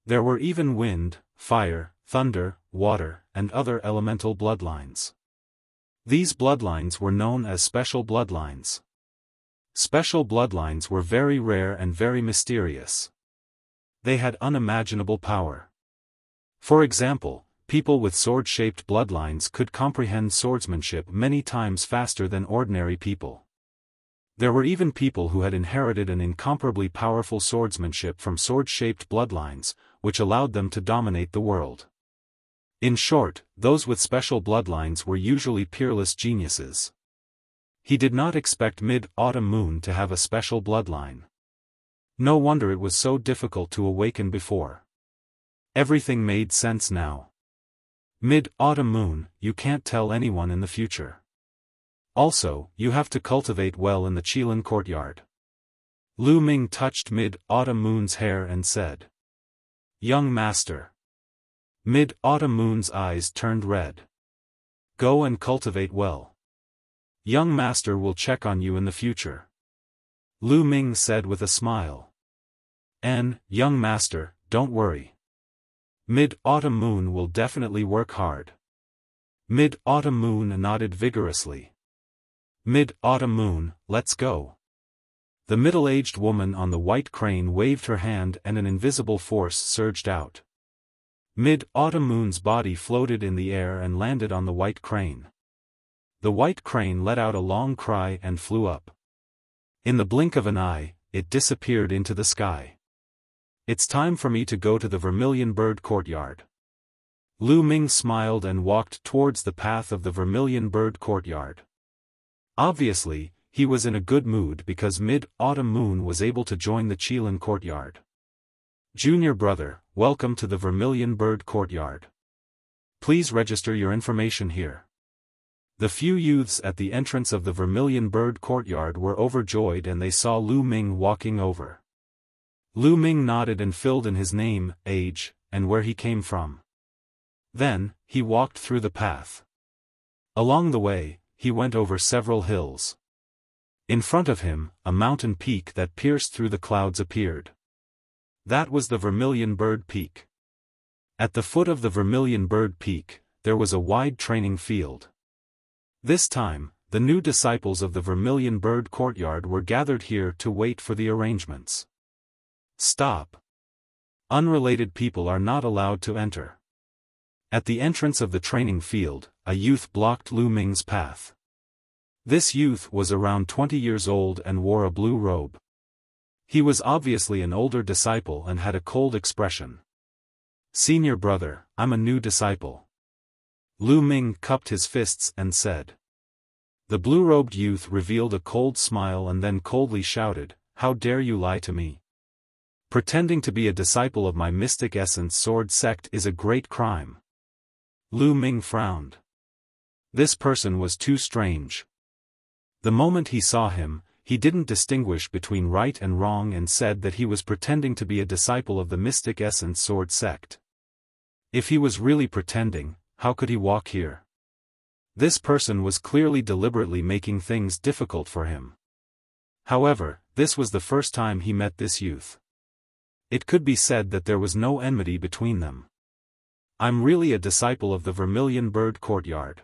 There were even wind, fire, thunder, water, and other elemental bloodlines. These bloodlines were known as special bloodlines. Special bloodlines were very rare and very mysterious. They had unimaginable power. For example, people with sword-shaped bloodlines could comprehend swordsmanship many times faster than ordinary people. There were even people who had inherited an incomparably powerful swordsmanship from sword-shaped bloodlines, which allowed them to dominate the world. In short, those with special bloodlines were usually peerless geniuses. He did not expect Mid-Autumn Moon to have a special bloodline. No wonder it was so difficult to awaken before. Everything made sense now. Mid-Autumn Moon, you can't tell anyone in the future. Also, you have to cultivate well in the Qilin courtyard. Lu Ming touched Mid-Autumn Moon's hair and said. Young master. Mid-Autumn Moon's eyes turned red. Go and cultivate well. Young master will check on you in the future. Lu Ming said with a smile. And, young master, don't worry. Mid-Autumn Moon will definitely work hard. Mid-Autumn Moon nodded vigorously. Mid-Autumn Moon, let's go. The middle-aged woman on the white crane waved her hand and an invisible force surged out. Mid-Autumn Moon's body floated in the air and landed on the white crane. The white crane let out a long cry and flew up. In the blink of an eye, it disappeared into the sky. It's time for me to go to the Vermilion Bird courtyard. Lu Ming smiled and walked towards the path of the Vermilion Bird courtyard. Obviously, he was in a good mood because Mid-Autumn Moon was able to join the Qilin courtyard. Junior brother, welcome to the Vermilion Bird courtyard. Please register your information here. The few youths at the entrance of the Vermilion Bird courtyard were overjoyed and they saw Lu Ming walking over. Lu Ming nodded and filled in his name, age, and where he came from. Then, he walked through the path. Along the way, he went over several hills. In front of him, a mountain peak that pierced through the clouds appeared. That was the Vermilion Bird Peak. At the foot of the Vermilion Bird Peak, there was a wide training field. This time, the new disciples of the Vermilion Bird courtyard were gathered here to wait for the arrangements. Stop. Unrelated people are not allowed to enter. At the entrance of the training field, a youth blocked Lu Ming's path. This youth was around 20 years old and wore a blue robe. He was obviously an older disciple and had a cold expression. Senior brother, I'm a new disciple. Lu Ming cupped his fists and said. The blue-robed youth revealed a cold smile and then coldly shouted, How dare you lie to me? Pretending to be a disciple of my mystic essence sword sect is a great crime. Lu Ming frowned. This person was too strange. The moment he saw him, he didn't distinguish between right and wrong and said that he was pretending to be a disciple of the mystic essence sword sect. If he was really pretending, how could he walk here? This person was clearly deliberately making things difficult for him. However, this was the first time he met this youth. It could be said that there was no enmity between them. I'm really a disciple of the Vermilion Bird Courtyard.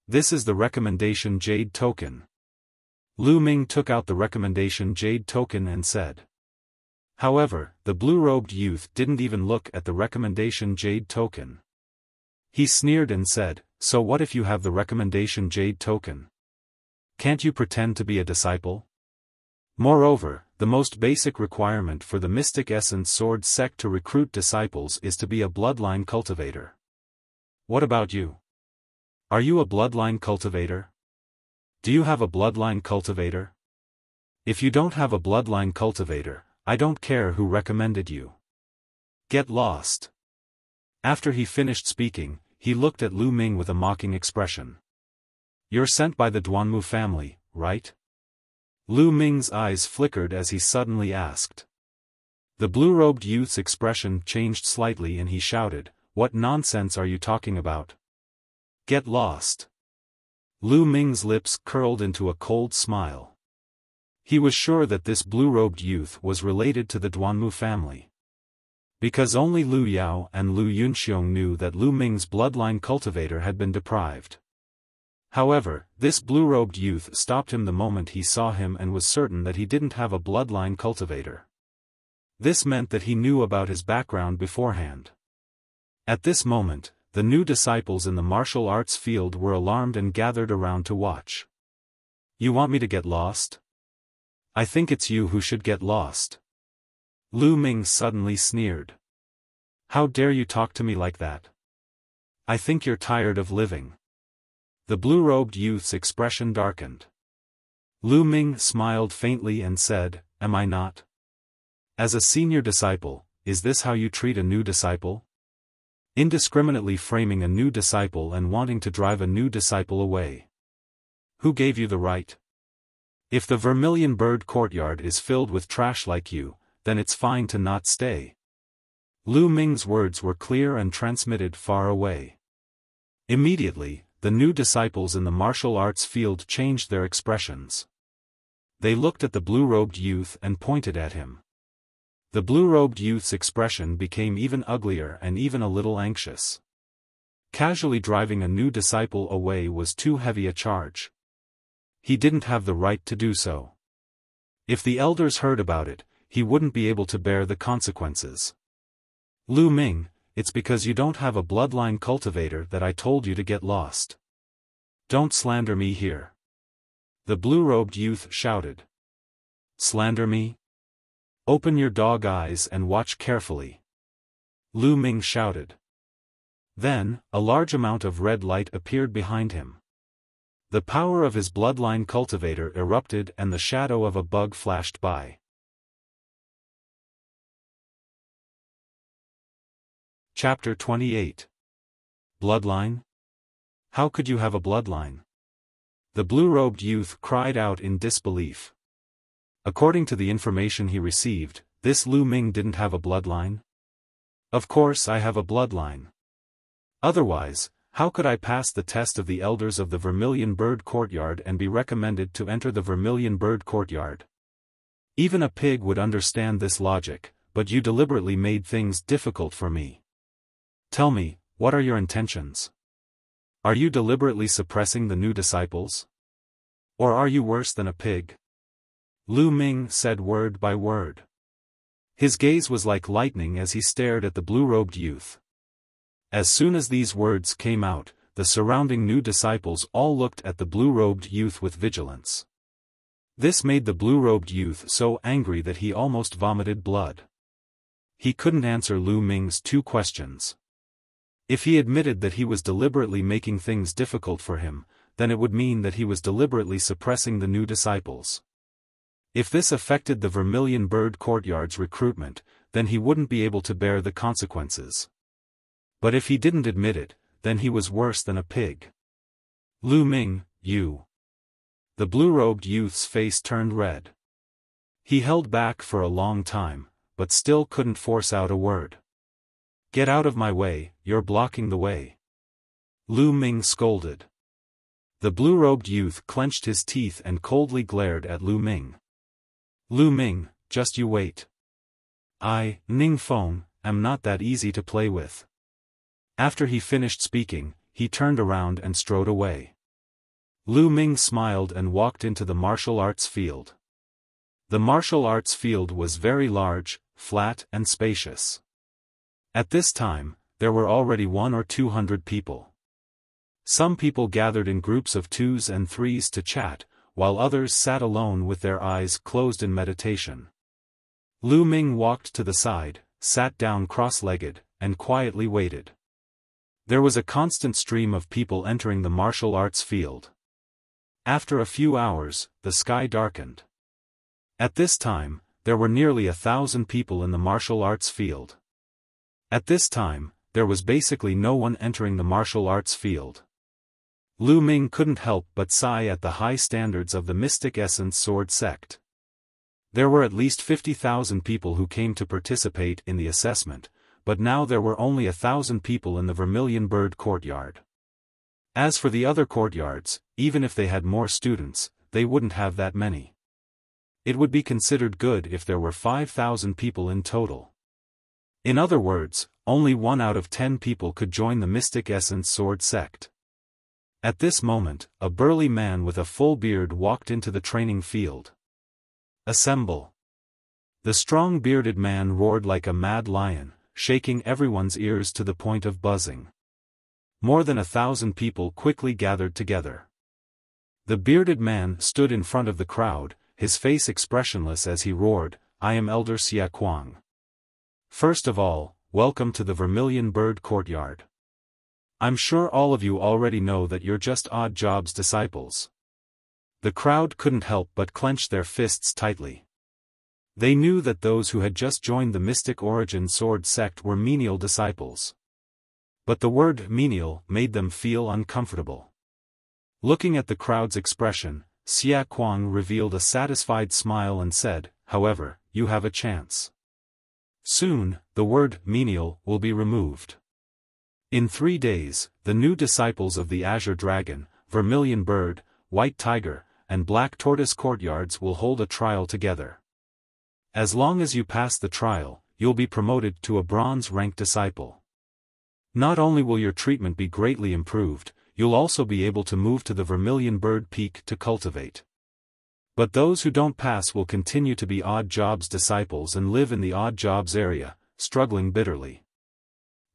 This is the recommendation jade token. Lu Ming took out the recommendation jade token and said. However, the blue-robed youth didn't even look at the recommendation jade token. He sneered and said, "So what if you have the recommendation jade token? Can't you pretend to be a disciple? Moreover, the most basic requirement for the Mystic Essence Sword sect to recruit disciples is to be a bloodline cultivator. What about you? Are you a bloodline cultivator? Do you have a bloodline cultivator? If you don't have a bloodline cultivator, I don't care who recommended you. Get lost." After he finished speaking, he looked at Lu Ming with a mocking expression. "You're sent by the Duanmu family, right?" Lu Ming's eyes flickered as he suddenly asked. The blue-robed youth's expression changed slightly and he shouted, "What nonsense are you talking about? Get lost." Lu Ming's lips curled into a cold smile. He was sure that this blue-robed youth was related to the Duanmu family. Because only Lu Yao and Lu Yunxiong knew that Lu Ming's bloodline cultivator had been deprived. However, this blue-robed youth stopped him the moment he saw him and was certain that he didn't have a bloodline cultivator. This meant that he knew about his background beforehand. At this moment, the new disciples in the martial arts field were alarmed and gathered around to watch. "You want me to get lost? I think it's you who should get lost." Lu Ming suddenly sneered. "How dare you talk to me like that? I think you're tired of living." The blue-robed youth's expression darkened. Lu Ming smiled faintly and said, "Am I not? As a senior disciple, is this how you treat a new disciple? Indiscriminately framing a new disciple and wanting to drive a new disciple away. Who gave you the right? If the Vermilion Bird Courtyard is filled with trash like you, then it's fine to not stay." Lu Ming's words were clear and transmitted far away. Immediately, the new disciples in the martial arts field changed their expressions. They looked at the blue-robed youth and pointed at him. The blue-robed youth's expression became even uglier and even a little anxious. Casually driving a new disciple away was too heavy a charge. He didn't have the right to do so. If the elders heard about it, he wouldn't be able to bear the consequences. "Lu Ming, it's because you don't have a bloodline cultivator that I told you to get lost. Don't slander me here." The blue-robed youth shouted. "Slander me? Open your dog eyes and watch carefully." Lu Ming shouted. Then, a large amount of red light appeared behind him. The power of his bloodline cultivator erupted and the shadow of a bug flashed by. Chapter 28. Bloodline? How could you have a bloodline? The blue-robed youth cried out in disbelief. According to the information he received, this Lu Ming didn't have a bloodline? Of course I have a bloodline. Otherwise, how could I pass the test of the elders of the Vermilion Bird Courtyard and be recommended to enter the Vermilion Bird Courtyard? Even a pig would understand this logic, but you deliberately made things difficult for me. Tell me, what are your intentions? Are you deliberately suppressing the new disciples? Or are you worse than a pig? Lu Ming said word by word. His gaze was like lightning as he stared at the blue-robed youth. As soon as these words came out, the surrounding new disciples all looked at the blue-robed youth with vigilance. This made the blue-robed youth so angry that he almost vomited blood. He couldn't answer Lu Ming's two questions. If he admitted that he was deliberately making things difficult for him, then it would mean that he was deliberately suppressing the new disciples. If this affected the Vermilion Bird Courtyard's recruitment, then he wouldn't be able to bear the consequences. But if he didn't admit it, then he was worse than a pig. "Lu Ming, you..." The blue-robed youth's face turned red. He held back for a long time, but still couldn't force out a word. "Get out of my way, you're blocking the way." Lu Ming scolded. The blue-robed youth clenched his teeth and coldly glared at Lu Ming. Lu Ming, just you wait. I, Ning Feng, am not that easy to play with. After he finished speaking, he turned around and strode away. Lu Ming smiled and walked into the martial arts field. The martial arts field was very large, flat and spacious. At this time, there were already 100 or 200 people. Some people gathered in groups of 2s and 3s to chat, while others sat alone with their eyes closed in meditation. Lu Ming walked to the side, sat down cross-legged, and quietly waited. There was a constant stream of people entering the martial arts field. After a few hours, the sky darkened. At this time, there were nearly 1,000 people in the martial arts field. At this time, there was basically no one entering the martial arts field. Lu Ming couldn't help but sigh at the high standards of the Mystic Essence Sword sect. There were at least 50,000 people who came to participate in the assessment, but now there were only 1,000 people in the Vermilion Bird courtyard. As for the other courtyards, even if they had more students, they wouldn't have that many. It would be considered good if there were 5,000 people in total. In other words, only 1 out of 10 people could join the Mystic Essence Sword sect. At this moment, a burly man with a full beard walked into the training field. Assemble! The strong bearded man roared like a mad lion, shaking everyone's ears to the point of buzzing. More than 1,000 people quickly gathered together. The bearded man stood in front of the crowd, his face expressionless as he roared, "I am Elder Xiaofan. First of all, welcome to the Vermilion Bird courtyard. I'm sure all of you already know that you're just Odd Job's disciples." The crowd couldn't help but clench their fists tightly. They knew that those who had just joined the Mystic Origin Sword sect were menial disciples. But the word menial made them feel uncomfortable. Looking at the crowd's expression, Xia Kuang revealed a satisfied smile and said, "However, you have a chance. Soon, the word menial will be removed. In 3 days, the new disciples of the Azure Dragon, Vermilion Bird, White Tiger, and Black Tortoise courtyards will hold a trial together. As long as you pass the trial, you'll be promoted to a bronze rank disciple. Not only will your treatment be greatly improved, you'll also be able to move to the Vermilion Bird Peak to cultivate. But those who don't pass will continue to be Odd Job's disciples and live in the Odd Jobs area, struggling bitterly.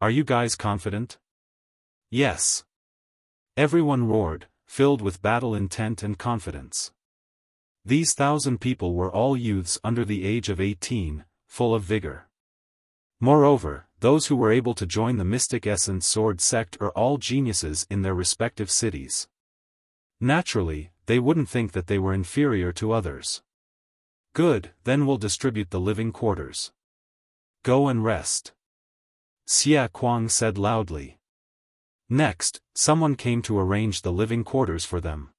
Are you guys confident?" "Yes." Everyone roared, filled with battle intent and confidence. These 1,000 people were all youths under the age of 18, full of vigor. Moreover, those who were able to join the Mystic Essence Sword sect are all geniuses in their respective cities. Naturally, they wouldn't think that they were inferior to others. "Good, then we'll distribute the living quarters. Go and rest," Xia Kuang said loudly. Next, someone came to arrange the living quarters for them.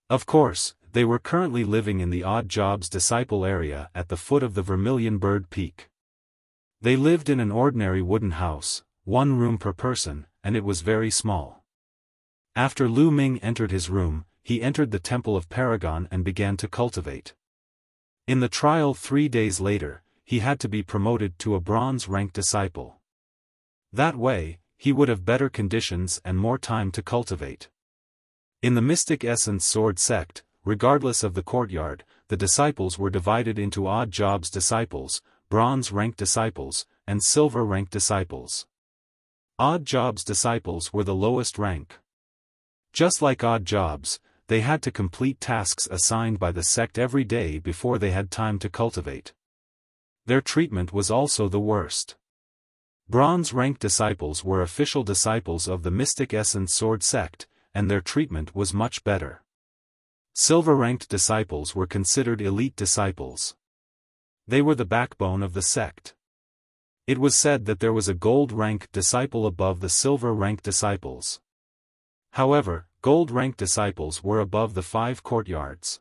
Of course, they were currently living in the Odd Job's disciple area at the foot of the Vermilion Bird Peak. They lived in an ordinary wooden house, 1 room per person, and it was very small. After Lu Ming entered his room, he entered the Temple of Paragon and began to cultivate. In the trial 3 days later, he had to be promoted to a bronze rank disciple. That way, he would have better conditions and more time to cultivate. In the Mystic Essence Sword sect, regardless of the courtyard, the disciples were divided into Odd Job's disciples, bronze rank disciples, and silver rank disciples. Odd Job's disciples were the lowest rank. Just like Odd Job's, they had to complete tasks assigned by the sect every day before they had time to cultivate. Their treatment was also the worst. Bronze rank disciples were official disciples of the Mystic Essence Sword sect, and their treatment was much better. Silver-ranked disciples were considered elite disciples. They were the backbone of the sect. It was said that there was a gold-rank disciple above the silver-rank disciples. However, gold-rank disciples were above the 5 courtyards.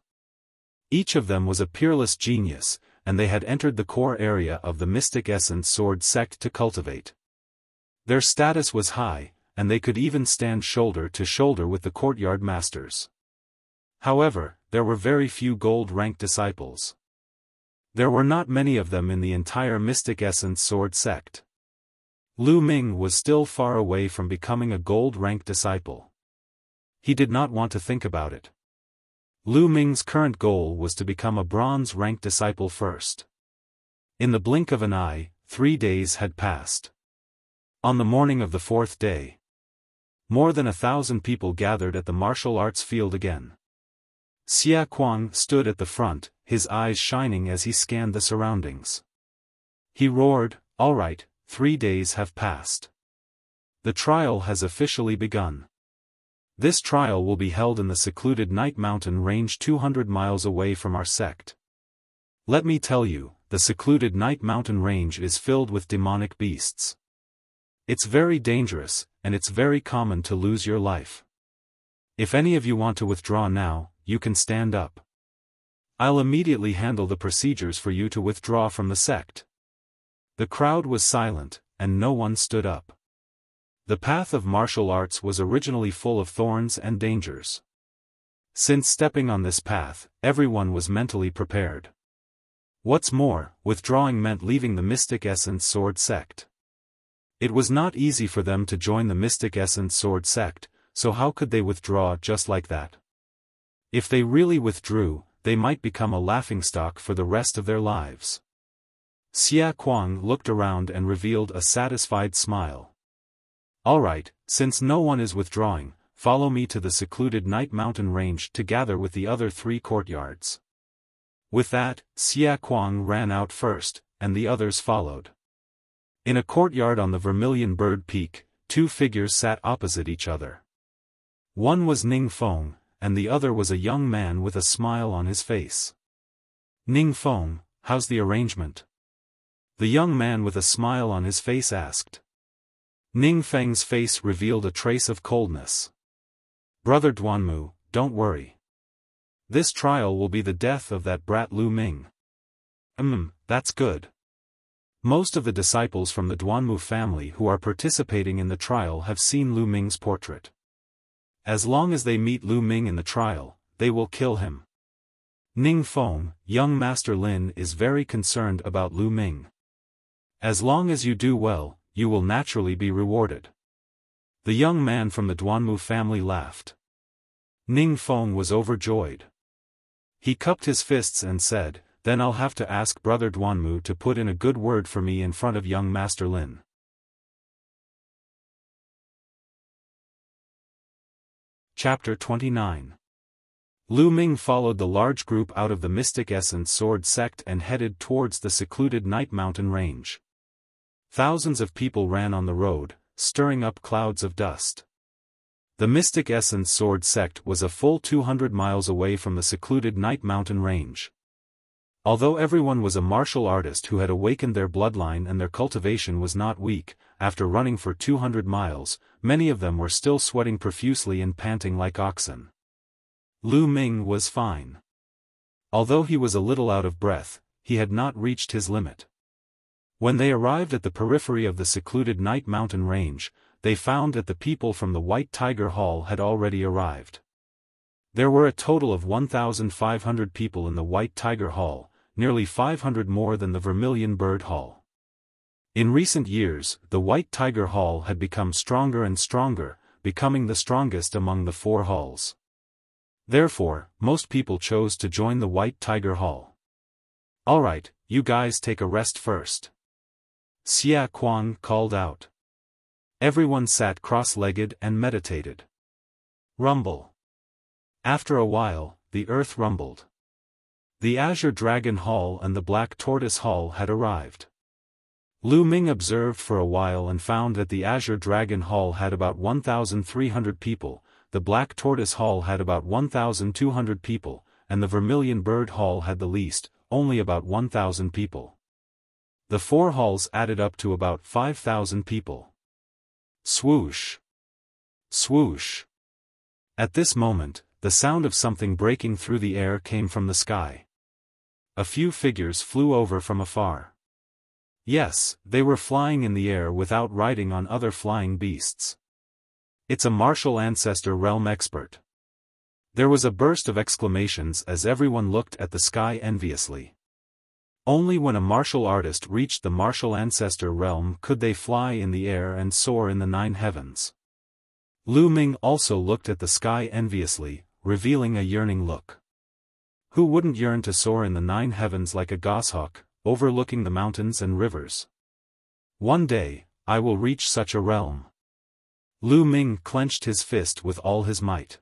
Each of them was a peerless genius, and they had entered the core area of the Mystic Essence Sword sect to cultivate. Their status was high, and they could even stand shoulder to shoulder with the courtyard masters. However, there were very few gold-rank disciples. There were not many of them in the entire Mystic Essence Sword sect. Lu Ming was still far away from becoming a gold-rank disciple. He did not want to think about it. Lu Ming's current goal was to become a bronze-rank disciple first. In the blink of an eye, 3 days had passed. On the morning of the 4th day, more than 1,000 people gathered at the martial arts field again. Xia Kuang stood at the front, his eyes shining as he scanned the surroundings. He roared, "All right, 3 days have passed. The trial has officially begun. This trial will be held in the secluded Night Mountain range 200 miles away from our sect. Let me tell you, the secluded Night Mountain range is filled with demonic beasts. It's very dangerous, and it's very common to lose your life. If any of you want to withdraw now, you can stand up. I'll immediately handle the procedures for you to withdraw from the sect." The crowd was silent, and no one stood up. The path of martial arts was originally full of thorns and dangers. Since stepping on this path, everyone was mentally prepared. What's more, withdrawing meant leaving the Mystic Essence Sword sect. It was not easy for them to join the Mystic Essence Sword sect, so how could they withdraw just like that? If they really withdrew, they might become a laughingstock for the rest of their lives. Xia Kuang looked around and revealed a satisfied smile. "All right, since no one is withdrawing, follow me to the secluded Night Mountain range to gather with the other 3 courtyards." With that, Xia Kuang ran out first, and the others followed. In a courtyard on the Vermilion Bird Peak, 2 figures sat opposite each other. One was Ning Feng, and the other was a young man with a smile on his face. "Ning Feng, how's the arrangement?" the young man with a smile on his face asked. Ning Feng's face revealed a trace of coldness. "Brother Duanmu, don't worry. This trial will be the death of that brat Lu Ming." That's good. Most of the disciples from the Duanmu family who are participating in the trial have seen Lu Ming's portrait. As long as they meet Lu Ming in the trial, they will kill him. Ning Feng, young Master Lin is very concerned about Lu Ming. As long as you do well, you will naturally be rewarded. The young man from the Duanmu family laughed. Ning Feng was overjoyed. He cupped his fists and said, "Then I'll have to ask Brother Duanmu to put in a good word for me in front of young Master Lin." Chapter 29. Lu Ming followed the large group out of the Mystic Essence Sword sect and headed towards the secluded Night Mountain range. Thousands of people ran on the road, stirring up clouds of dust. The Mystic Essence Sword sect was a full 200 miles away from the secluded Night Mountain range. Although everyone was a martial artist who had awakened their bloodline and their cultivation was not weak, after running for 200 miles, many of them were still sweating profusely and panting like oxen. Lu Ming was fine. Although he was a little out of breath, he had not reached his limit. When they arrived at the periphery of the secluded Night Mountain range, they found that the people from the White Tiger Hall had already arrived. There were a total of 1,500 people in the White Tiger Hall, nearly 500 more than the Vermilion Bird Hall. In recent years, the White Tiger Hall had become stronger and stronger, becoming the strongest among the 4 halls. Therefore, most people chose to join the White Tiger Hall. "All right, you guys take a rest first," Xia Kuang called out. Everyone sat cross-legged and meditated. Rumble. After a while, the earth rumbled. The Azure Dragon Hall and the Black Tortoise Hall had arrived. Lu Ming observed for a while and found that the Azure Dragon Hall had about 1,300 people, the Black Tortoise Hall had about 1,200 people, and the Vermilion Bird Hall had the least, only about 1,000 people. The 4 halls added up to about 5,000 people. Swoosh! Swoosh! At this moment, the sound of something breaking through the air came from the sky. A few figures flew over from afar. Yes, they were flying in the air without riding on other flying beasts. It's a martial ancestor realm expert. There was a burst of exclamations as everyone looked at the sky enviously. Only when a martial artist reached the martial ancestor realm could they fly in the air and soar in the 9 heavens. Lu Ming also looked at the sky enviously, revealing a yearning look. Who wouldn't yearn to soar in the 9 heavens like a goshawk, overlooking the mountains and rivers? One day, I will reach such a realm. Lu Ming clenched his fist with all his might.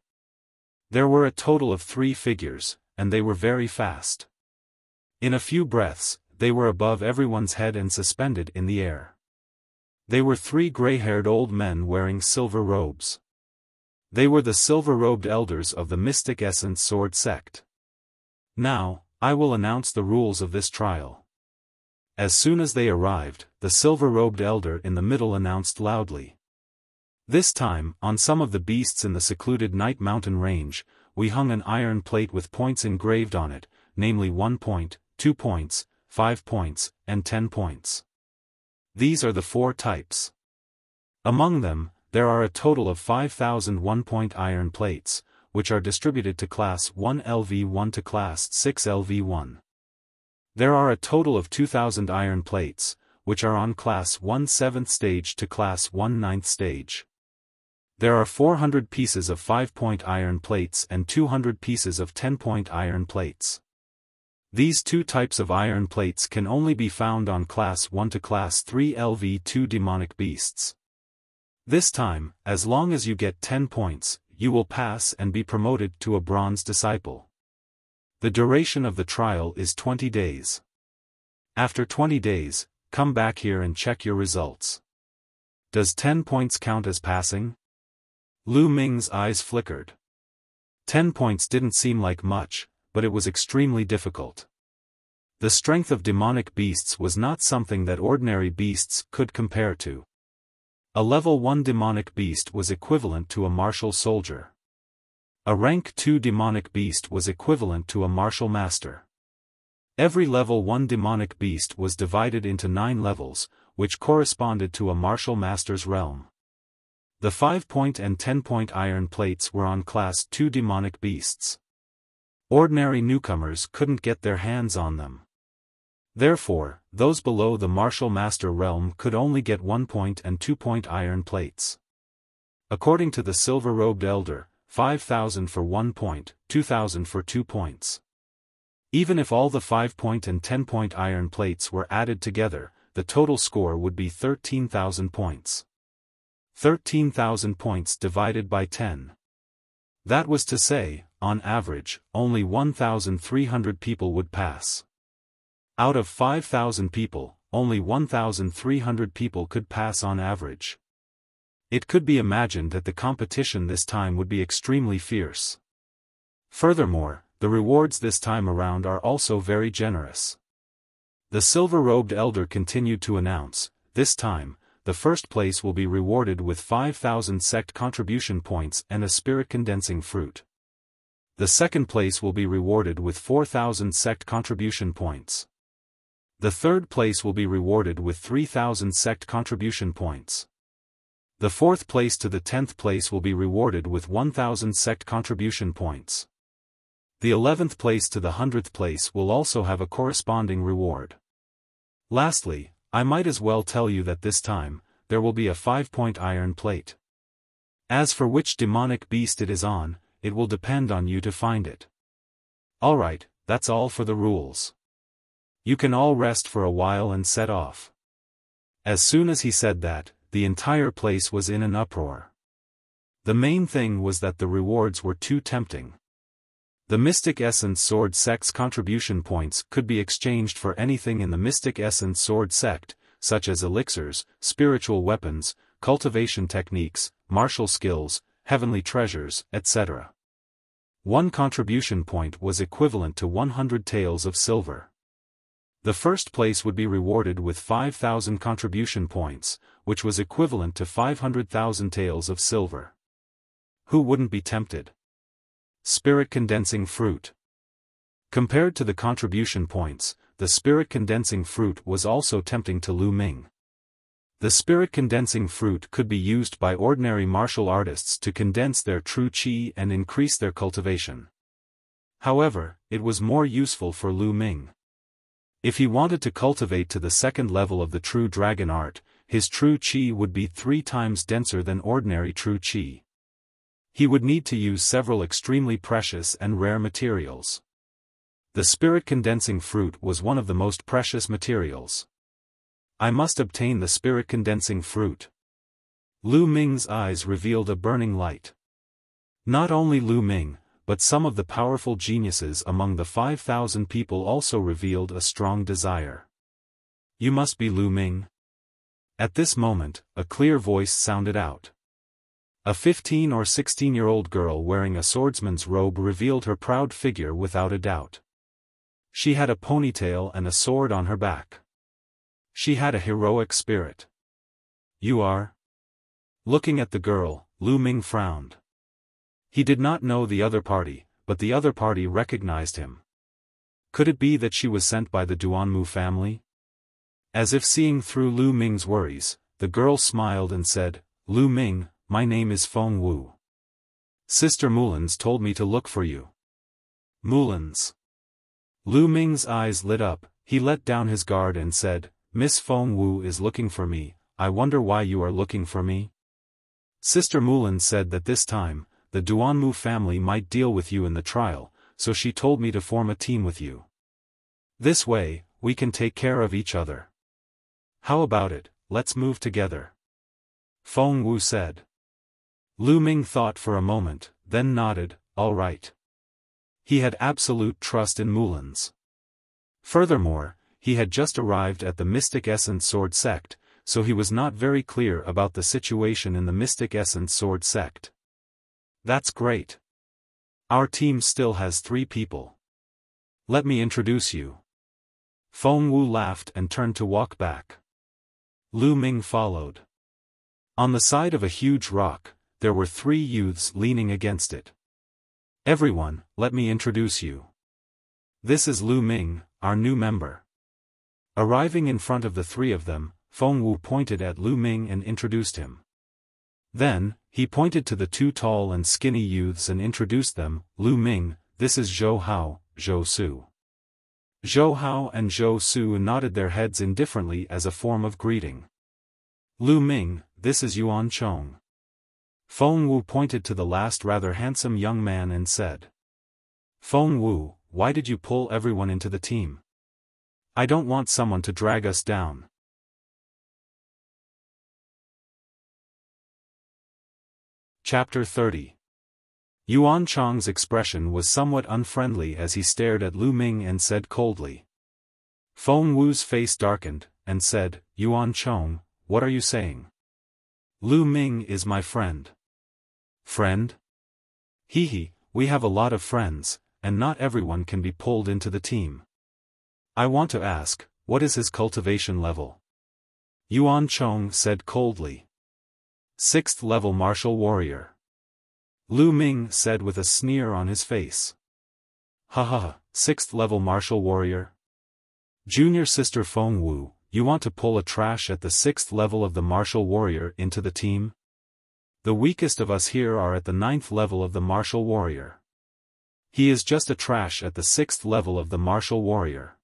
There were a total of 3 figures, and they were very fast. In a few breaths, they were above everyone's head and suspended in the air. They were 3 gray-haired old men wearing silver robes. They were the silver-robed elders of the Mystic Essence Sword sect. Now, I will announce the rules of this trial. As soon as they arrived, the silver-robed elder in the middle announced loudly. This time, on some of the beasts in the secluded Night Mountain range, we hung an iron plate with points engraved on it, namely 1 point, 2 points, 5 points, and 10 points. These are the 4 types. Among them, there are a total of 5,000 1-point iron plates, which are distributed to Class 1 LV1 to Class 6 LV1. There are a total of 2,000 iron plates, which are on Class 1 7th stage to Class 1 9th stage. There are 400 pieces of 5-point iron plates and 200 pieces of 10-point iron plates. These 2 types of iron plates can only be found on Class 1 to Class 3 LV2 demonic beasts. This time, as long as you get 10 points, you will pass and be promoted to a bronze disciple. The duration of the trial is 20 days. After 20 days, come back here and check your results. Does 10 points count as passing? Lu Ming's eyes flickered. 10 points didn't seem like much, but it was extremely difficult. The strength of demonic beasts was not something that ordinary beasts could compare to. A level 1 demonic beast was equivalent to a martial soldier. A rank 2 demonic beast was equivalent to a martial master. Every level 1 demonic beast was divided into 9 levels, which corresponded to a martial master's realm. The 5-point and 10-point iron plates were on Class 2 demonic beasts. Ordinary newcomers couldn't get their hands on them. Therefore, those below the martial master realm could only get 1-point and 2-point iron plates. According to the silver-robed elder, 5,000 for 1 point, 2,000 for 2 points. Even if all the 5-point and 10-point iron plates were added together, the total score would be 13,000 points. 13,000 points divided by 10. That was to say, on average, only 1,300 people would pass. Out of 5,000 people, only 1,300 people could pass on average. It could be imagined that the competition this time would be extremely fierce. Furthermore, the rewards this time around are also very generous. The silver-robed elder continued to announce, this time, the first place will be rewarded with 5,000 sect contribution points and a spirit-condensing fruit. The second place will be rewarded with 4,000 sect contribution points. The third place will be rewarded with 3,000 sect contribution points. The fourth place to the 10th place will be rewarded with 1,000 sect contribution points. The 11th place to the 100th place will also have a corresponding reward. Lastly, I might as well tell you that this time, there will be a 5-point iron plate. As for which demonic beast it is on, it will depend on you to find it. Alright, that's all for the rules. You can all rest for a while and set off. As soon as he said that, the entire place was in an uproar. The main thing was that the rewards were too tempting. The Mystic Essence Sword sect's contribution points could be exchanged for anything in the Mystic Essence Sword sect, such as elixirs, spiritual weapons, cultivation techniques, martial skills, heavenly treasures, etc. One contribution point was equivalent to 100 taels of silver. The first place would be rewarded with 5,000 contribution points, which was equivalent to 500,000 taels of silver. Who wouldn't be tempted? Spirit-condensing fruit. Compared to the contribution points, the spirit-condensing fruit was also tempting to Lu Ming. The spirit-condensing fruit could be used by ordinary martial artists to condense their true qi and increase their cultivation. However, it was more useful for Lu Ming. If he wanted to cultivate to the second level of the true dragon art, his true qi would be 3 times denser than ordinary true qi. He would need to use several extremely precious and rare materials. The spirit condensing fruit was one of the most precious materials. I must obtain the spirit condensing fruit. Lu Ming's eyes revealed a burning light. Not only Lu Ming, but some of the powerful geniuses among the 5,000 people also revealed a strong desire. You must be Lu Ming. At this moment, a clear voice sounded out. A 15 or 16-year-old girl wearing a swordsman's robe revealed her proud figure without a doubt. She had a ponytail and a sword on her back. She had a heroic spirit. You are? Looking at the girl, Lu Ming frowned. He did not know the other party, but the other party recognized him. Could it be that she was sent by the Duanmu family? As if seeing through Lu Ming's worries, the girl smiled and said, Lu Ming, my name is Feng Wu. Sister Mulan's told me to look for you. Mulan's. Lu Ming's eyes lit up, he let down his guard and said, Miss Feng Wu is looking for me, I wonder why you are looking for me? Sister Mulan said that this time, the Duanmu family might deal with you in the trial, so she told me to form a team with you. This way, we can take care of each other. How about it, let's move together. Feng Wu said. Lu Ming thought for a moment, then nodded, all right. He had absolute trust in Mulan's. Furthermore, he had just arrived at the Mystic Essence Sword sect, so he was not very clear about the situation in the Mystic Essence Sword sect. That's great. Our team still has 3 people. Let me introduce you. Feng Wu laughed and turned to walk back. Lu Ming followed. On the side of a huge rock, there were 3 youths leaning against it. Everyone, let me introduce you. This is Lu Ming, our new member. Arriving in front of the 3 of them, Feng Wu pointed at Lu Ming and introduced him. Then, he pointed to the 2 tall and skinny youths and introduced them, Lu Ming, this is Zhou Hao, Zhou Su. Zhou Hao and Zhou Su nodded their heads indifferently as a form of greeting. Lu Ming, this is Yuan Chong. Feng Wu pointed to the last rather handsome young man and said. Feng Wu, why did you pull everyone into the team? I don't want someone to drag us down. Chapter 30. Yuan Chong's expression was somewhat unfriendly as he stared at Lu Ming and said coldly. Feng Wu's face darkened, and said, Yuan Chong, what are you saying? Lu Ming is my friend. Friend? Hee, we have a lot of friends, and not everyone can be pulled into the team. I want to ask, what is his cultivation level? Yuan Chong said coldly. 6th level martial warrior. Lu Ming said with a sneer on his face. Ha, 6th level martial warrior? Junior sister Feng Wu, you want to pull a trash at the 6th level of the martial warrior into the team? The weakest of us here are at the 9th level of the martial warrior. He is just a trash at the 6th level of the martial warrior.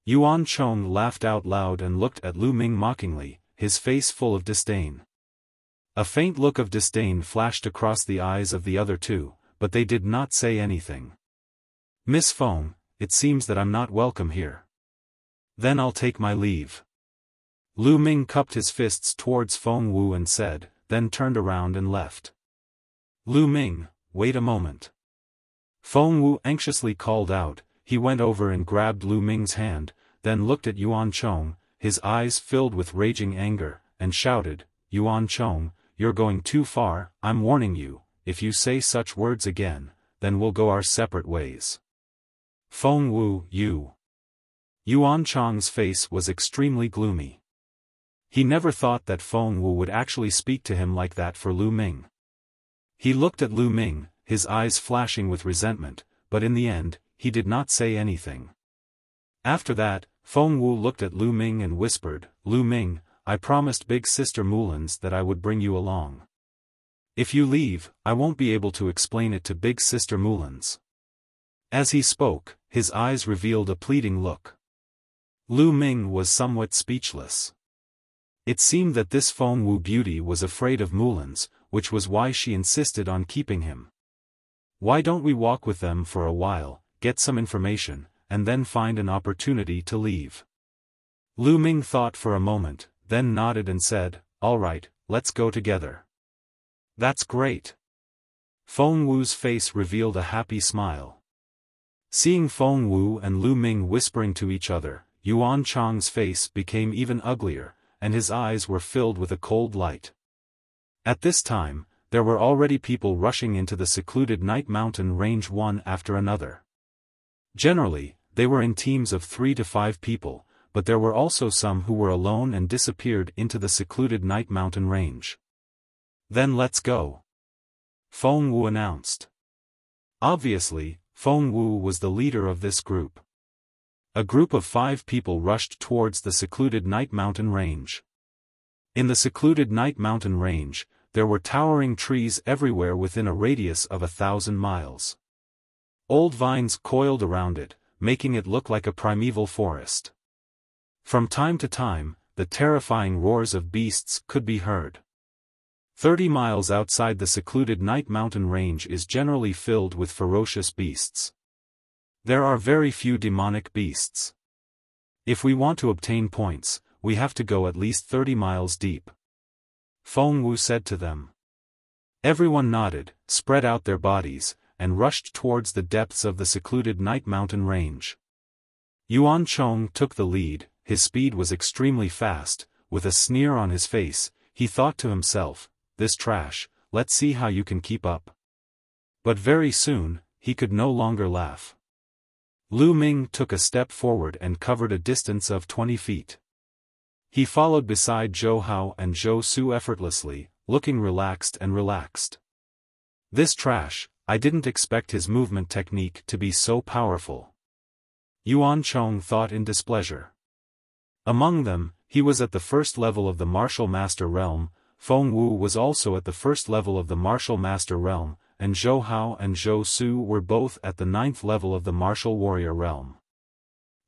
Yuan Chong laughed out loud and looked at Lu Ming mockingly, his face full of disdain. A faint look of disdain flashed across the eyes of the other 2, but they did not say anything. Miss Feng, it seems that I'm not welcome here. Then I'll take my leave. Lu Ming cupped his fists towards Feng Wu and said, then turned around and left. Lu Ming, wait a moment. Feng Wu anxiously called out. He went over and grabbed Lu Ming's hand, then looked at Yuan Chong, his eyes filled with raging anger, and shouted, Yuan Chong, you're going too far, I'm warning you, if you say such words again, then we'll go our separate ways. Feng Wu, you. Yuan Chong's face was extremely gloomy. He never thought that Feng Wu would actually speak to him like that for Lu Ming. He looked at Lu Ming, his eyes flashing with resentment, but in the end, he did not say anything. After that, Feng Wu looked at Lu Ming and whispered, Lu Ming, I promised Big Sister Mulan's that I would bring you along. If you leave, I won't be able to explain it to Big Sister Mulan's. As he spoke, his eyes revealed a pleading look. Lu Ming was somewhat speechless. It seemed that this Feng Wu beauty was afraid of Mulans, which was why she insisted on keeping him. Why don't we walk with them for a while, get some information, and then find an opportunity to leave? Lu Ming thought for a moment, then nodded and said, all right, let's go together. That's great. Feng Wu's face revealed a happy smile. Seeing Feng Wu and Lu Ming whispering to each other, Yuan Chang's face became even uglier, and his eyes were filled with a cold light. At this time, there were already people rushing into the secluded night mountain range one after another. Generally, they were in teams of 3 to 5 people, but there were also some who were alone and disappeared into the secluded night mountain range. Then let's go. Feng Wu announced. Obviously, Feng Wu was the leader of this group. A group of 5 people rushed towards the secluded night mountain range. In the secluded night mountain range, there were towering trees everywhere within a radius of 1,000 miles. Old vines coiled around it, making it look like a primeval forest. From time to time, the terrifying roars of beasts could be heard. 30 miles outside the secluded night mountain range is generally filled with ferocious beasts. There are very few demonic beasts. If we want to obtain points, we have to go at least 30 miles deep. Feng Wu said to them. Everyone nodded, spread out their bodies, and rushed towards the depths of the secluded night mountain range. Yuan Chong took the lead. His speed was extremely fast. With a sneer on his face, he thought to himself, this trash, let's see how you can keep up. But very soon, he could no longer laugh. Lu Ming took a step forward and covered a distance of 20 feet. He followed beside Zhou Hao and Zhou Su effortlessly, looking relaxed and relaxed. This trash, I didn't expect his movement technique to be so powerful. Yuan Chong thought in displeasure. Among them, he was at the first level of the martial master realm. Feng Wu was also at the first level of the martial master realm, and Zhou Hao and Zhou Su were both at the 9th level of the martial warrior realm.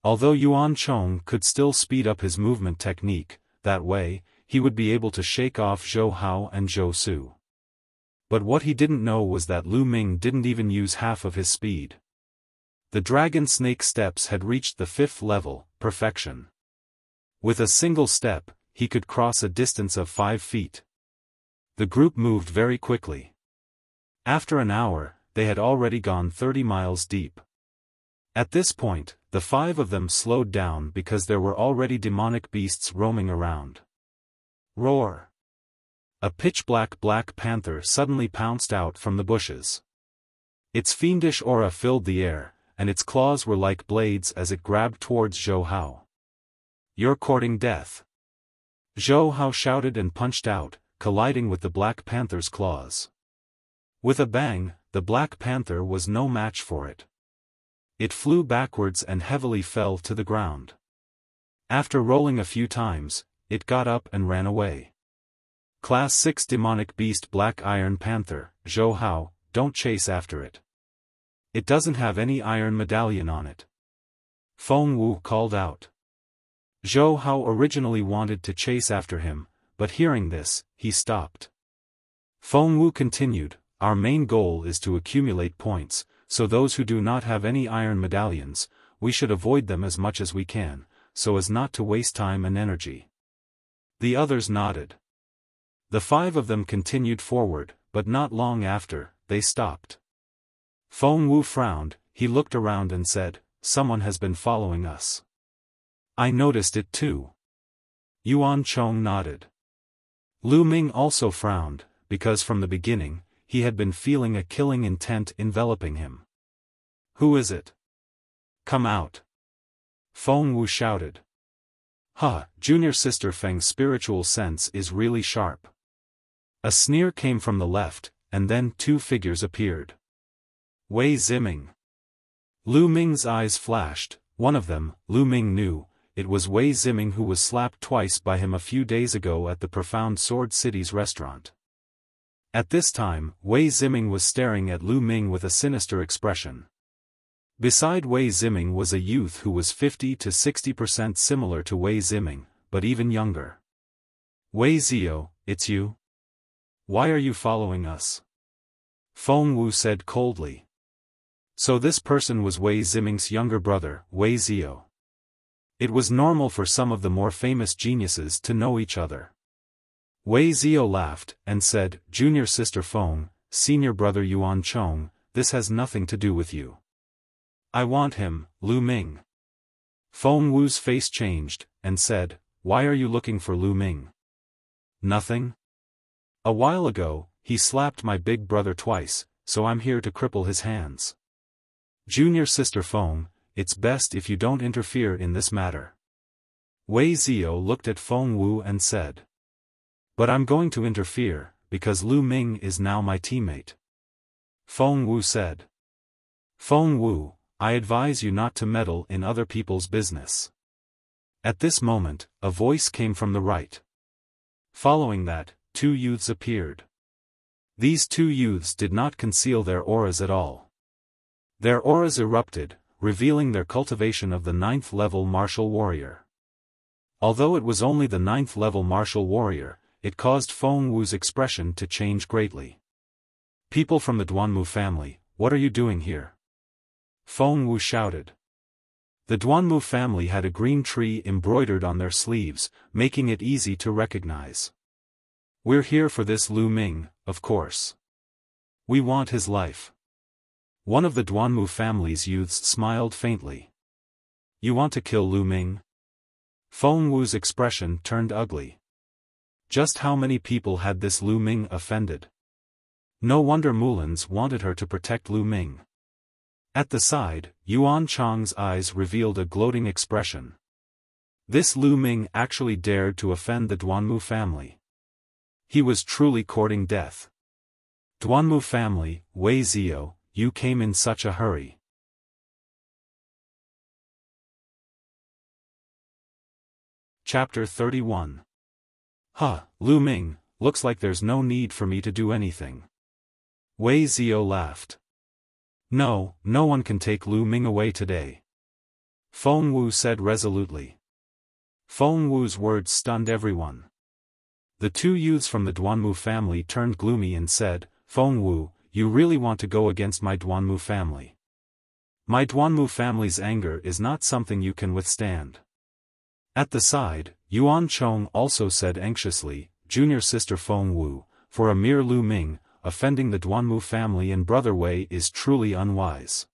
Although Yuan Chong could still speed up his movement technique, that way, he would be able to shake off Zhou Hao and Zhou Su. But what he didn't know was that Lu Ming didn't even use half of his speed. The dragon snake steps had reached the 5th level, perfection. With a single step, he could cross a distance of 5 feet. The group moved very quickly. After an hour, they had already gone 30 miles deep. At this point, the 5 of them slowed down because there were already demonic beasts roaming around. Roar! A pitch-black black panther suddenly pounced out from the bushes. Its fiendish aura filled the air, and its claws were like blades as it grabbed towards Zhou Hao. You're courting death. Zhou Hao shouted and punched out, colliding with the Black Panther's claws. With a bang, the Black Panther was no match for it. It flew backwards and heavily fell to the ground. After rolling a few times, it got up and ran away. Class 6 Demonic Beast Black Iron Panther, Zhou Hao, don't chase after it. It doesn't have any iron medallion on it. Feng Wu called out. Zhou Hao originally wanted to chase after him, but hearing this, he stopped. Feng Wu continued, our main goal is to accumulate points, so those who do not have any iron medallions, we should avoid them as much as we can, so as not to waste time and energy. The others nodded. The 5 of them continued forward, but not long after, they stopped. Feng Wu frowned, he looked around and said, someone has been following us. I noticed it too. Yuan Chong nodded. Lu Ming also frowned, because from the beginning, he had been feeling a killing intent enveloping him. Who is it? Come out. Feng Wu shouted. Junior Sister Feng's spiritual sense is really sharp. A sneer came from the left, and then 2 figures appeared. Wei Ziming. Lu Ming's eyes flashed. One of them, Lu Ming knew, it was Wei Ziming who was slapped twice by him a few days ago at the Profound Sword City's restaurant. At this time, Wei Ziming was staring at Lu Ming with a sinister expression. Beside Wei Ziming was a youth who was 50 to 60% similar to Wei Ziming, but even younger. Wei Zio, it's you? Why are you following us? Feng Wu said coldly. So this person was Wei Ziming's younger brother, Wei Zio. It was normal for some of the more famous geniuses to know each other. Wei Zio laughed, and said, Junior sister Feng, senior brother Yuan Chong, this has nothing to do with you. I want him, Lu Ming. Feng Wu's face changed, and said, Why are you looking for Lu Ming? Nothing? A while ago, he slapped my big brother twice, so I'm here to cripple his hands. Junior sister Feng, it's best if you don't interfere in this matter. Wei Zio looked at Feng Wu and said. But I'm going to interfere, because Lu Ming is now my teammate. Feng Wu said. Feng Wu, I advise you not to meddle in other people's business. At this moment, a voice came from the right. Following that, two youths appeared. These two youths did not conceal their auras at all. Their auras erupted, revealing their cultivation of the 9th level martial warrior. Although it was only the 9th level martial warrior, it caused Feng Wu's expression to change greatly. People from the Duanmu family, what are you doing here? Feng Wu shouted. The Duanmu family had a green tree embroidered on their sleeves, making it easy to recognize. We're here for this Lu Ming, of course. We want his life. One of the Duanmu family's youths smiled faintly. You want to kill Lu Ming? Feng Wu's expression turned ugly. Just how many people had this Lu Ming offended? No wonder Mulans wanted her to protect Lu Ming. At the side, Yuan Chang's eyes revealed a gloating expression. This Lu Ming actually dared to offend the Duanmu family. He was truly courting death. Duanmu family, Wei Zio, you came in such a hurry. Chapter 31. Lu Ming, looks like there's no need for me to do anything. Wei Zio laughed. No, no one can take Lu Ming away today. Feng Wu said resolutely. Feng Wu's words stunned everyone. The two youths from the Duanmu family turned gloomy and said, Feng Wu, you really want to go against my Duanmu family. My Duanmu family's anger is not something you can withstand. At the side, Yuan Chong also said anxiously, Junior sister Feng Wu, for a mere Lu Ming, offending the Duanmu family and brother Wei is truly unwise.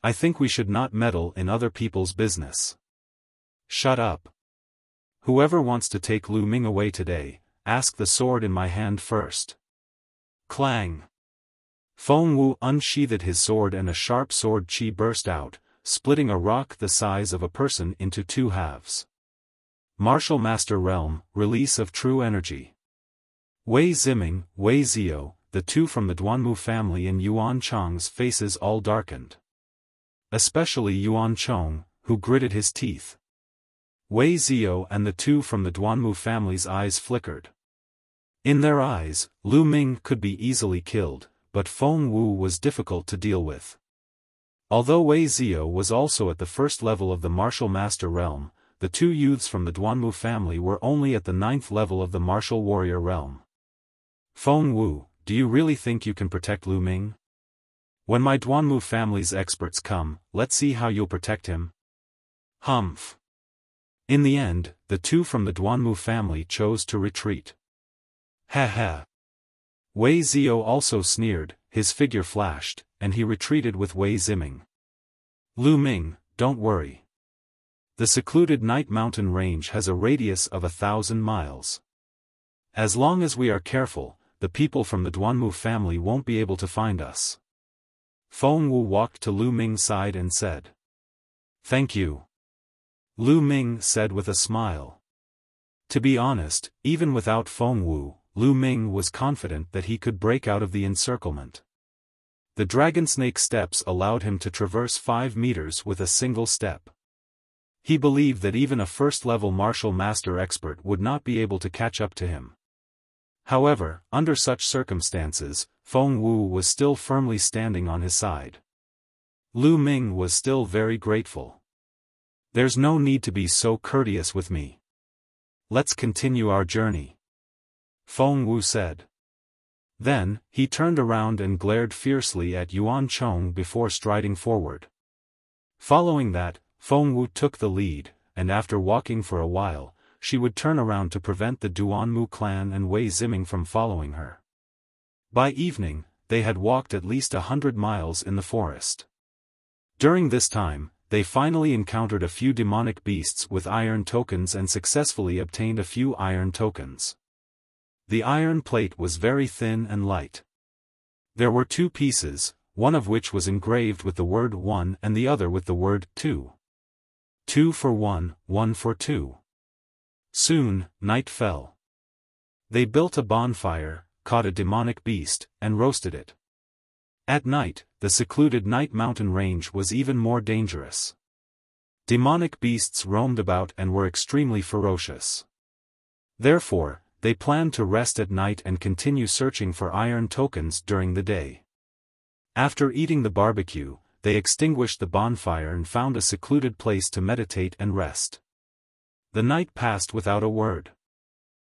I think we should not meddle in other people's business. Shut up. Whoever wants to take Lu Ming away today, ask the sword in my hand first. Clang. Feng Wu unsheathed his sword and a sharp sword chi burst out, splitting a rock the size of a person into two halves. Martial Master Realm, release of true energy. Wei Ziming, Wei Zio, the two from the Duanmu family and Yuan Chang's faces all darkened. Especially Yuan Chong, who gritted his teeth. Wei Zio and the two from the Duanmu family's eyes flickered. In their eyes, Lu Ming could be easily killed, but Feng Wu was difficult to deal with. Although Wei Zio was also at the first level of the Martial Master Realm, the two youths from the Duanmu family were only at the 9th level of the Martial Warrior Realm. Feng Wu, do you really think you can protect Lu Ming? When my Duanmu family's experts come, let's see how you'll protect him. Humph. In the end, the two from the Duanmu family chose to retreat. Ha ha. Wei Zio also sneered, his figure flashed, and he retreated with Wei Ziming. Lu Ming, don't worry. The secluded Night Mountain range has a radius of 1,000 miles. As long as we are careful, the people from the Duanmu family won't be able to find us. Feng Wu walked to Lu Ming's side and said. Thank you. Lu Ming said with a smile. To be honest, even without Feng Wu, Lu Ming was confident that he could break out of the encirclement. The dragon snake steps allowed him to traverse 5 meters with a single step. He believed that even a first-level martial master expert would not be able to catch up to him. However, under such circumstances, Feng Wu was still firmly standing on his side. Lu Ming was still very grateful. There's no need to be so courteous with me. Let's continue our journey, Feng Wu said. Then, he turned around and glared fiercely at Yuan Chong before striding forward. Following that, Feng Wu took the lead, and after walking for a while, she would turn around to prevent the Duanmu clan and Wei Ziming from following her. By evening, they had walked at least 100 miles in the forest. During this time, they finally encountered a few demonic beasts with iron tokens and successfully obtained a few iron tokens. The iron plate was very thin and light. There were 2 pieces, one of which was engraved with the word 1 and the other with the word 2. 2 for 1, 1 for 2. Soon, night fell. They built a bonfire, caught a demonic beast, and roasted it. At night, the secluded Night Mountain range was even more dangerous. Demonic beasts roamed about and were extremely ferocious. Therefore, they planned to rest at night and continue searching for iron tokens during the day. After eating the barbecue, they extinguished the bonfire and found a secluded place to meditate and rest. The night passed without a word.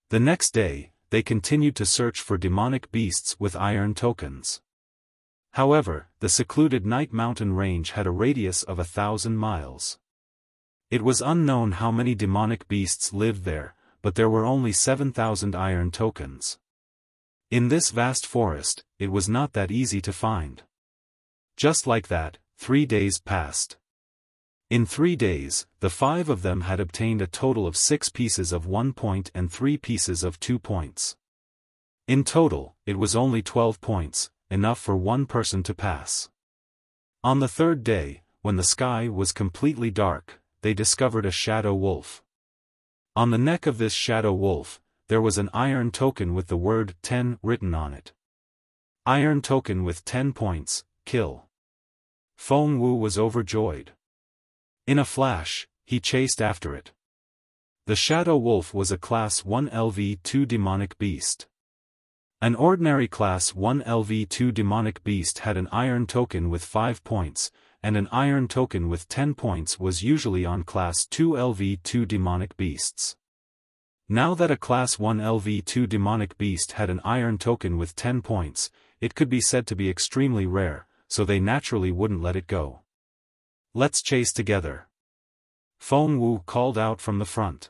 The next day, they continued to search for demonic beasts with iron tokens. However, the secluded Night Mountain range had a radius of 1,000 miles. It was unknown how many demonic beasts lived there, but there were only 7,000 iron tokens. In this vast forest, it was not that easy to find. Just like that, 3 days passed. In 3 days, the 5 of them had obtained a total of 6 pieces of 1 point and 3 pieces of 2 points. In total, it was only 12 points, enough for one person to pass. On the 3rd day, when the sky was completely dark, they discovered a shadow wolf. On the neck of this shadow wolf, there was an iron token with the word 10 written on it. Iron token with 10 points, kill. Feng Wu was overjoyed. In a flash, he chased after it. The shadow wolf was a Class 1 LV2 demonic beast. An ordinary Class 1 LV2 demonic beast had an iron token with 5 points, and an iron token with 10 points was usually on Class 2 LV2 demonic beasts. Now that a Class 1 LV2 demonic beast had an iron token with 10 points, it could be said to be extremely rare, so they naturally wouldn't let it go. Let's chase together, Feng Wu called out from the front.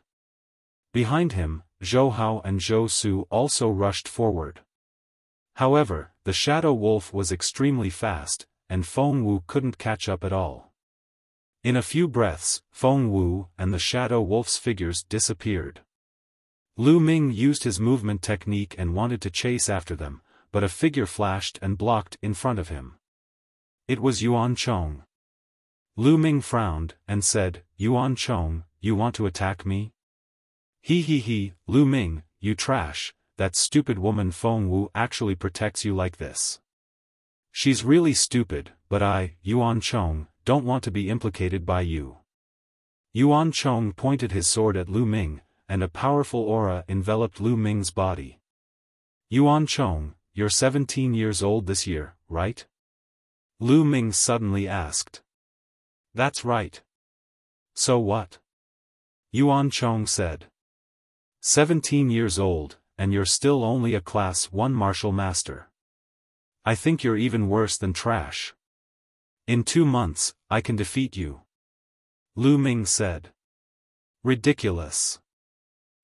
Behind him, Zhou Hao and Zhou Su also rushed forward. However, the shadow wolf was extremely fast, and Feng Wu couldn't catch up at all. In a few breaths, Feng Wu and the shadow wolf's figures disappeared. Lu Ming used his movement technique and wanted to chase after them, but a figure flashed and blocked in front of him. It was Yuan Chong. Lu Ming frowned, and said, "Yuan Chong, you want to attack me?" He, Lu Ming, you trash, that stupid woman Feng Wu actually protects you like this. She's really stupid, but I, Yuan Chong, don't want to be implicated by you. Yuan Chong pointed his sword at Lu Ming, and a powerful aura enveloped Lu Ming's body. Yuan Chong, you're 17 years old this year, right? Lu Ming suddenly asked. That's right. So what? Yuan Chong said. 17 years old, and you're still only a Class 1 martial master. I think you're even worse than trash. In 2 months, I can defeat you. Lu Ming said. Ridiculous.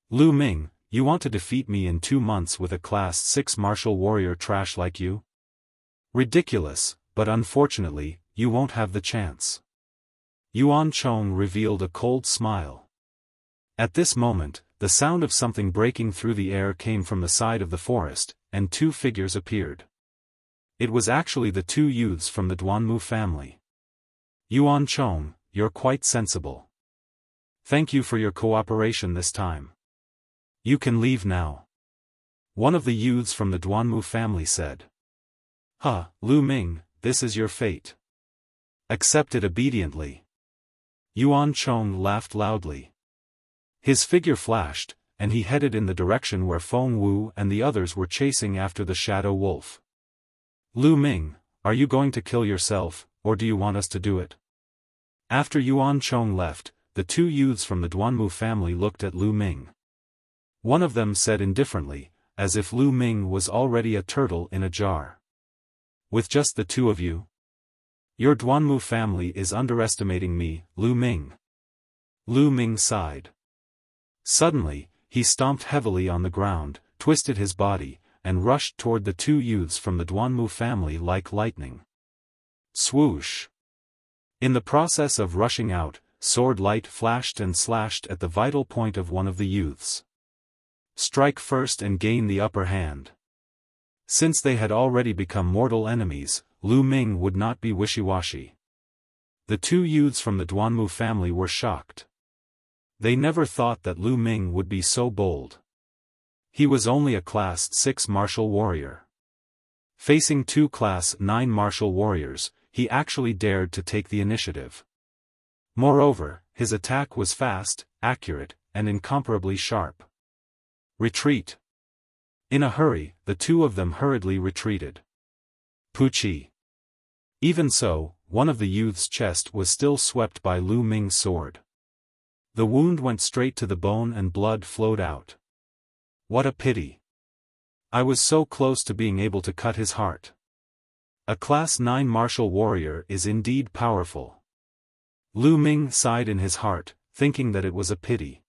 Lu Ming, you want to defeat me in 2 months with a Class 6 martial warrior trash like you? Ridiculous, but unfortunately, you won't have the chance. Yuan Chong revealed a cold smile. At this moment, the sound of something breaking through the air came from the side of the forest, and 2 figures appeared. It was actually the 2 youths from the Duanmu family. Yuan Chong, you're quite sensible. Thank you for your cooperation this time. You can leave now. One of the youths from the Duanmu family said. Lu Ming, this is your fate. Accept it obediently. Yuan Chong laughed loudly. His figure flashed, and he headed in the direction where Feng Wu and the others were chasing after the shadow wolf. Lu Ming, are you going to kill yourself? or do you want us to do it? After Yuan Chong left, the two youths from the Duanmu family looked at Lu Ming. One of them said indifferently, as if Lu Ming was already a turtle in a jar. With just the two of you? Your Duanmu family is underestimating me, Lu Ming. Lu Ming sighed. Suddenly, he stomped heavily on the ground, twisted his body, and rushed toward the two youths from the Duanmu family like lightning. Swoosh! In the process of rushing out, sword light flashed and slashed at the vital point of one of the youths. Strike first and gain the upper hand. Since they had already become mortal enemies, Lu Ming would not be wishy-washy. The two youths from the Duanmu family were shocked. They never thought that Lu Ming would be so bold. He was only a Class 6 martial warrior. Facing two Class 9 martial warriors, he actually dared to take the initiative. Moreover, his attack was fast, accurate, and incomparably sharp. Retreat! In a hurry, the two of them hurriedly retreated. Puchi! Even so, one of the youth's chest was still swept by Lu Ming's sword. The wound went straight to the bone and blood flowed out. What a pity! I was so close to being able to cut his heart. A Class 9 martial warrior is indeed powerful. Lu Ming sighed in his heart, thinking that it was a pity.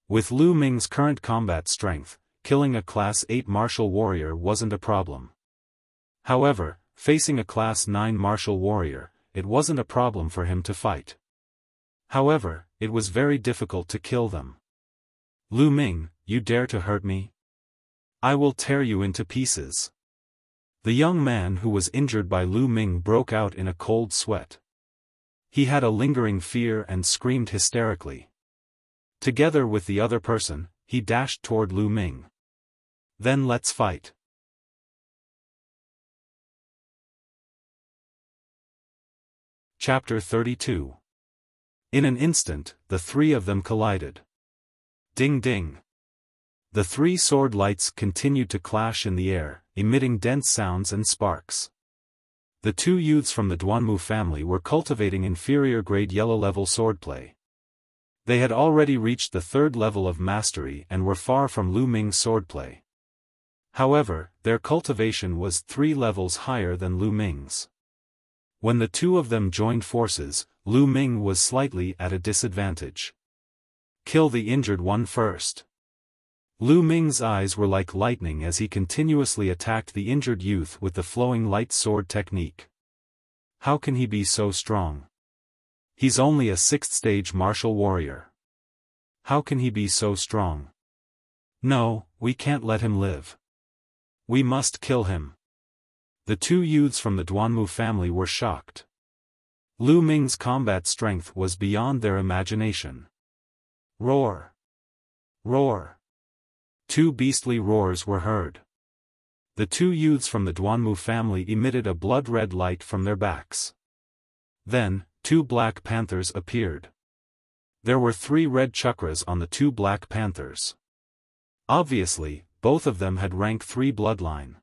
With Lu Ming's current combat strength, killing a Class 8 martial warrior wasn't a problem. However, facing a Class 9 martial warrior, it wasn't a problem for him to fight. However, it was very difficult to kill them. Lu Ming, you dare to hurt me? I will tear you into pieces. The young man who was injured by Lu Ming broke out in a cold sweat. He had a lingering fear and screamed hysterically. Together with the other person, he dashed toward Lu Ming. Then let's fight. Chapter 32. In an instant, the three of them collided. Ding ding. The three sword lights continued to clash in the air, emitting dense sounds and sparks. The two youths from the Duanmu family were cultivating inferior-grade yellow-level swordplay. They had already reached the third level of mastery and were far from Lu Ming's swordplay. However, their cultivation was 3 levels higher than Lu Ming's. When the two of them joined forces, Lu Ming was slightly at a disadvantage. Kill the injured one first. Lu Ming's eyes were like lightning as he continuously attacked the injured youth with the flowing light sword technique. How can he be so strong? He's only a 6th-stage martial warrior. How can he be so strong? No, we can't let him live. We must kill him. The two youths from the Duanmu family were shocked. Lu Ming's combat strength was beyond their imagination. Roar! Roar! 2 beastly roars were heard. The two youths from the Duanmu family emitted a blood-red light from their backs. Then, 2 black panthers appeared. There were 3 red chakras on the 2 black panthers. Obviously, both of them had rank 3 bloodline.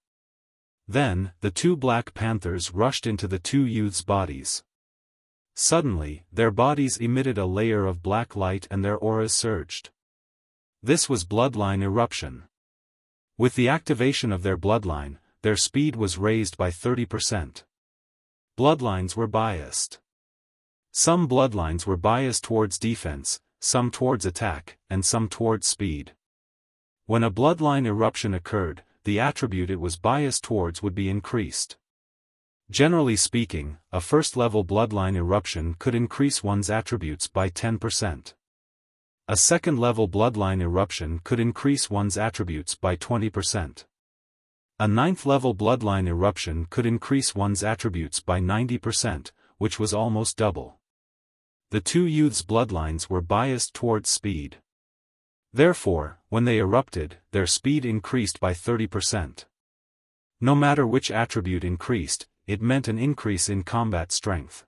Then, the 2 black panthers rushed into the two youths' bodies. Suddenly, their bodies emitted a layer of black light and their auras surged. This was bloodline eruption. With the activation of their bloodline, their speed was raised by 30%. Bloodlines were biased. Some bloodlines were biased towards defense, some towards attack, and some towards speed. When a bloodline eruption occurred, the attribute it was biased towards would be increased. Generally speaking, a first-level bloodline eruption could increase one's attributes by 10%. A second-level bloodline eruption could increase one's attributes by 20%. A 9th-level bloodline eruption could increase one's attributes by 90%, which was almost double. The two youths' bloodlines were biased towards speed. Therefore, when they erupted, their speed increased by 30%. No matter which attribute increased, it meant an increase in combat strength.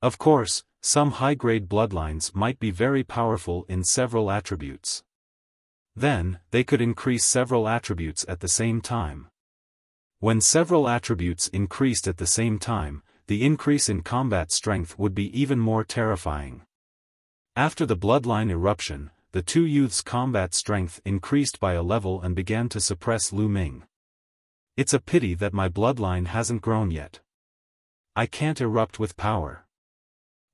Of course, some high-grade bloodlines might be very powerful in several attributes. Then, they could increase several attributes at the same time. When several attributes increased at the same time, the increase in combat strength would be even more terrifying. After the bloodline eruption, the two youths' combat strength increased by a level and began to suppress Lu Ming. It's a pity that my bloodline hasn't grown yet. I can't erupt with power.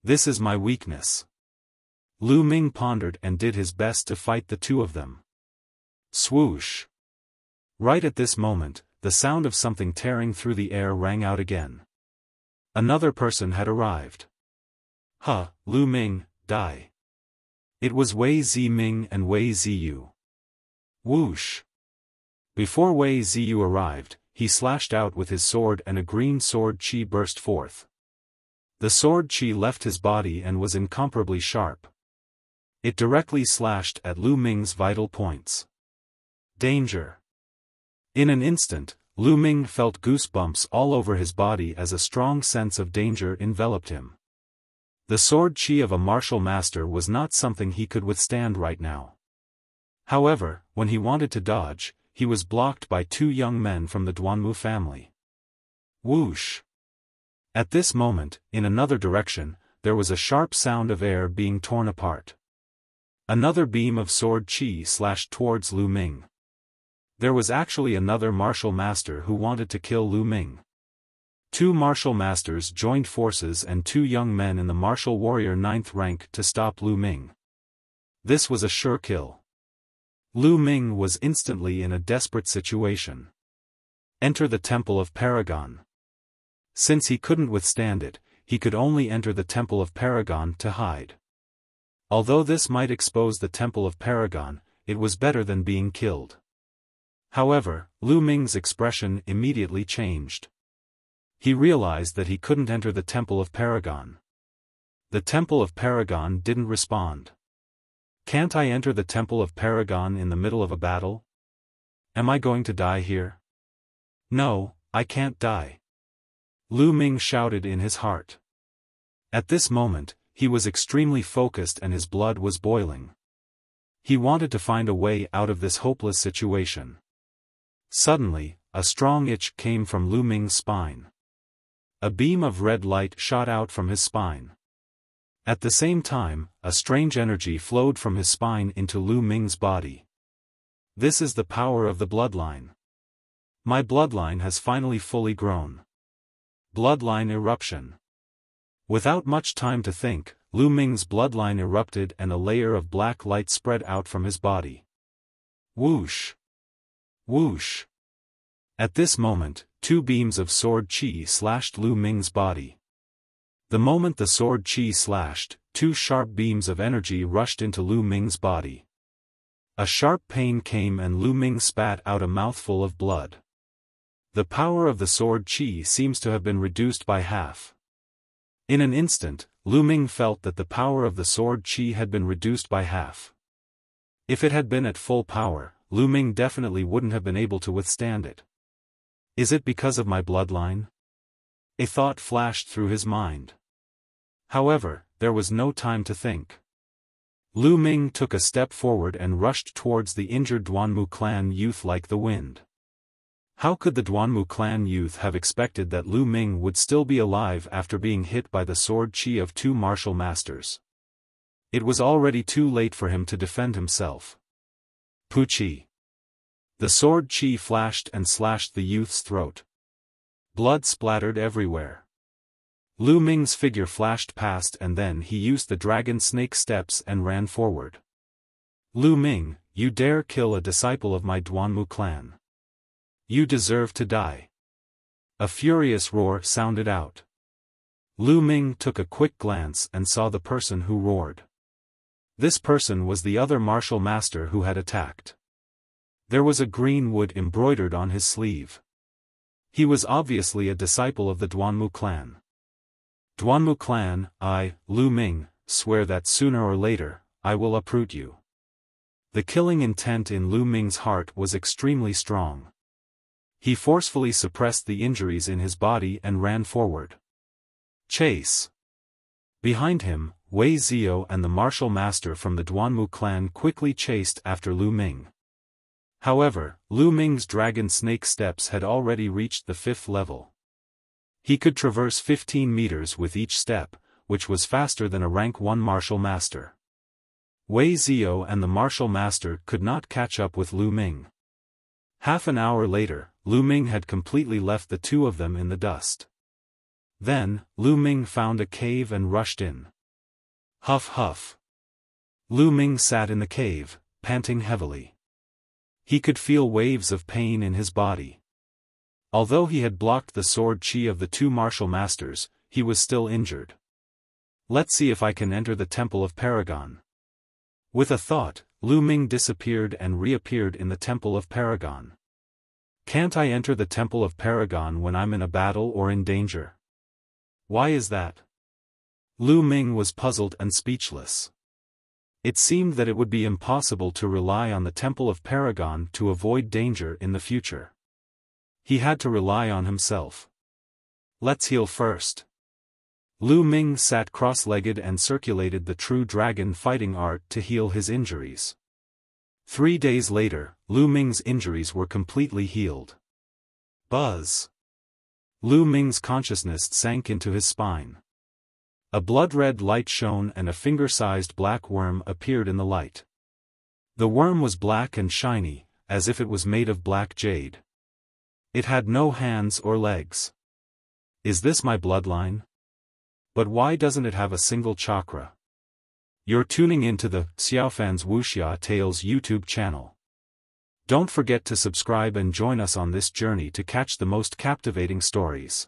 This is my weakness. Lu Ming pondered and did his best to fight the two of them. Swoosh! Right at this moment, the sound of something tearing through the air rang out again. Another person had arrived. Lu Ming, die. It was Wei Ziming and Wei Ziyu. Whoosh! Before Wei Ziyu arrived, he slashed out with his sword and a green sword chi burst forth. The sword chi left his body and was incomparably sharp. It directly slashed at Lu Ming's vital points. Danger! In an instant, Lu Ming felt goosebumps all over his body as a strong sense of danger enveloped him. The sword chi of a martial master was not something he could withstand right now. However, when he wanted to dodge, he was blocked by two young men from the Duanmu family. Whoosh! At this moment, in another direction, there was a sharp sound of air being torn apart. Another beam of sword chi slashed towards Lu Ming. There was actually another martial master who wanted to kill Lu Ming. Two martial masters joined forces and two young men in the martial warrior 9th rank to stop Lu Ming. This was a sure kill. Lu Ming was instantly in a desperate situation. Enter the Temple of Paragon. Since he couldn't withstand it, he could only enter the Temple of Paragon to hide. Although this might expose the Temple of Paragon, it was better than being killed. However, Lu Ming's expression immediately changed. He realized that he couldn't enter the Temple of Paragon. The Temple of Paragon didn't respond. Can't I enter the Temple of Paragon in the middle of a battle? Am I going to die here? No, I can't die. Lu Ming shouted in his heart. At this moment, he was extremely focused and his blood was boiling. He wanted to find a way out of this hopeless situation. Suddenly, a strong itch came from Lu Ming's spine. A beam of red light shot out from his spine. At the same time, a strange energy flowed from his spine into Lu Ming's body. This is the power of the bloodline. My bloodline has finally fully grown. Bloodline eruption. Without much time to think, Lu Ming's bloodline erupted and a layer of black light spread out from his body. Whoosh! Whoosh! At this moment, two beams of sword chi slashed Lu Ming's body. The moment the sword chi slashed, two sharp beams of energy rushed into Lu Ming's body. A sharp pain came and Lu Ming spat out a mouthful of blood. The power of the sword chi seems to have been reduced by half. In an instant, Lu Ming felt that the power of the sword chi had been reduced by half. If it had been at full power, Lu Ming definitely wouldn't have been able to withstand it. Is it because of my bloodline? A thought flashed through his mind. However, there was no time to think. Lu Ming took a step forward and rushed towards the injured Duanmu clan youth like the wind. How could the Duanmu clan youth have expected that Lu Ming would still be alive after being hit by the sword chi of two martial masters? It was already too late for him to defend himself. Puchi! The sword chi flashed and slashed the youth's throat. Blood splattered everywhere. Lu Ming's figure flashed past and then he used the dragon snake steps and ran forward. Lu Ming, you dare kill a disciple of my Duanmu clan. You deserve to die. A furious roar sounded out. Lu Ming took a quick glance and saw the person who roared. This person was the other martial master who had attacked. There was a green wood embroidered on his sleeve. He was obviously a disciple of the Duanmu clan. Duanmu clan, I, Lu Ming, swear that sooner or later, I will uproot you. The killing intent in Lu Ming's heart was extremely strong. He forcefully suppressed the injuries in his body and ran forward. Chase! Behind him, Wei Zio and the martial master from the Duanmu clan quickly chased after Lu Ming. However, Lu Ming's dragon snake steps had already reached the 5th level. He could traverse 15 meters with each step, which was faster than a rank 1 martial master. Wei Zhou and the martial master could not catch up with Lu Ming. Half an hour later, Lu Ming had completely left the two of them in the dust. Then, Lu Ming found a cave and rushed in. Huff huff. Lu Ming sat in the cave, panting heavily. He could feel waves of pain in his body. Although he had blocked the sword chi of the two martial masters, he was still injured. Let's see if I can enter the Temple of Paragon. With a thought, Lu Ming disappeared and reappeared in the Temple of Paragon. Can't I enter the Temple of Paragon when I'm in a battle or in danger? Why is that? Lu Ming was puzzled and speechless. It seemed that it would be impossible to rely on the Temple of Paragon to avoid danger in the future. He had to rely on himself. Let's heal first. Lu Ming sat cross-legged and circulated the true dragon fighting art to heal his injuries. 3 days later, Lu Ming's injuries were completely healed. Buzz! Lu Ming's consciousness sank into his spine. A blood-red light shone and a finger-sized black worm appeared in the light. The worm was black and shiny, as if it was made of black jade. It had no hands or legs. Is this my bloodline? But why doesn't it have a single chakra? You're tuning into the Xiaofan's Wuxia Tales YouTube channel. Don't forget to subscribe and join us on this journey to catch the most captivating stories.